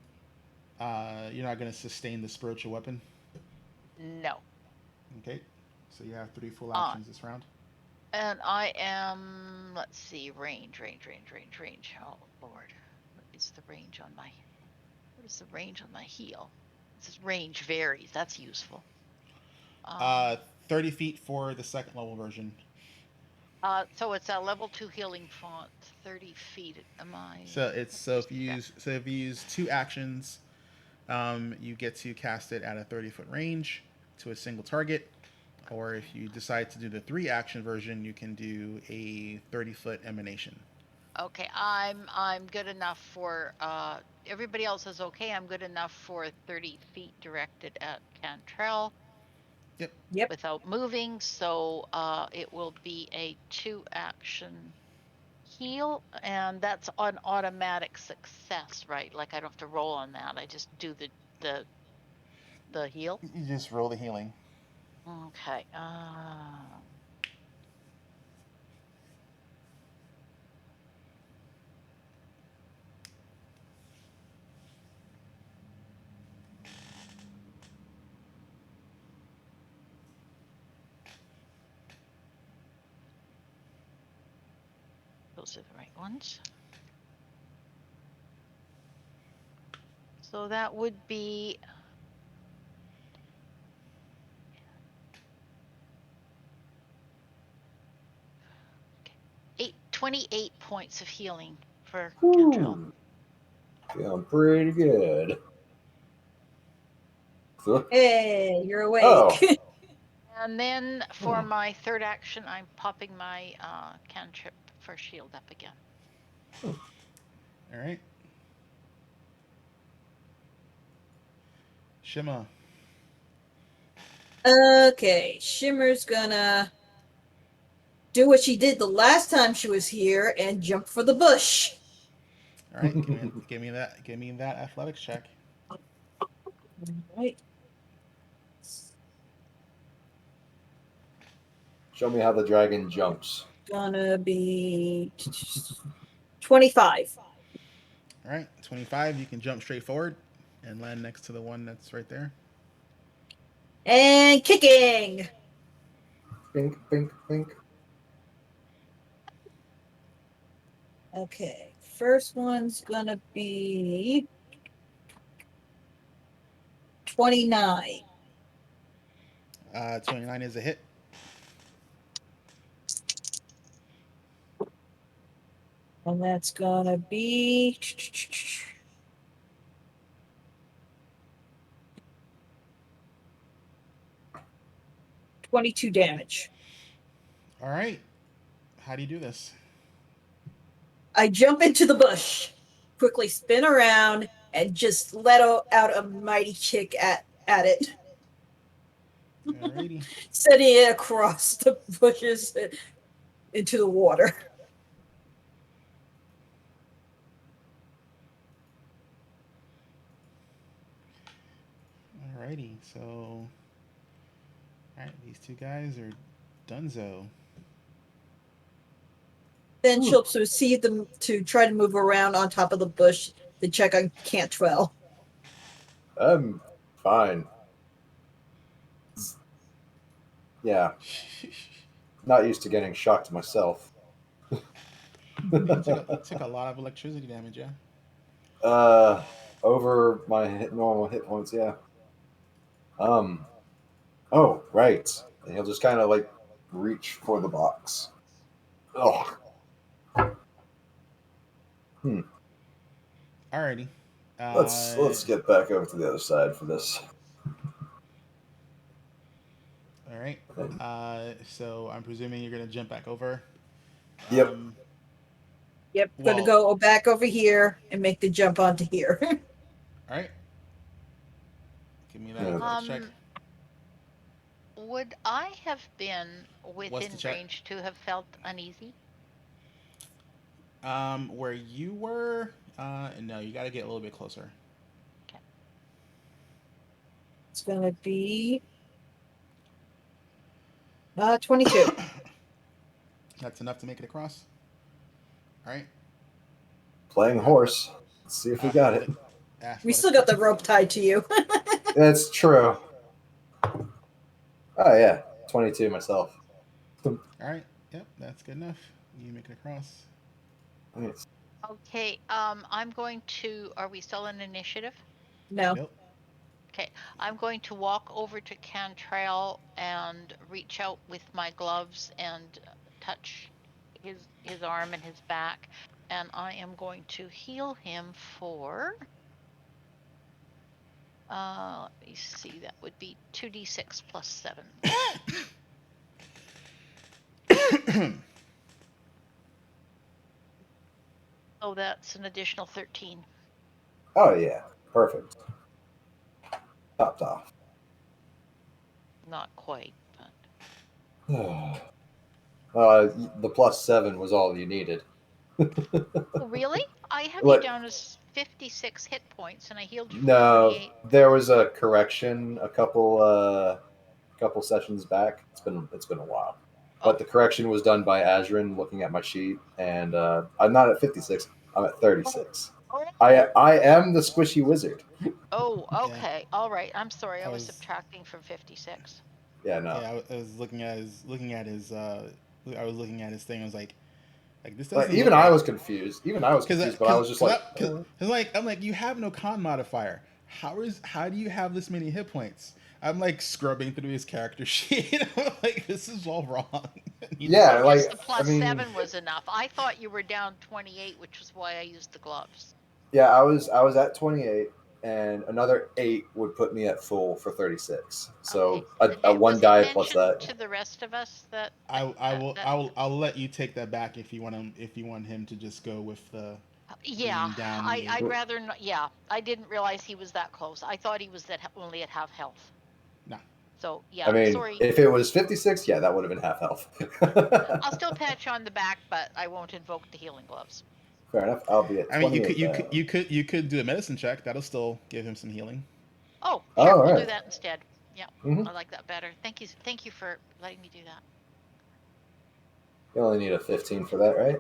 You're not gonna sustain the spiritual weapon. No. Okay. So you have 3 full actions this round. And I am, let's see, range. Oh Lord, what is the range on my heel? This is range varies. That's useful. 30 feet for the second level version. So it's a level 2 healing font. 30 feet. Am I? So if you use 2 actions, you get to cast it at a 30-foot range to a single target. Or if you decide to do the 3 action version, you can do a 30-foot emanation. Okay, I'm good enough for everybody else is okay. I'm good enough for 30 feet directed at Cantrell. Yep. Without moving, so it will be a 2 action heal, and that's an automatic success, right? Like I don't have to roll on that. I just do the heal. You just roll the healing. Okay. Those are the right ones. So that would be 28 points of healing for Cantrell. Feeling pretty good. Hey, you're awake. Oh. And then for my third action, I'm popping my cantrip for shield up again. All right. Shima. Okay, Shimmer's gonna do what she did the last time she was here and jump for the bush. All right. Give me that. Give me that athletics check. Right. Show me how the dragon jumps. Gonna be 25. All right. 25. You can jump straight forward and land next to the one that's right there. And kicking. Bink, bink, bink. Okay, first one's gonna be 29. 29 is a hit. And that's gonna be 22 damage. All right. How do you do this? I jump into the bush, quickly spin around, and just let out a mighty kick at it, Alrighty. sending it across the bushes into the water. Alrighty. So, all right, these two guys are donezo. Then she'll proceed to try to move around on top of the bush to check on Cantwell. I'm fine. Yeah. Not used to getting shocked myself. You took a lot of electricity damage, yeah? Over my normal hit points, yeah. Oh, right. And he'll just kind of like reach for the box. Ugh. Alrighty. Let's get back over to the other side for this. All right. So I'm presuming you're gonna jump back over. Yep. Yep, Well- gonna go back over here and make the jump onto here. All right. Give me that Yeah. athletics check. Would I have been What's within the check? range to have felt uneasy? Where you were, no, you got to get a little bit closer. It's gonna be 22. That's enough to make it across. All right. Playing horse. Let's see if we got it. We still got the rope tied to you. That's true. Oh yeah, 22 myself. All right. Yep, that's good enough. You make it across. Nice. Okay, I'm going to. Are we still in initiative? No. Nope. Okay, I'm going to walk over to Cantrell and reach out with my gloves and touch his arm and his back, and I am going to heal him for. Let me see. That would be 2d6 plus 7. So that's an additional 13. Oh yeah, perfect. Topped off. Not quite, but. The +7 was all you needed. Oh, really? I have What? you down as 56 hit points, and I healed you for No, 28. there was a correction a couple sessions back. It's been a while, but the correction was done by Azrin looking at my sheet, and I'm not at 56. I'm at 36. I am the squishy wizard. Oh, Yeah. okay. All right. I'm sorry. I was was- subtracting from 56. Yeah, no. Yeah, I was looking at his I was looking at his thing. I was like this Like, doesn't. even look I right. was confused. Even I was confused, but I was just like, I'm like, you have no con modifier. How do you have this many hit points? I'm like scrubbing through his character sheet. I'm like, this is all wrong. Yeah, I like, guess the plus I mean- 7 was enough. I thought you were down 28, which is why I used the gloves. yeah, I was at 28, and another 8 would put me at full for 36. So Okay. a one Was it die plus mentioned that. to the rest of us that I'll let you take that back if you want him to just go with the yeah, bringing down I'd rather not. Yeah, I didn't realize he was that close. I thought he was only at half health. no. So yeah, I mean, sorry. if it was 56, yeah, that would have been half health. I'll still pat you on the back, but I won't invoke the healing gloves. Fair enough. I'll be at I mean, 28 you could do a medicine check. That'll still give him some healing. Oh, Oh, sure, all we'll do right. that instead. Yeah, Mhm. I like that better. Thank you for letting me do that. You only need a 15 for that, right?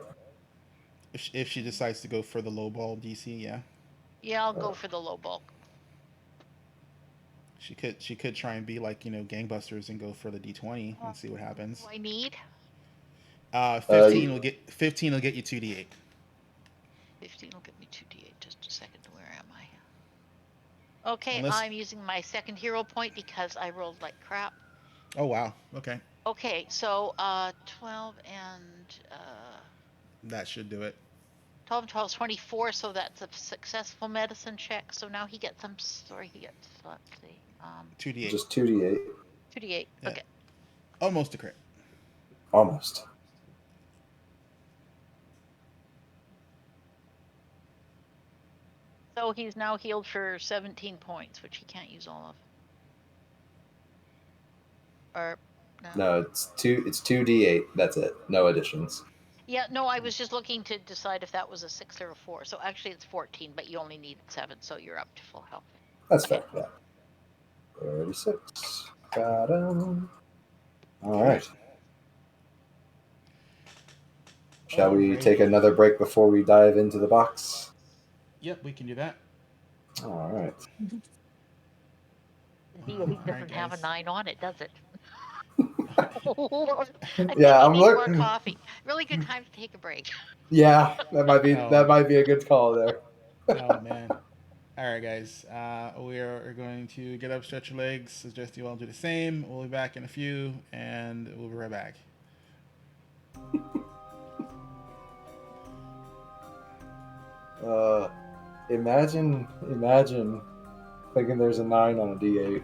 If she decides to go for the low ball DC, yeah, Yeah, I'll go for the low bulk. she could try and be like gangbusters and go for the D20 and see what happens. What do I need? 15 will get you 2d8. 15 will get me 2d8. Just a second. Where am I? Okay, Unless- I'm using my second hero point because I rolled like crap. Oh wow. Okay, Okay, so 12 and that should do it. 12 and 12 is 24, so that's a successful medicine check. So now he gets some. Sorry, he gets. Let's see. 2d8. Just 2d8. 2d8. Yeah. Okay. Almost a crit. Almost. So he's now healed for 17 points, which he can't use all of. Or no. No, it's 2d8. That's it. No additions. Yeah, no, I was just looking to decide if that was a 6 or a 4. So actually it's 14, but you only needed 7, so you're up to full health. That's Okay. fair. Yeah. 36. Got him. All right. Shall we Alrighty. take another break before we dive into the box? Yep, we can do that. All right. The 8 Alright, doesn't have a guys. 9 on it, does it? I think Yeah, I I'm need more looking. coffee. Really good time to take a break. Yeah, that might be Oh. that might be a good call there. Oh man. All right, guys. We are going to get up, stretch your legs. Suggest you all do the same. We'll be back in a few, and we'll be right back. Imagine thinking there's a 9 on a D8.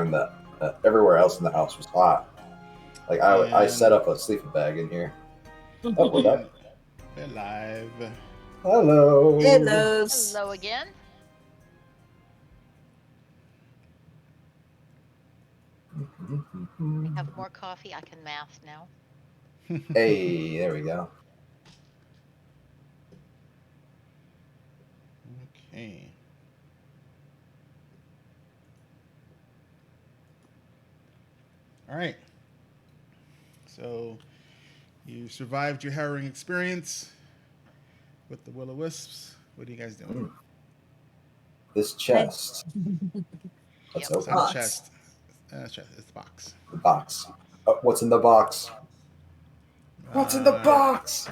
and that everywhere else in the house was hot. Like I set And- up a sleeping bag in here. Oh, we're back. They're live. Hello. Hello. Hello again. I have more coffee. I can math now. Hey, there we go. Okay. All right. So you survived your harrowing experience with the will-o-wisps. What are you guys doing? This chest. Let's Yep. It's open not a Box. chest. Chest. It's a box. the box. Oh, what's in the box? What's in the box?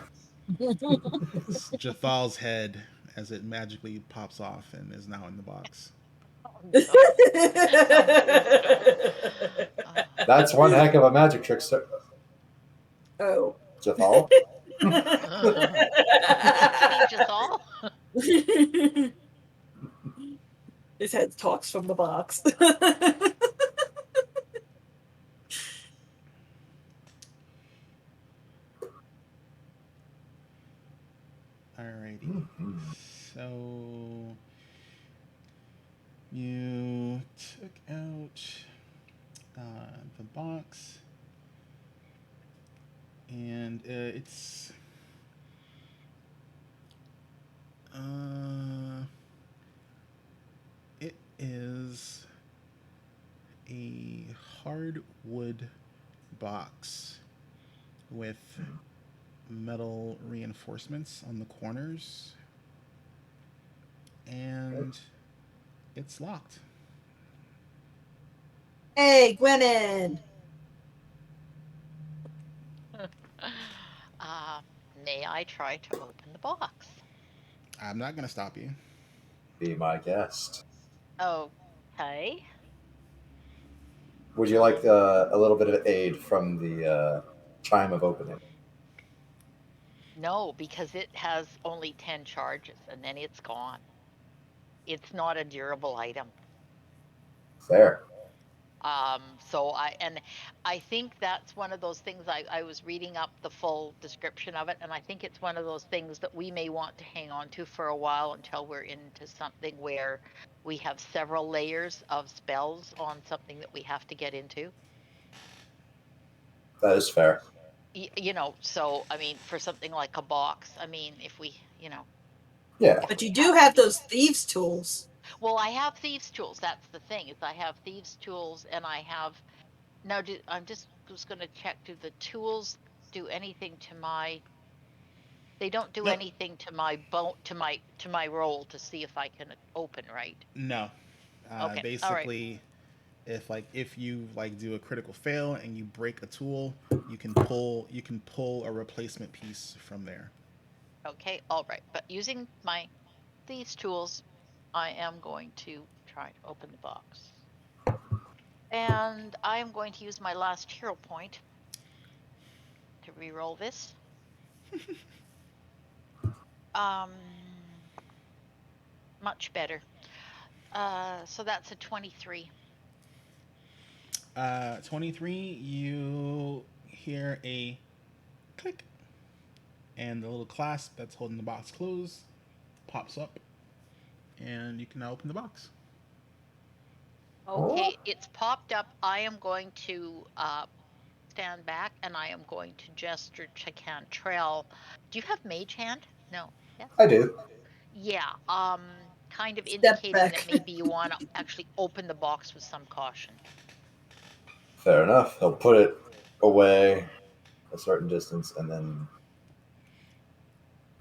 It's Jathal's head as it magically pops off and is now in the box. Oh, That's one heck of a magic trick, sir. Oh. Jathal? Steve Jathal? His head talks from the box. Alrighty. So you took out the box, and it is a hardwood box with metal reinforcements on the corners, and it's locked. Hey, Gwennon. May I try to open the box? I'm not gonna stop you. Be my guest. Okay. Would you like a little bit of aid from the chime of opening? No, because it has only 10 charges and then it's gone. It's not a durable item. Fair. So I think that's one of those things. I was reading up the full description of it, and I think it's one of those things that we may want to hang on to for a while until we're into something where we have several layers of spells on something that we have to get into. That is fair. So I mean, for something like a box, I mean, if we, Yeah. But you do have those thieves' tools. well, I have thieves' tools. That's the thing, is I have thieves' tools, and I have now. I'm just was going to check. Do the tools do anything to my? They don't do Nope. anything to my to my roll to see if I can open, right? No. Okay. Basically, if you do a critical fail and you break a tool, you can pull a replacement piece from there. Okay. All right. But using my these tools, I am going to try to open the box. And I am going to use my last hero point to re-roll this. Much better. So that's a 23. 23, you hear a click, and the little clasp that's holding the box closed pops up, and you can now open the box. Okay, it's popped up. I am going to stand back, and I am going to gesture to Cantrell. Do you have Mage Hand? No. Yeah. I do. Yeah. Kind of Step indicating back. that maybe you want to actually open the box with some caution. Fair enough. He'll put it away a certain distance and then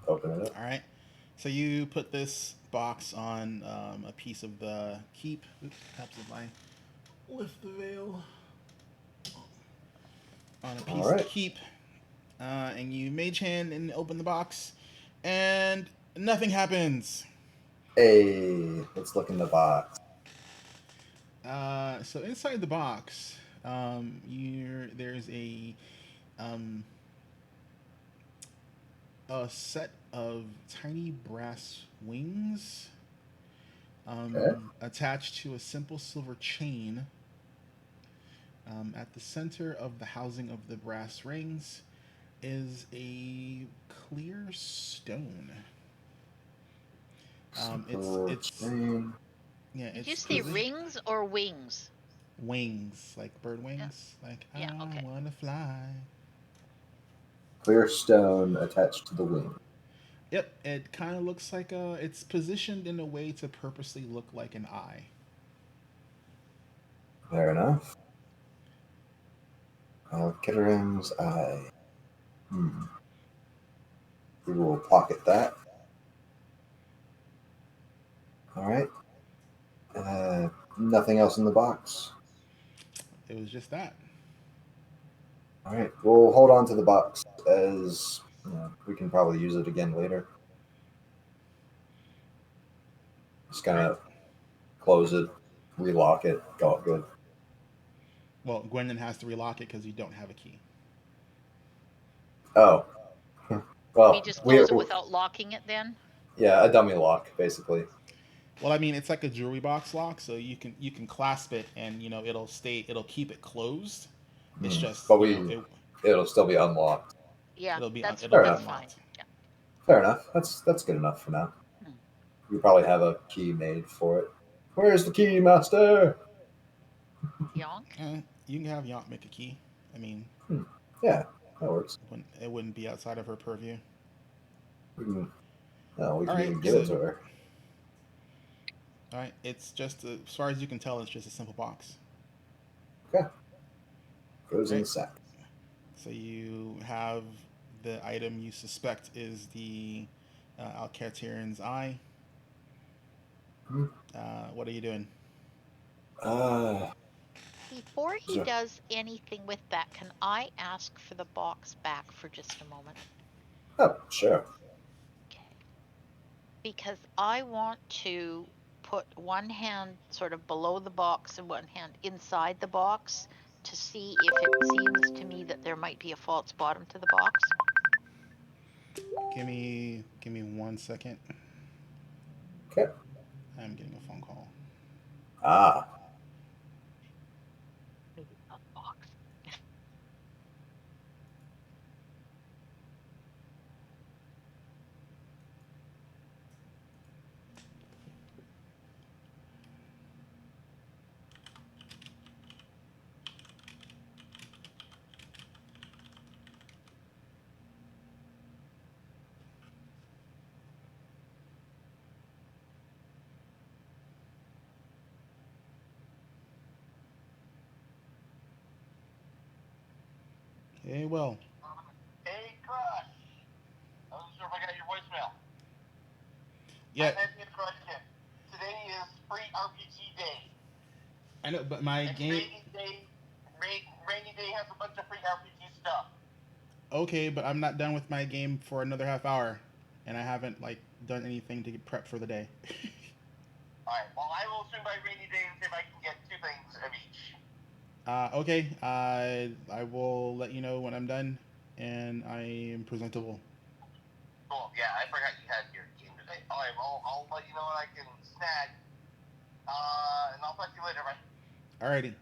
open it up. All right. So you put this box on a piece of the keep. Oops, perhaps if I lift the veil. On a piece of the keep. And you mage hand and open the box. And nothing happens. Hey, let's look in the box. So inside the box, there's a set of tiny brass wings attached to a simple silver chain At the center of the housing of the brass rings is a clear stone. It's Stain. yeah, Did you it's say Clear, position rings or wings? wings like bird Yeah. wings. Like Yeah. I Okay. wanna fly. clear stone attached to the wing. Yep, it kind of looks like it's positioned in a way to purposely look like an eye. Fair enough. Kittering's eye. Hmm. We will pocket that. All right. Nothing else in the box. It was just that. All right. We'll hold on to the box as we can probably use it again later. Just kind Right. of close it, relock it, call it good. Well, Gwendolyn has to relock it because you don't have a key. Oh, We well, just we close it without locking it then? yeah, a dummy lock basically. Well, I mean, it's like a jewelry box lock, so you can clasp it and it'll keep it closed. It's just But it'll still be unlocked. Yeah, it'll Fair be enough. that's fine. unlocked. Yeah. Fair enough. That's good enough for now. Hmm. We probably have a key made for it. Where's the key, master? Yonk. You can have Yont make a key. I mean, Yeah, that works. it wouldn't be outside of her purview. We can, no, we All can right, even give so it to her. all right, it's just as far as you can tell, it's just a simple box. Okay, goes in Right. the sack. So you have the item you suspect is the Alcatarian's eye. Hmm. What are you doing? Uh, Before he so, does anything with that, can I ask for the box back for just a moment? oh, sure. Okay. Because I want to put one hand sort of below the box and one hand inside the box to see if it seems to me that there might be a false bottom to the box. Give me 1 second. Okay. I'm getting a phone call. Ah, Maybe it's not the box. Hey, well, Hey, Crush. I wasn't sure if I got your voicemail. yeah, I'm asking a question. Today is free RPG day. I know, but my And game. Rainy Day has a bunch of free RPG stuff. Okay, but I'm not done with my game for another half hour, and I haven't done anything to get prep for the day. Alright, well, I will swing by Rainy Day and see if I can get 2 things of each. Okay, I will let you know when I'm done, and I am presentable. Cool, yeah, I forgot you had your game today. Alright, well, I'll let you know what I can snag. And I'll talk to you later, bye. Alrighty.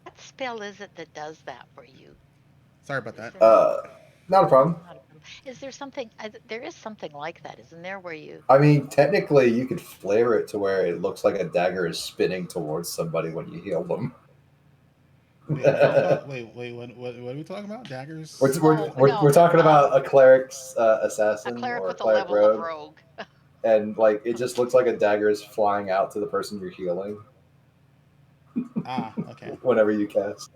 What spell is it that does that for you? Sorry about Is that. there not a problem. not a problem. Is there something? There is something like that, isn't there? Where you? I mean, technically, you could flare it to where it looks like a dagger is spinning towards somebody when you heal them. Wait, what are we talking? What are we talking about? Daggers? We're talking about a cleric's A assassin cleric or a with a cleric level of rogue, rogue. and it just looks like a dagger is flying out to the person you're healing Okay. whenever you cast.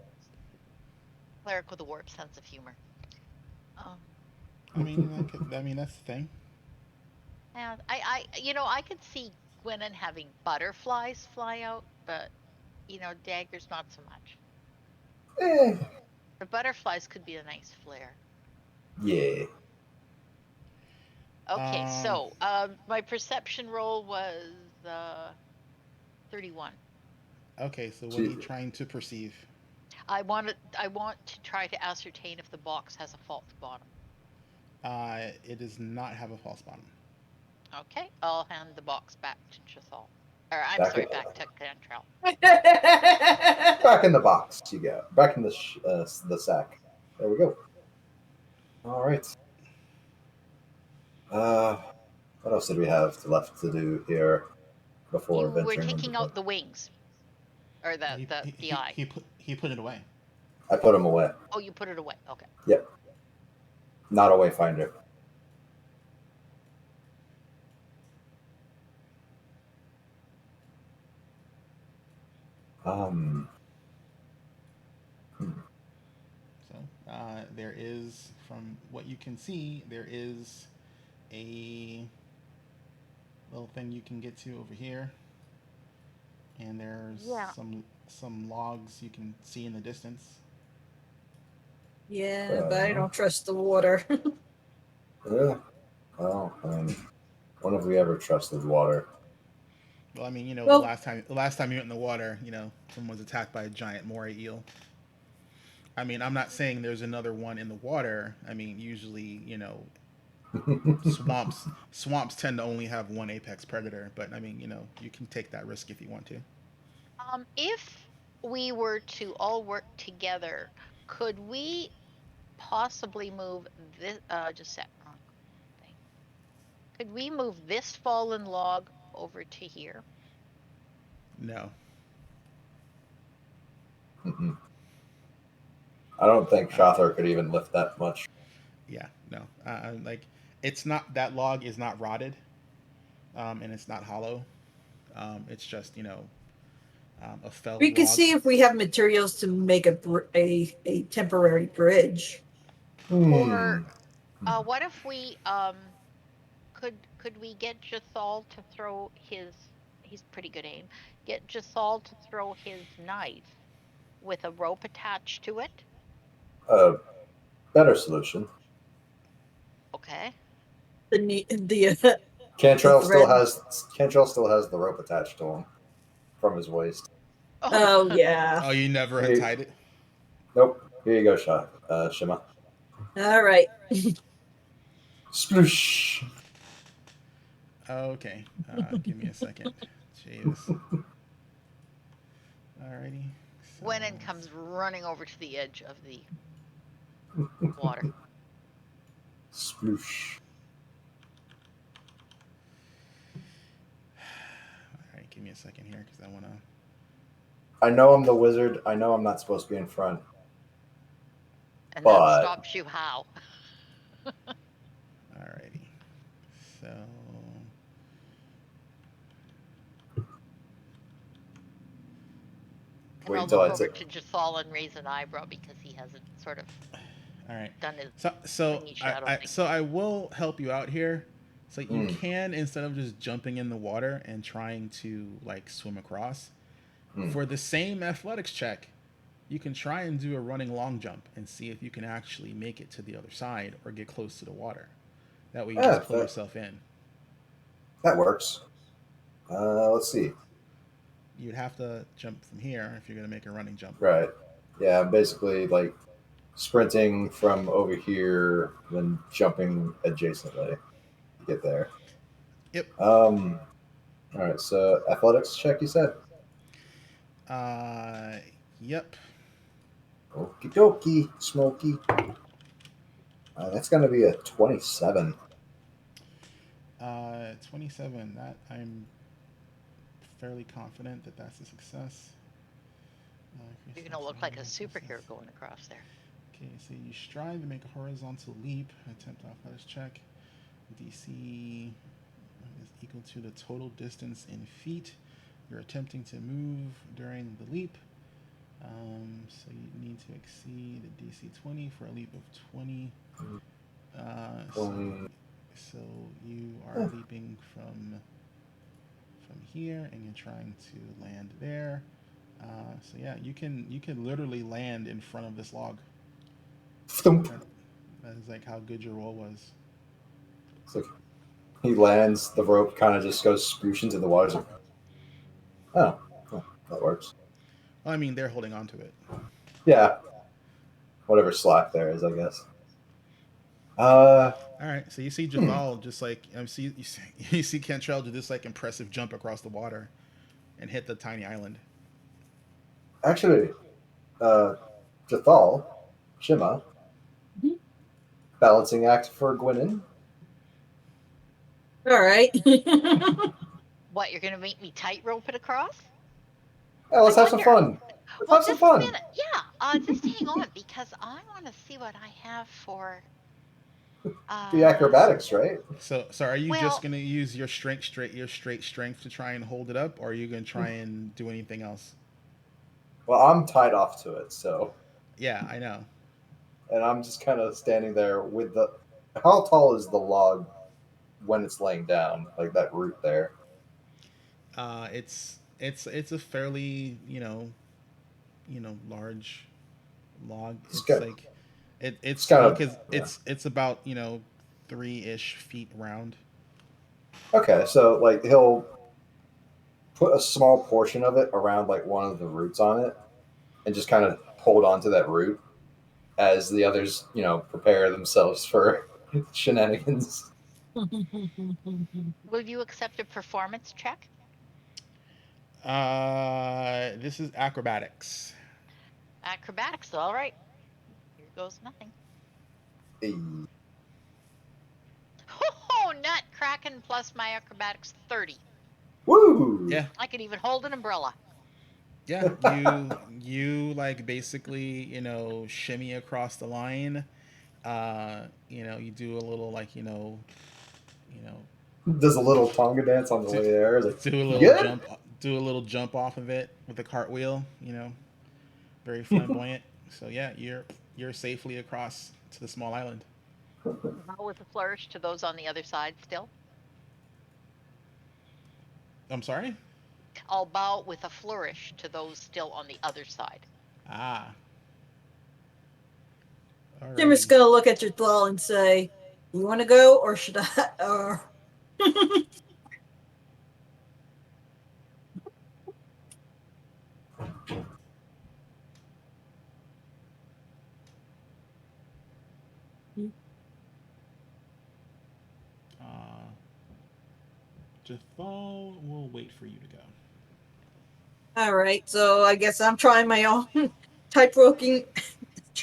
Cleric with a warped sense of humor. Um, That's the thing. and I could see Gwennon having butterflies fly out, but daggers not so much. Eh, The butterflies could be a nice flare. yeah. Okay, Um. so my perception roll was 31. Okay, so what are She, you trying to perceive? I want to try to ascertain if the box has a false bottom. It does not have a false bottom. Okay, I'll hand the box back to Chethal. Or I'm Back sorry, it. back to Cantrell. Back in the box you go. Back in the sack. There we go. All right. What else did we have left to do here before You were venturing into taking out the wings, or the eye. He put it away. I put them away. Oh, you put it away. Okay. Yep. Not a wayfinder. Hmm. So there is, from what you can see, there is a little thing you can get to over here, and there's Yeah. some logs you can see in the distance. Yeah, but I don't trust the water. Yeah. Well, when have we ever trusted water? Well, I mean, Well- the last time you went in the water, someone was attacked by a giant moray eel. I mean, I'm not saying there's another one in the water. I mean, usually, swamps tend to only have one apex predator, but I mean, you can take that risk if you want to. If we were to all work together, could we possibly move this? Just set wrong thing. Could we move this fallen log over to here? No. Mm-mm. I don't think Shothar could even lift that much. Yeah, no. Like, it's not, that log is not rotted, and it's not hollow. It's just, a felled We could log. see if we have materials to make a temporary bridge. Or what if we could we get Jathal to throw his? He's pretty good aim. Get Jathal to throw his knife with a rope attached to it. A better solution. Okay. Cantrell still thread. has the rope attached to him from his waist. Oh yeah. Oh, you never untied it? Nope. Here you go, Shima. All right. Sploosh. Okay. Give me a second. Jeez. Alrighty. So, Gwenin comes running over to the edge of the water. Sploosh. Alright, give me a second here because I want to. I know I'm the wizard. I know I'm not supposed to be in front. And But- that stops you how? Alrighty. So. And I'll till look I over take- to Jathal and raise an eyebrow because he hasn't sort of All right. done his So thingy shadow thing. so I will help you out here. So you Mm. can, instead of just jumping in the water and trying to like swim across, Mm. for the same athletics check, you can try and do a running long jump and see if you can actually make it to the other side or get close to the water. That way you Yeah, just pull yourself in. That works. Let's see. You'd have to jump from here if you're going to make a running jump. Right. Yeah, I'm basically like sprinting from over here, then jumping adjacently to get there. Yep. All right. So athletics check, you said. Yep. Okie dokie, Smokey. That's gonna be a 27. 27. That I'm fairly confident that that's a success. You're gonna look like a superhero going across there. Okay, so you strive to make a horizontal leap. Attempt athletics check. DC is equal to the total distance in feet you're attempting to move during the leap. So you need to exceed the DC 20 for a leap of 20. So you are leaping from here, and you're trying to land there. So yeah, you can literally land in front of this log. Thump. That is like how good your roll was. It's like he lands, the rope kind of just goes sploosh into the water. Oh, that works. Well, I mean, they're holding on to it. Yeah. Whatever slack there is, I guess. All right, so you see Jathal just like you see Cantrell do this like impressive jump across the water and hit the tiny island. Actually, uh, Jathal, Shima, Mhm. balancing act for Gwynyn. All right. What, you're going to make me tightrope it across? Yeah, let's I have some wonder. fun. Let's Well, have some just a fun. minute. Yeah, just hang on because I want to see what I have for. The acrobatics, right? So are you just Well, gonna use your straight strength to try and hold it up, or are you gonna try and do anything else? Well, I'm tied off to it, so, Yeah, I know. and I'm just kind of standing there with the. How tall is the log when it's laying down, like that root there? It's a fairly large log. It's It's good. like It's it's kind of because yeah. it's about 3-ish feet round. Okay. So like he'll put a small portion of it around like one of the roots on it, and just kind of hold on to that root as the others, prepare themselves for shenanigans. will you accept a performance check? This is acrobatics. Acrobatics, all right. Here goes nothing. Hey. Oh, nut Kraken plus my acrobatics 30. Woo! Yeah, I could even hold an umbrella. yeah. You like basically shimmy across the line. You do a little like you know Does a little Tonga dance on the do, way there. It's like, do a you little good? jump do a little jump off of it with a cartwheel. Very flamboyant. So yeah, you're safely across to the small island. Bow with a flourish to those on the other side still. I'm sorry. I'll bow with a flourish to those still on the other side. Ah, Jim is alrighty. gonna look at your thrall and say, "You want to go, or should I?" Or Uh, Jathal will wait for you to go. all right. So I guess I'm trying my own type-broking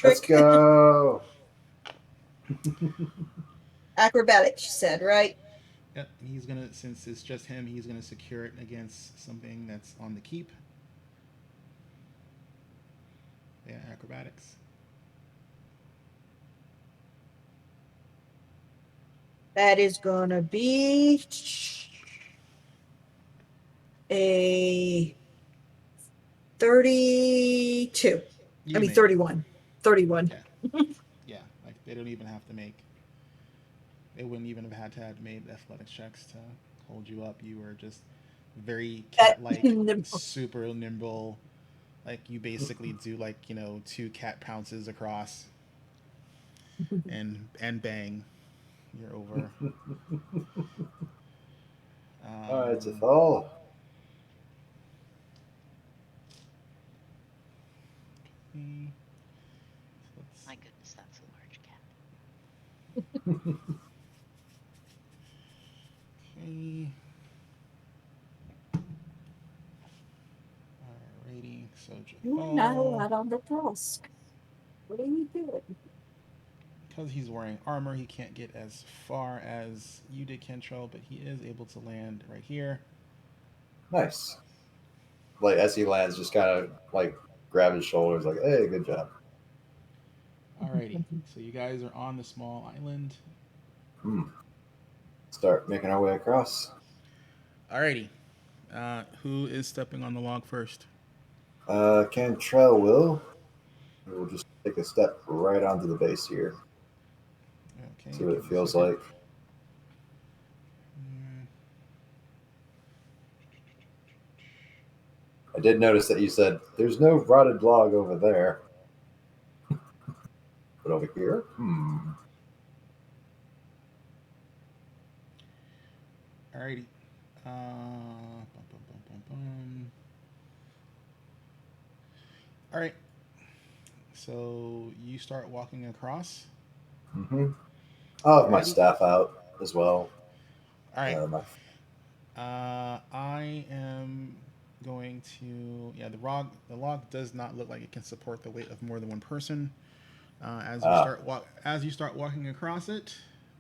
Let's trick. go. Acrobatics, you said, right? Yep, he's gonna since it's just him, he's gonna secure it against something that's on the keep. Yeah, acrobatics. That is gonna be a 32. I You mean, make it. 31. 31. Yeah, yeah. Like they don't even have to make. They wouldn't even have had to have made athletics checks to hold you up. You were just very That, cat-like, super nimble. Like you basically do like 2 cat pounces across, and bang, you're over. All right, Um, Jathal. okay, let's My goodness, that's a large cat. okay. Alrighty, so You're not Jathal, allowed on the task. What are you doing? because he's wearing armor, he can't get as far as you did, Kentrell, but he is able to land right here. Nice. Like as he lands, just kind of like grab his shoulders, like, "Hey, good job." Alrighty, so you guys are on the small island. Hmm. Start making our way across. Alrighty, who is stepping on the log first? Cantrell will. We'll just take a step right onto the base here. Okay, See what give it me a feels second. like. Mm, I did notice that you said there's no rotted log over there, but over here, Alrighty. Bum, bum, bum, bum, bum. All right. So you start walking across. Mm-hmm. I'll have my Alrighty. staff out as well. All right. My I am going to. Yeah, the log does not look like it can support the weight of more than one person. As you start walking across it,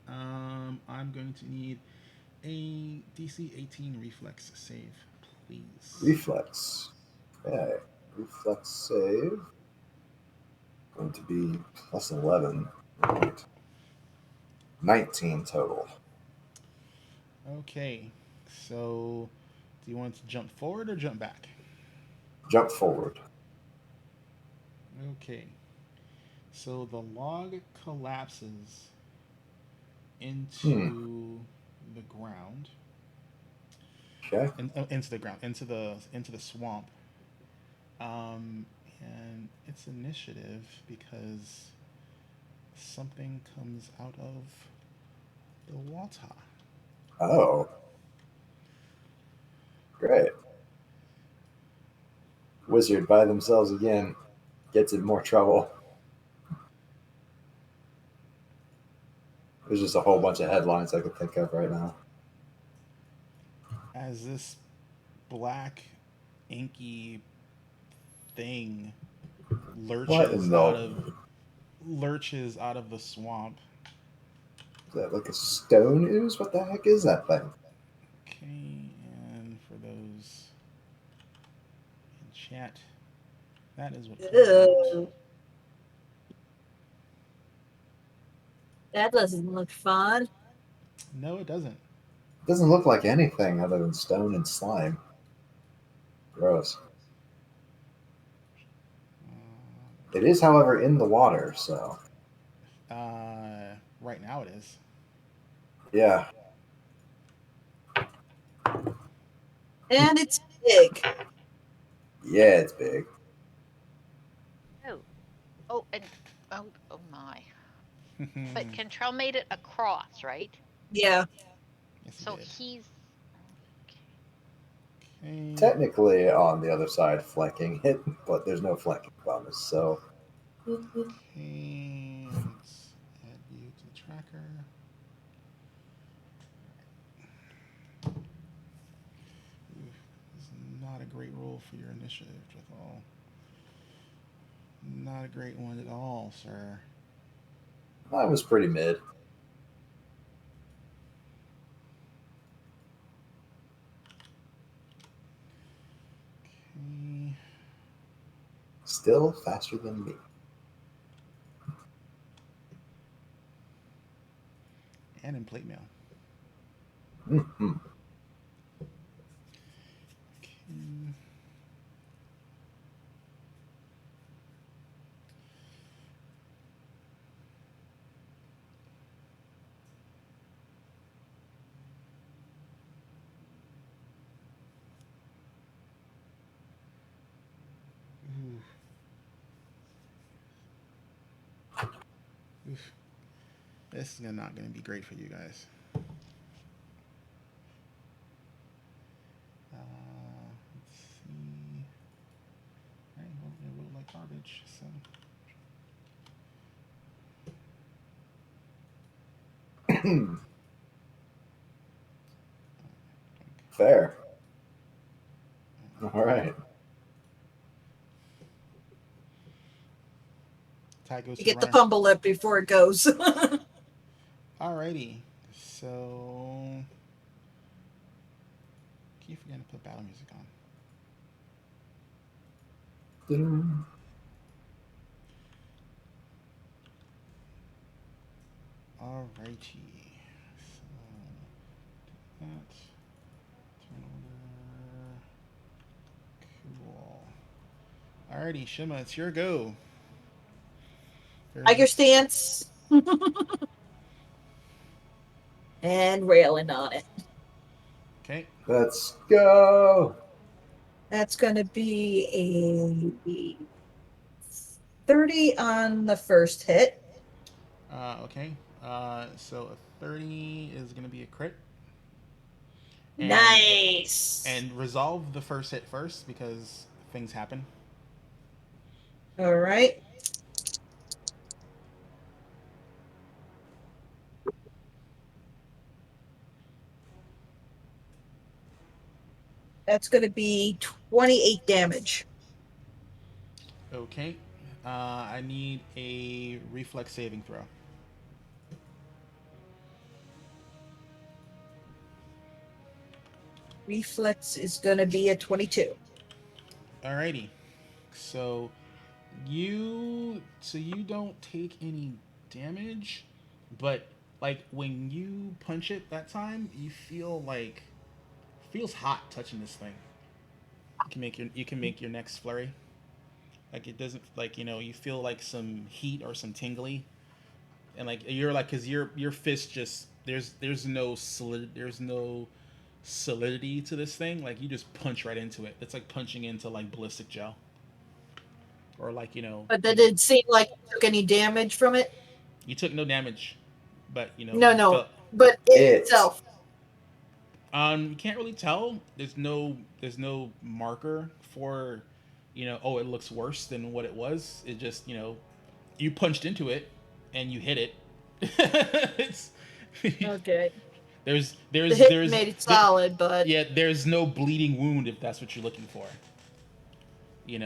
I'm going to need a DC 18 reflex save, please. reflex. Okay. Reflex save. Going to be plus 11. Right. 19 total. Okay, so do you want to jump forward or jump back? Jump forward. Okay, so the log collapses Hmm. into the ground, Okay. into the ground, into the swamp. And it's initiative because something comes out of the water. Oh. Great. Wizard by themselves again gets in more trouble. There's just a whole bunch of headlines I could think of right now. As this black, inky thing What in the... lurches out of the swamp. Is that like a stone ooze? What the heck is that thing? Okay, and for those in chat, that is what comes out. Ew. That doesn't look fun. No, it doesn't. It doesn't look like anything other than stone and slime. Gross. It is, however, in the water, so... Right now it is. Yeah. And it's big. Yeah, it's big. Oh, oh, and oh my! But Cantrell made it across, right? Yeah. Yes, he So did. he's Okay. Technically on the other side flanking it, but there's no flanking bonus, so... Okay, let's add you to the tracker. This is not a great roll for your initiative, Jethal. Not a great one at all, sir. That was pretty mid. Okay. Still faster than me. And in plate mail. Mm-hmm. Okay. Oof. This is not going to be great for you guys. Let's see. Alright, well, it rolled like garbage, so. Fair. All right. Tag goes You to the get the runner. pumble lip before it goes. Alrighty. So. Keep forgetting to put battle music on. Ding. Alrighty. So. Do that. Turn order. Cool. Alrighty, Shima, it's your go. Tiger stance. And railing on it. Okay. Let's go. That's going to be a 30 on the first hit. Okay. So a 30 is going to be a crit. And, Nice. And resolve the first hit first because things happen. All right. That's going to be 28 damage. Okay. I need a reflex saving throw. Reflex is going to be a 22. Alrighty. So you don't take any damage, but like when you punch it that time, you feel like feels hot touching this thing. You can make your next flurry. Like it doesn't like you feel like some heat or some tingly, and like you're like because your fist just there's no solidity to this thing. Like you just punch right into it. It's like punching into like ballistic gel, or like But that didn't seem like you took any damage from it. you took no damage, but No, you no. felt. But It. itself. You can't really tell. There's no marker for, oh, it looks worse than what it was. It just, you punched into it and you hit it. It's Okay. there's The hit made it solid, but yeah, there's no bleeding wound if that's what you're looking for.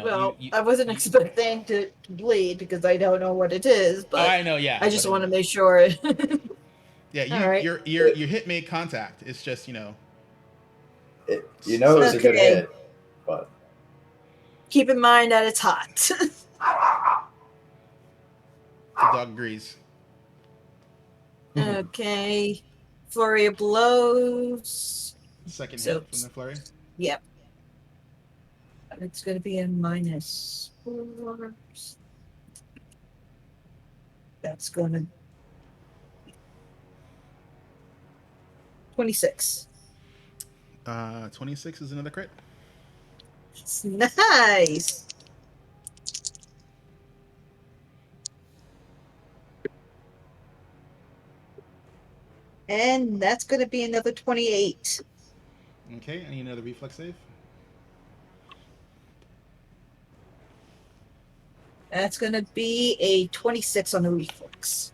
well, I wasn't expecting to bleed because I don't know what it is, but I know, yeah. I just but want to make sure. Yeah, All right. your hit made contact. It's just It was a good Okay. hit, but Keep in mind that it's hot. the dog agrees. Okay. Flurry of blows. Second So- hit from the flurry. Yep. It's going to be a -4. That's going to 26. 26 is another crit. It's nice. And that's going to be another 28. Okay, I need another reflex save. That's going to be a 26 on the reflex.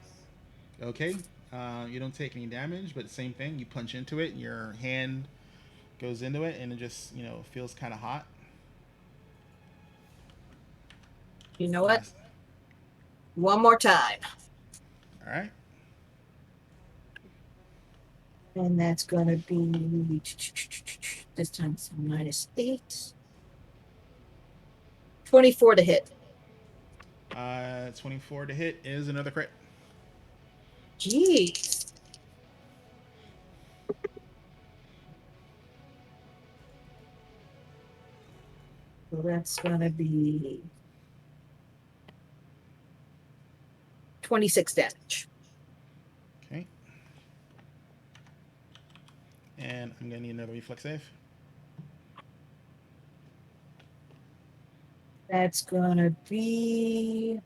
Okay, you don't take any damage, but same thing. You punch into it, your hand goes into it, and it just feels kind of hot. You know what? One more time. All right. And that's going to be this time it's -8. 24 to hit. 24 to hit is another crit. Jeez. So that's going to be 26 damage. Okay. And I'm gonna need another reflex save. That's going to be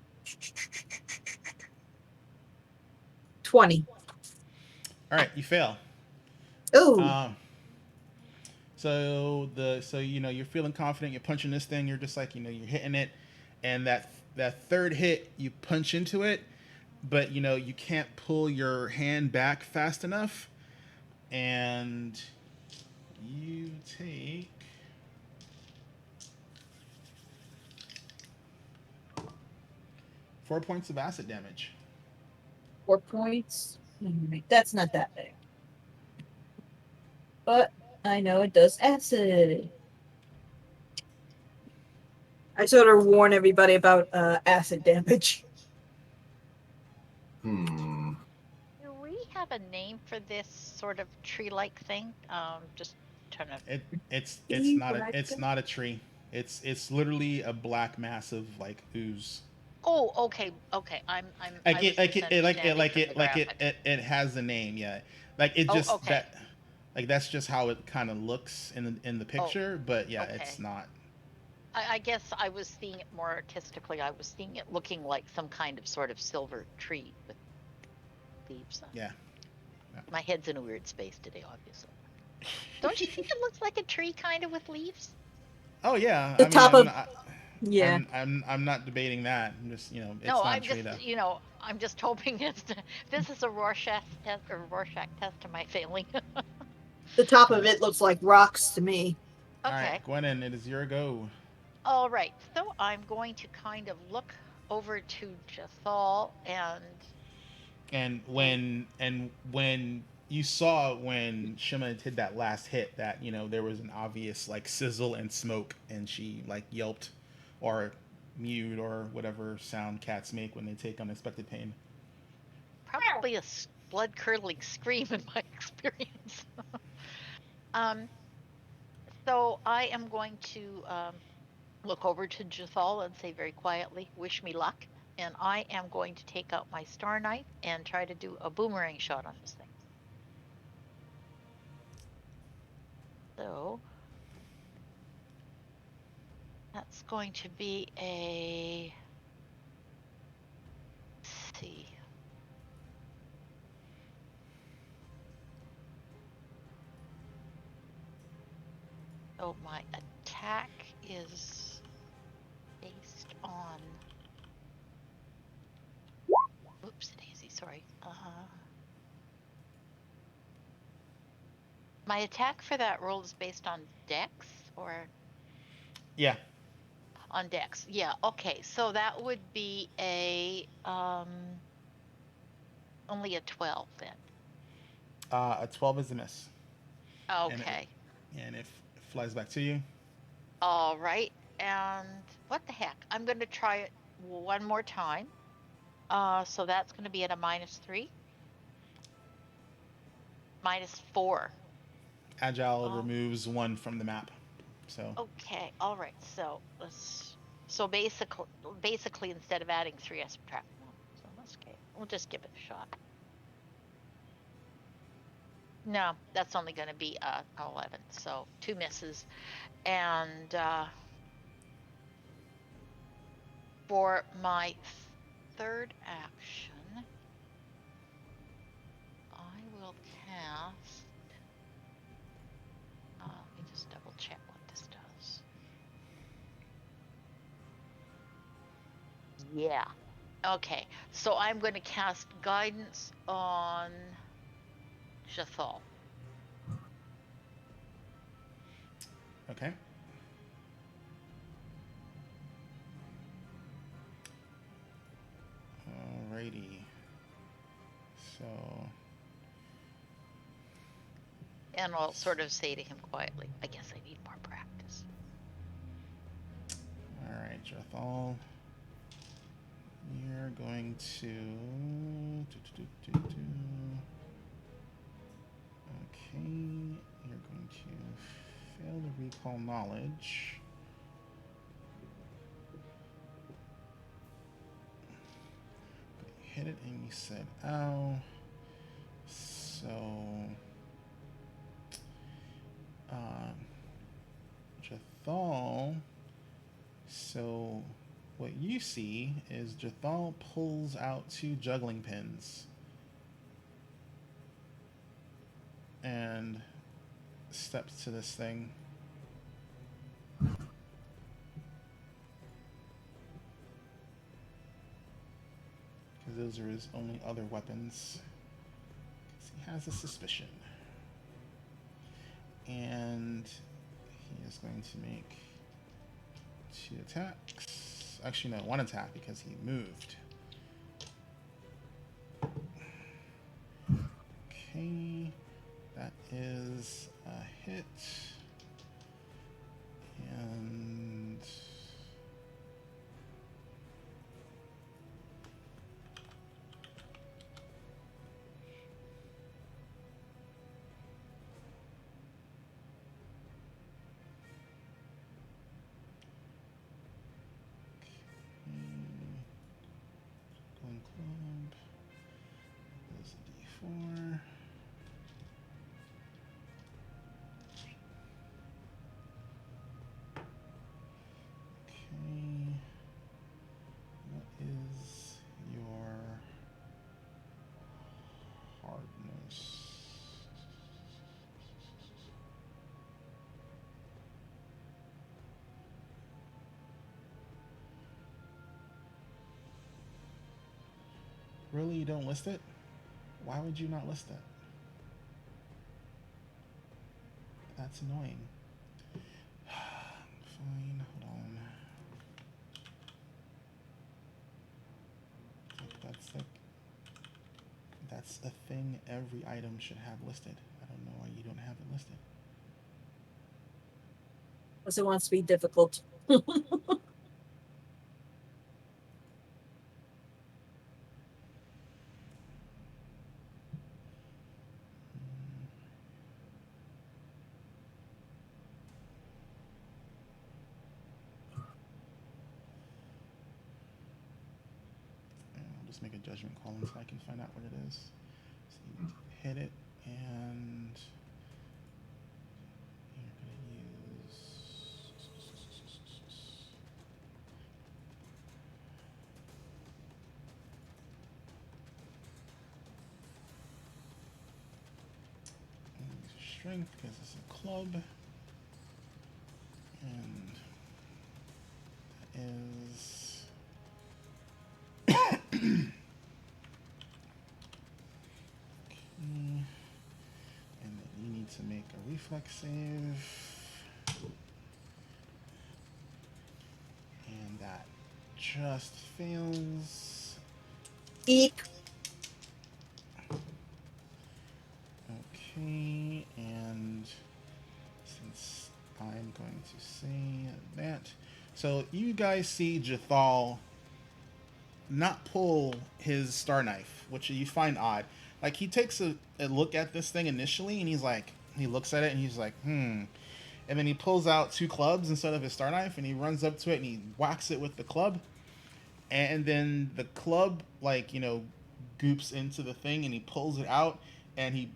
20. All right, you fail. Oh, So you're feeling confident. You're punching this thing. You're just like you're hitting it, and that third hit you punch into it, but you can't pull your hand back fast enough, and you take 4 points of acid damage. 4 points. That's not that big. But I know it does acid. I sort of warn everybody about acid damage. Do we have a name for this sort of tree-like thing? Just trying to. It's not a tree. It's literally a black mass of like ooze. Oh, okay. It has a name, yeah. Like it just okay. that's just how it kind of looks in the picture, but yeah, okay. it's not. I guess I was seeing it more artistically. I was seeing it looking like some kind of sort of silver tree with leaves. Yeah. My head's in a weird space today, obviously. Don't you think it looks like a tree kind of with leaves? Oh yeah. The top of yeah. I'm not debating that. I'm just it's No, not I'm a tree just though. I'm just hoping this is a Rorschach test to my failing. The top of it looks like rocks to me. All Okay. right, Gwennon, it is your go. All right. So I'm going to kind of look over to Jathal and And say, when you saw when Shima hit that last hit, that there was an obvious like sizzle and smoke, and she like yelped, or mewed, or whatever sound cats make when they take unexpected pain. probably a blood-curdling scream in my experience. um, so I am going to look over to Jathal and say very quietly, "Wish me luck." And I am going to take out my star knife and try to do a boomerang shot on this thing. So that's going to be a, let's see. So my attack is based on, oops, daisy, sorry. My attack for that roll is based on dex or Yeah. on dex. Yeah, okay. So that would be a only a 12 then. A 12 is a miss, and Okay. it flies back to you. All right. And what the heck? I'm going to try it one more time. So that's going to be at a -3, -4. Agile Oh, removes one from the map, so okay. All right. So let's, so basically instead of adding 3, I subtract 1. So that's okay. We'll just give it a shot. No, that's only going to be 11. So 2 misses. And for my third action, I will cast. Let me just double check what this does. Yeah. Okay. So I'm going to cast guidance on Jathal. okay. Alrighty. So And I'll sort of say to him quietly, I guess I need more practice. all right, Jathal, you're going to okay, you're going to fail to recall knowledge. Hit it and you said ow. So Jathal, so what you see is Jathal pulls out 2 juggling pins and steps to this thing. Because those are his only other weapons. Because he has a suspicion. And he is going to make 2 attacks. Actually, no, 1 attack because he moved. Okay, that is a hit. And Golden Club is a D4. Okay. What is your hardness? Really, you don't list it? Why would you not list it? That's annoying. fine. Hold on. That's a thing every item should have listed. I don't know why you don't have it listed. Because it wants to be difficult. I'll just make a judgment call until I can find out what it is. So you hit it, and you're going to use. Strength because it's a club, and that is okay. And then you need to make a reflex save, and that just fails. Eek. Okay, and since I'm going to say that, so you guys see Jathal not pull his star knife, which you find odd. Like, he takes a look at this thing initially, and he's like, he looks at it, and he's like, and then he pulls out 2 clubs instead of his star knife, and he runs up to it, and he whacks it with the club, and then the club, like, goops into the thing, and he pulls it out, and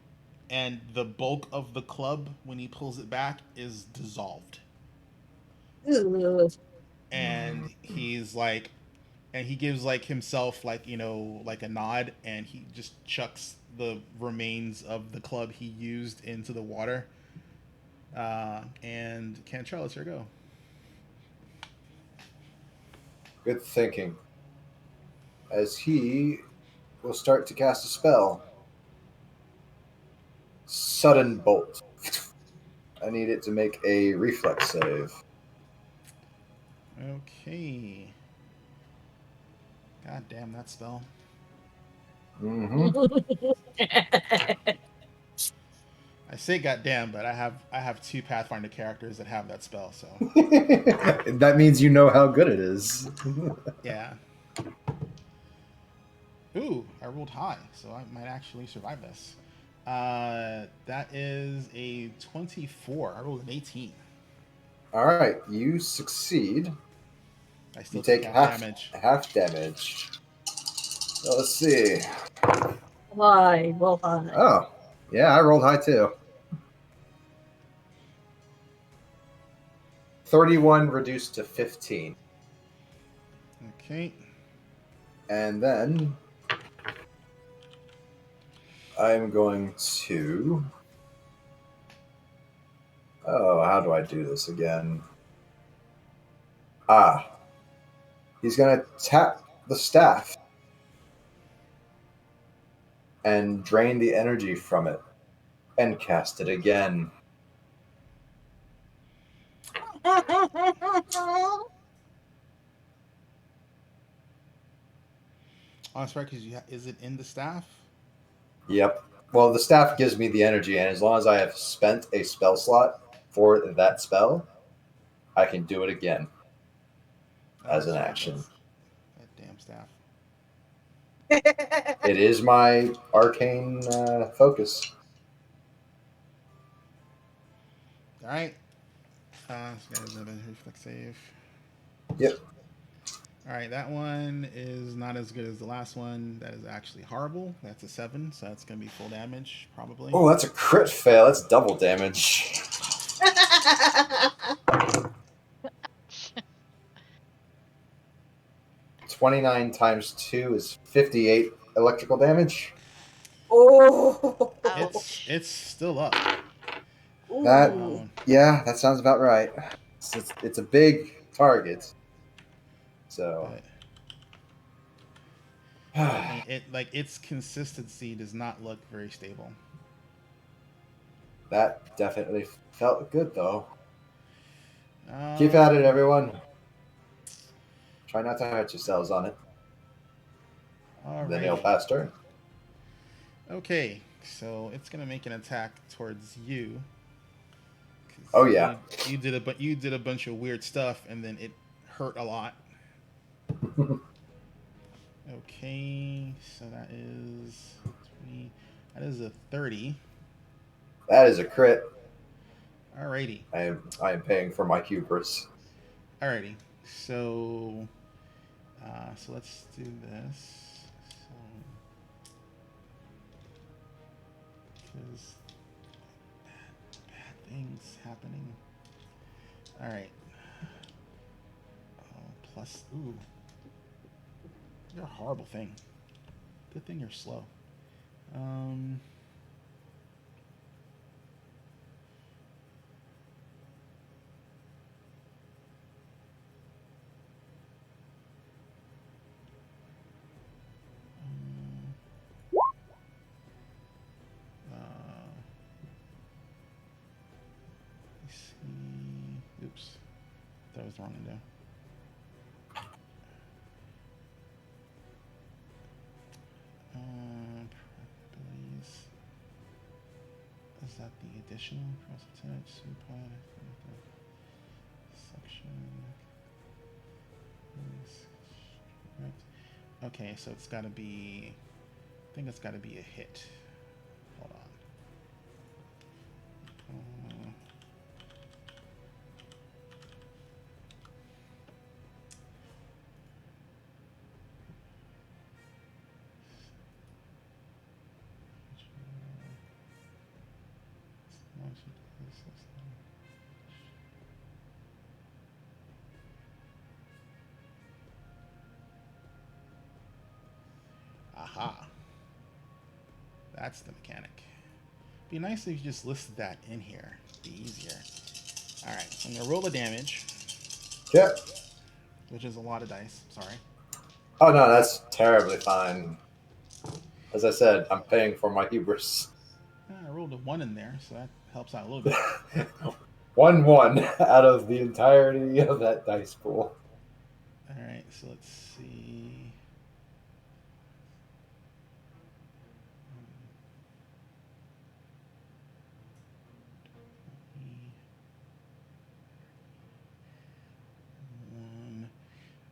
the bulk of the club, when he pulls it back, is dissolved. Ugh. And he's like, and he gives like himself like like a nod, and he just chucks the remains of the club he used into the water. And Cantrell, it's your go. Good thinking. As he will start to cast a spell. Sudden Bolt. I need it to make a reflex save. Okay. God damn that spell. Mm-hmm. I say goddamn, but I have 2 Pathfinder characters that have that spell, so That means you know how good it is. yeah. Ooh, I rolled high, so I might actually survive this. That is a 24. I rolled an 18. All right, you succeed. I still You take half damage. Half damage. So let's see. High, well high. Oh, yeah, I rolled high too. 31 reduced to 15. Okay. And then I'm going to... Oh, how do I do this again? He's going to tap the staff and drain the energy from it and cast it again. Oh, that's right, because is it in the staff? Yep. Well, the staff gives me the energy, and as long as I have spent a spell slot for that spell, I can do it again as an action. That damn staff. It is my arcane focus. All right. So guys have a reflex save. Yep. All right, that one is not as good as the last one. That is actually horrible. That's a 7, so that's going to be full damage, probably. Oh, that's a crit fail. That's double damage. 29 times 2 is 58 electrical damage. Oh. It's still up. That sounds about right. It's a big target. So but its consistency does not look very stable. That definitely felt good though. Keep at it, everyone. Try not to hurt yourselves on it. Then it'll Alrighty. pass turn. Okay, so it's gonna make an attack towards you. 'Cause Oh, yeah. You did a bunch of weird stuff, and then it hurt a lot. Okay, so that is 20. That is a 30. That is a crit. Alrighty. I am paying for my hubris. Alrighty. So let's do this. So, because bad things happening. All right. Plus, ooh, you're a horrible thing. Good thing you're slow. Let's see. Oops, that was the wrong window. Abilities. Is that the additional cross attach supply section? Correct. Okay, so it's got to be. I think it's got to be a hit. Hold on. Aha. That's the mechanic. Be nice if you just listed that in here. Be easier. Alright, so I'm going to roll the damage. Yep. Which is a lot of dice. Sorry. Oh, no, that's terribly fine. As I said, I'm paying for my hubris. I rolled a 1 in there, so that helps out a little bit. 1-1 out of the entirety of that dice pool. Alright, so let's see.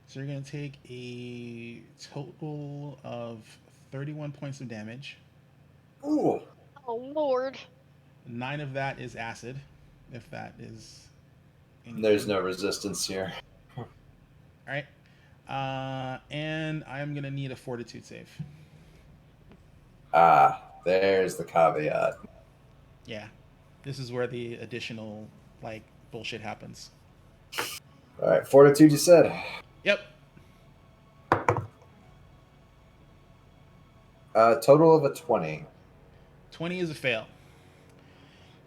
So you're going to take a total of 31 points of damage. Ooh. Oh, Lord. 9 of that is acid, if that is anything. There's no resistance here. All right. And I'm going to need a fortitude save. Ah, there's the caveat. Yeah. This is where the additional, bullshit happens. All right, fortitude, you said? Yep. Total of a 20. 20 is a fail.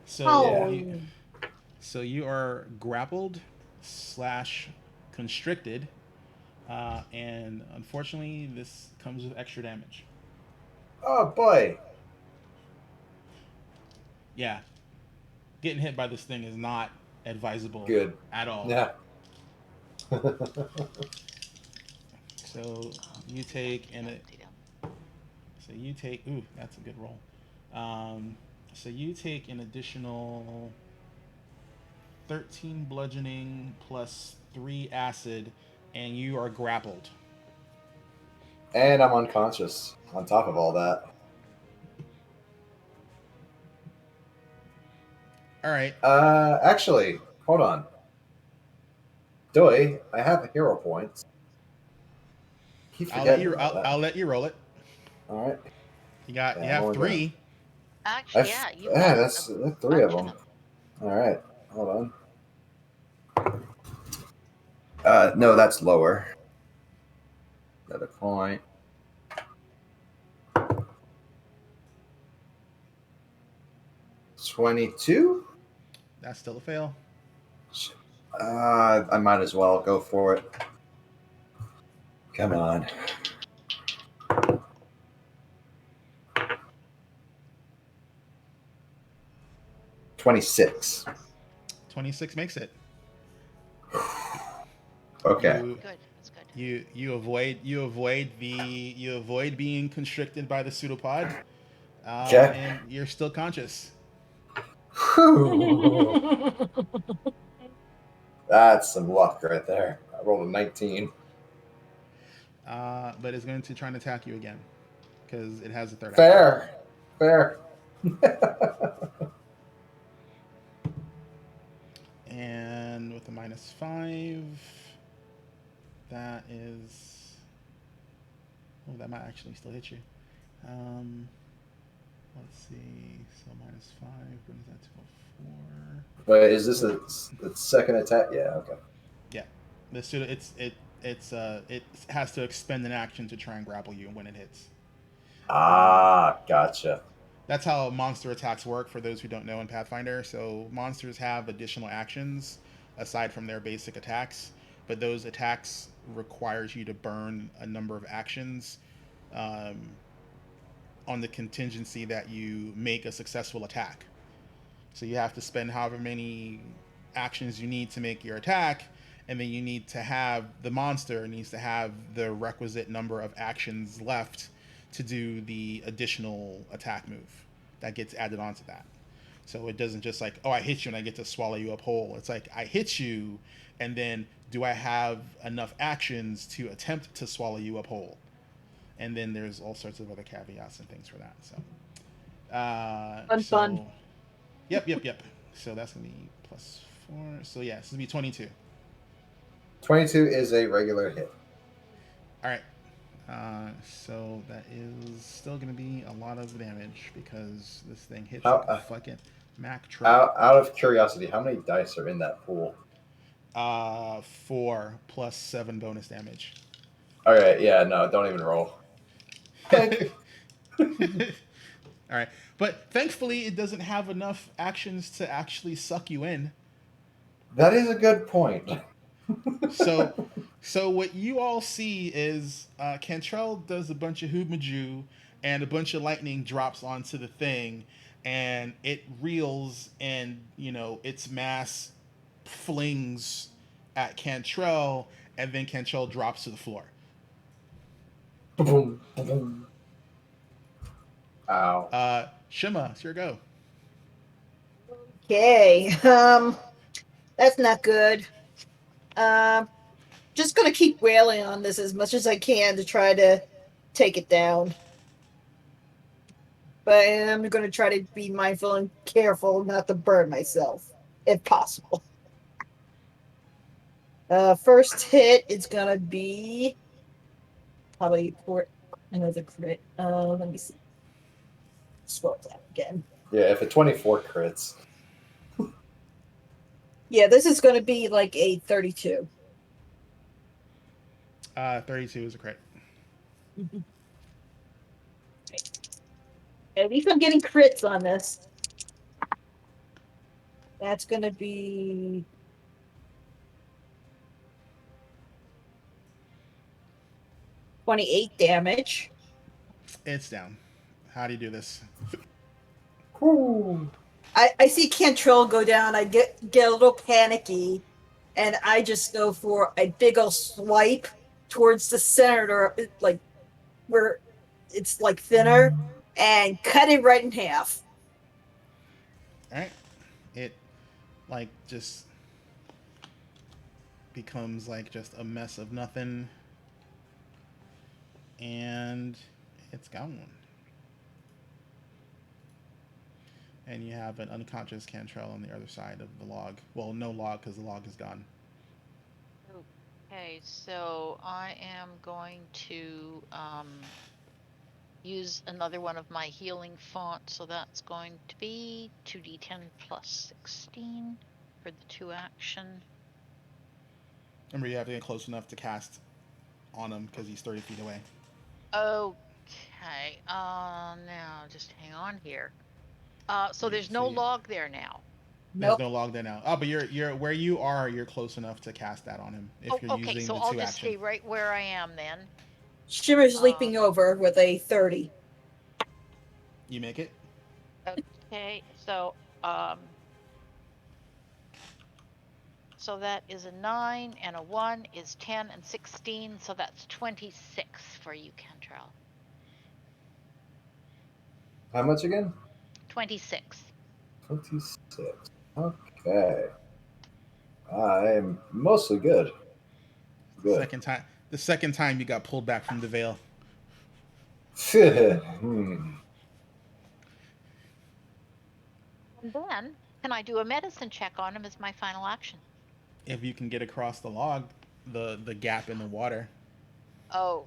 So, Oh. you are grappled / constricted. And unfortunately, this comes with extra damage. Oh, boy. Yeah. Getting hit by this thing is not advisable Good. at all. Yeah. So you take ooh, that's a good roll. So you take an additional 13 bludgeoning plus 3 acid, and you are grappled. And I'm unconscious on top of all that. All right. Actually, hold on. Doi, I have hero points. Keep I'll let forgetting you. about that. I'll let you roll it. All right. You have 3. Actually, yeah, you Yeah, got that's 3 of bunch them. of All right. Hold on. No, that's lower. Another point. $22? That's still a fail. I might as well go for it. Come on. $26. 26 makes it. Okay. Good. That's good. You avoid being constricted by the pseudopod, Okay. and you're still conscious. Whew. That's some luck right there. I rolled a 19. But it's going to try and attack you again because it has a third action. Fair. And with a -5, that is. Oh, that might actually still hit you. Let's see. So -5 brings that to a 4. Wait, is this the second attack? Yeah. Okay. Yeah, the pseudo. It has to expend an action to try and grapple you when it hits. Gotcha. That's how monster attacks work for those who don't know in Pathfinder. So monsters have additional actions aside from their basic attacks, but those attacks requires you to burn a number of actions on the contingency that you make a successful attack. So you have to spend however many actions you need to make your attack, and then you need to have the monster needs to have the requisite number of actions left to do the additional attack move that gets added onto that. So it doesn't just like, oh, I hit you and I get to swallow you up whole. It's like, I hit you, and then do I have enough actions to attempt to swallow you up whole? And then there's all sorts of other caveats and things for that. So, Fun. Yep. So that's gonna be +4. So yeah, this is gonna be 22. 22 is a regular hit. All right. So that is still gonna be a lot of damage because this thing hits like a fucking Mack truck. Out of curiosity, how many dice are in that pool? 4 + 7 bonus damage. All right. Yeah. No. Don't even roll. All right, but thankfully it doesn't have enough actions to actually suck you in. That is a good point. So what you all see is Cantrell does a bunch of hoomajoo, and a bunch of lightning drops onto the thing, and it reels, and its mass flings at Cantrell, and then Cantrell drops to the floor. Boom, boom. Ow. Shima, it's your go. Okay. That's not good. Just gonna keep wailing on this as much as I can to try to take it down. But I'm gonna try to be mindful and careful not to burn myself, if possible. First hit is gonna be probably for another crit. Let me see. Scroll down again. Yeah. If a 24 crits. Yeah, this is gonna be like a 32. 32 is a crit. At least I'm getting crits on this. That's gonna be 28 damage. It's down. How do you do this? Whew. I see Cantrell go down. I get a little panicky, and I just go for a big ol' swipe towards the center, like where it's like thinner, and cut it right in half. All right. It like just becomes like just a mess of nothing, and it's gone. And you have an unconscious Cantrell on the other side of the log. Well, no log because the log is gone. Okay, so I am going to use another one of my healing fonts. So that's going to be 2d10 plus 16 for the 2 action. Remember, you have to get close enough to cast on him because he's 30 feet away. Okay. Now just hang on here. So there's no See. log there now. There's Nope. no log there now. Oh, but you're where you are. You're close enough to cast that on him if you're Okay, using so the I'll 2 just action. stay right where I am then. Shimmer's leaping over with a 30. You make it. Okay, so So that is a 9, and a 1 is 10, and 16. So that's 26 for you, Cantrell. How much again? 26. 26. Okay. I'm mostly good. Good. The second time you got pulled back from the veil. Hmm. And then, can I do a medicine check on him as my final action? If you can get across the log, the gap in the water. Okay,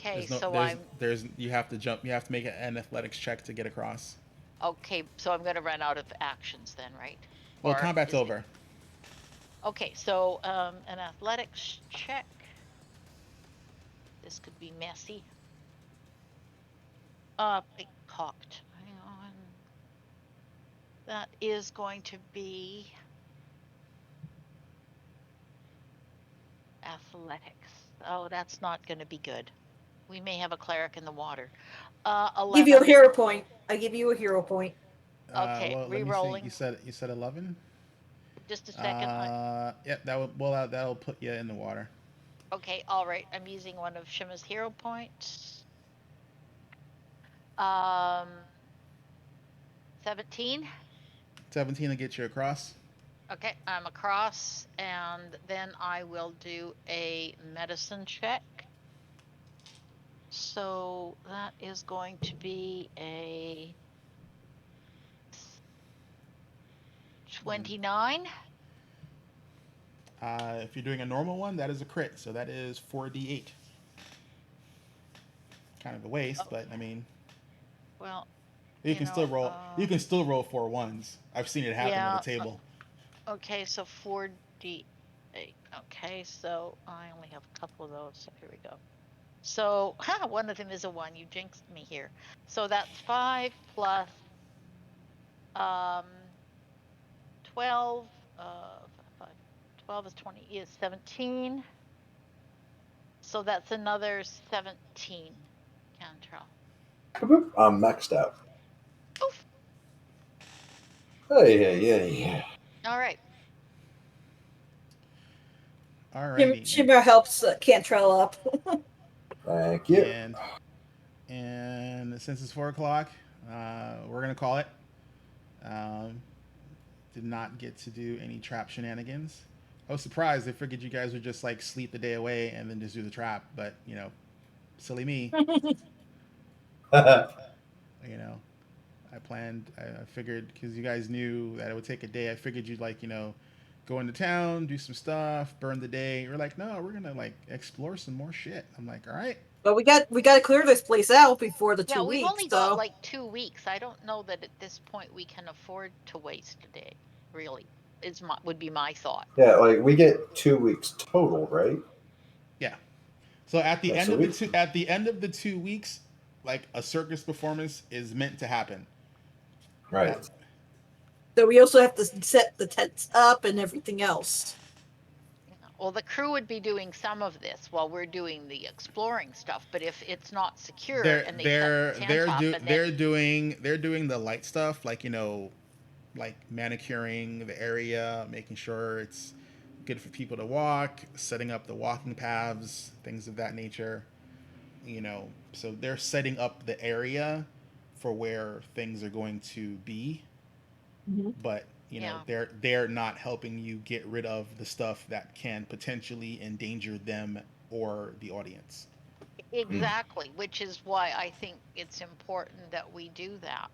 There's no so there's you have to jump. You have to make an athletics check to get across. okay, so I'm going to run out of actions then, right? Well, Or combat's is it? over. Okay, so an athletics check. This could be messy. It cocked. Hang on. That is going to be athletics. Oh, that's not going to be good. We may have a cleric in the water. Give you a 11. hero point. I give you a hero point. Okay, Well, let me see. re-rolling. You said 11. Just a second. Yep. That'll put you in the water. Okay, all right. I'm using one of Shima's hero points. 17. 17 to get you across. Okay, I'm across, and then I will do a medicine check. So that is going to be a 29. If you're doing a normal one, that is a crit, so that is 4d8. Kind of a waste, Oh, but I mean, well, you can still roll. You can still roll 4 1s. I've seen it happen yeah. at a table. Okay, so 4d8. Okay, so I only have a couple of those. So here we go. So one of them is a 1. You jinxed me here. So that's 5 plus 12. 5, 12 is 20 is 17. So that's another 17, Cantrell. I'm maxed out. Oof. Hey. All right. Alrighty, Shimmer helps Cantrell up. Thank you. and since it's 4 o'clock, we're gonna call it. Um, did not get to do any trap shenanigans. I was surprised. I figured you guys would just like sleep the day away and then just do the trap, but silly me. You know, I figured because you guys knew that it would take a day. I figured you'd like go into town, do some stuff, burn the day. You're like, no, we're gonna like explore some more shit. I'm like, all right. But we got to clear this place out before the 2 Yeah, weeks. we've only got like 2 weeks. I don't know that at this point we can afford to waste a day. Really, would be my thought. Yeah, like we get 2 weeks total, right? Yeah. So at the Yeah, end so of we- the end of the 2 weeks, like a circus performance is meant to happen. Right. So we also have to set the tents up and everything else. Well, the crew would be doing some of this while we're doing the exploring stuff. But if it's not secure and they set the tent up, and they're doing the light stuff, like like manicuring the area, making sure it's good for people to walk, setting up the walking paths, things of that nature. So they're setting up the area for where things are going to be, but Yeah. they're not helping you get rid of the stuff that can potentially endanger them or the audience. Exactly, which is why I think it's important that we do that,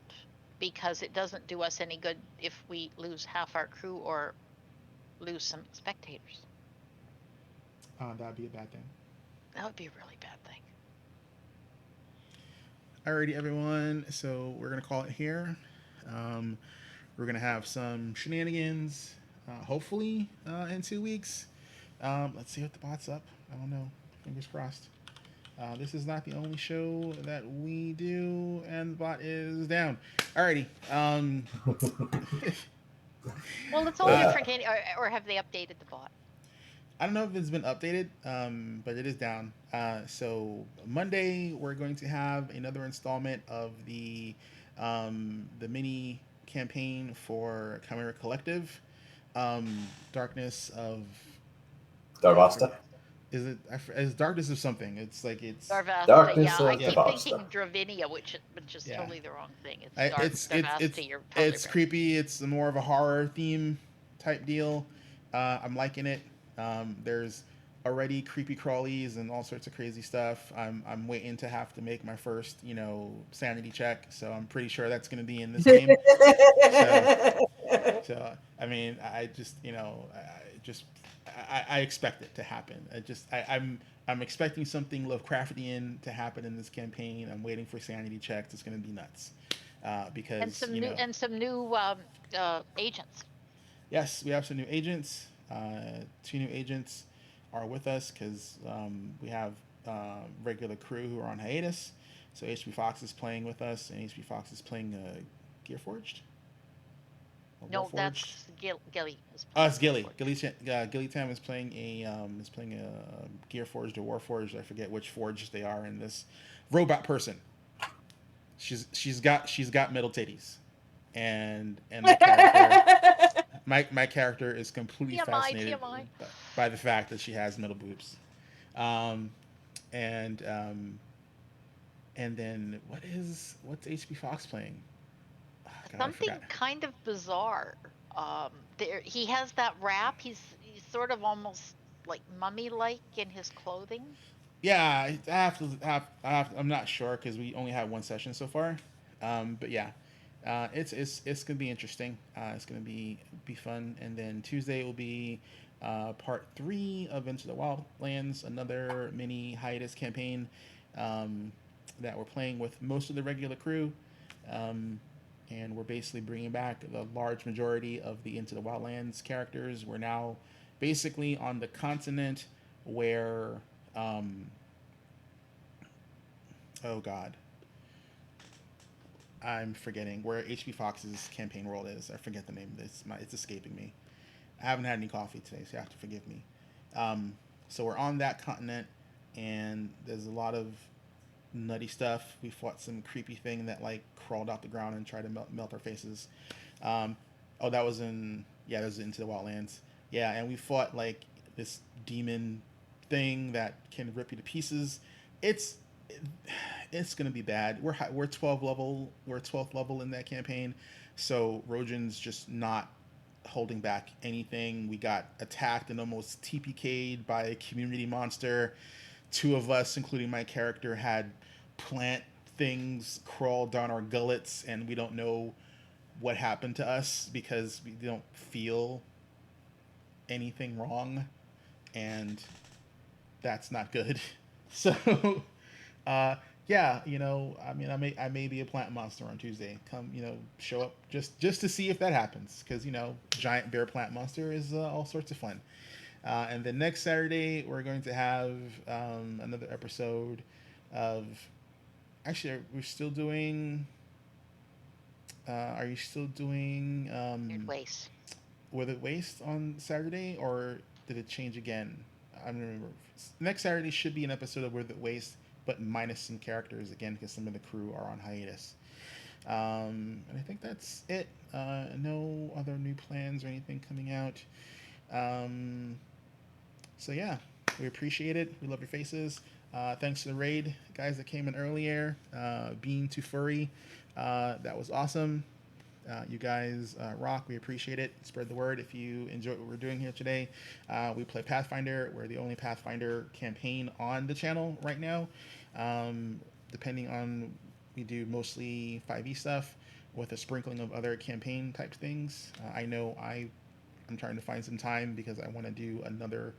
because it doesn't do us any good if we lose half our crew or lose some spectators. That'd be a bad thing. That would be a really bad thing. Alrighty, everyone. So we're gonna call it here. We're gonna have some shenanigans, hopefully in 2 weeks. Let's see what the bot's up. I don't know. Fingers crossed. This is not the only show that we do, and the bot is down. Alrighty. Well, it's all different, or have they updated the bot? I don't know if it's been updated, but it is down. So Monday we're going to have another installment of the mini campaign for Chimera Collective. Darkness of Darvasta? is it? Is Darkness of something? It's like it's Darvasta, Darkness yeah. I of yeah keep thinking Darvasta. Dravinia, which is yeah. totally the wrong thing. It's I, Darvasta. You're totally it's right. creepy. It's more of a horror theme type deal. I'm liking it. There's already creepy crawlies and all sorts of crazy stuff. I'm waiting to have to make my first sanity check. So I'm pretty sure that's going to be in this game. So I mean, I just I expect it to happen. I'm expecting something Lovecraftian to happen in this campaign. I'm waiting for sanity checks. It's going to be nuts And because some new agents. yes, we have some new agents. Two new agents are with us because we have regular crew who are on hiatus. So HB Fox is playing with us, and HB Fox is playing Gearforged. No, Warforged. that's Gilly. It's Gilly. Gilly Tam is playing a Gearforged or Warforged. I forget which forge they are in this robot person. She's got middle titties, and my character is completely TMI, fascinated TMI. by the fact that she has middle boobs, um, and um, and then what's HB Fox playing? Oh, God, I Something forgot. kind of bizarre. There he has that wrap. He's sort of almost like mummy-like in his clothing. Yeah, I'm not sure because we only had one session so far, but yeah, it's gonna be interesting. It's gonna be fun, and then Tuesday will be part 3 of Into the Wildlands, another mini hiatus campaign that we're playing with most of the regular crew, and we're basically bringing back the large majority of the Into the Wildlands characters. We're now basically on the continent where um, oh God, I'm forgetting where HB Fox's campaign world is. I forget the name of this. It's escaping me. I haven't had any coffee today, so you have to forgive me. So we're on that continent, and there's a lot of nutty stuff. We fought some creepy thing that like crawled out the ground and tried to melt our faces. Um, oh, that was Into the Wildlands. Yeah, and we fought like this demon thing that can rip you to pieces. It's it's gonna be bad. We're 12 level. We're 12th level in that campaign, so Rojan's just not holding back anything. We got attacked and almost TPK'd by a community monster. Two of us, including my character, had plant things crawl down our gullets, and we don't know what happened to us because we don't feel anything wrong, and that's not good. So, uh, yeah, I mean, I may be a plant monster on Tuesday. Come, show up just to see if that happens, because giant bear plant monster is all sorts of fun. And then next Saturday we're going to have another episode of. Actually, we're still doing. Are you still doing Waste. With it Waste on Saturday, or did it change again? I don't remember. Next Saturday should be an episode of With It Waste, but minus some characters again because some of the crew are on hiatus. And I think that's it. No other new plans or anything coming out. Um, so yeah, we appreciate it. We love your faces. Thanks to the raid guys that came in earlier. Bean to Furry, that was awesome. You guys rock. We appreciate it. Spread the word if you enjoy what we're doing here today. We play Pathfinder. We're the only Pathfinder campaign on the channel right now. Depending on, we do mostly 5e stuff with a sprinkling of other campaign type things. I know I'm trying to find some time because I want to do another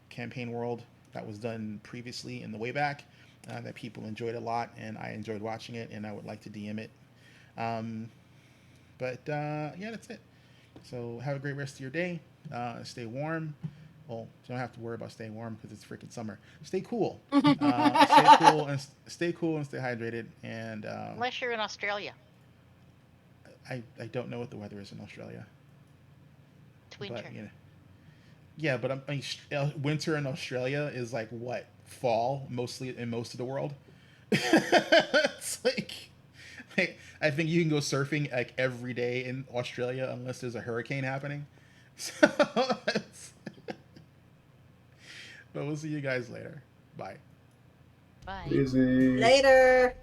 campaign world that was done previously in the way back that people enjoyed a lot, and I enjoyed watching it, and I would like to DM it. But yeah, that's it. So have a great rest of your day. Stay warm. Well, you don't have to worry about staying warm because it's freaking summer. Stay cool. Stay cool and stay hydrated. And Unless you're in Australia. I don't know what the weather is in Australia. It's winter. But, yeah, but winter in Australia is like what? Fall mostly in most of the world. It's like I think you can go surfing like every day in Australia unless there's a hurricane happening. So, but we'll see you guys later. Bye. Bye. Easy. Later.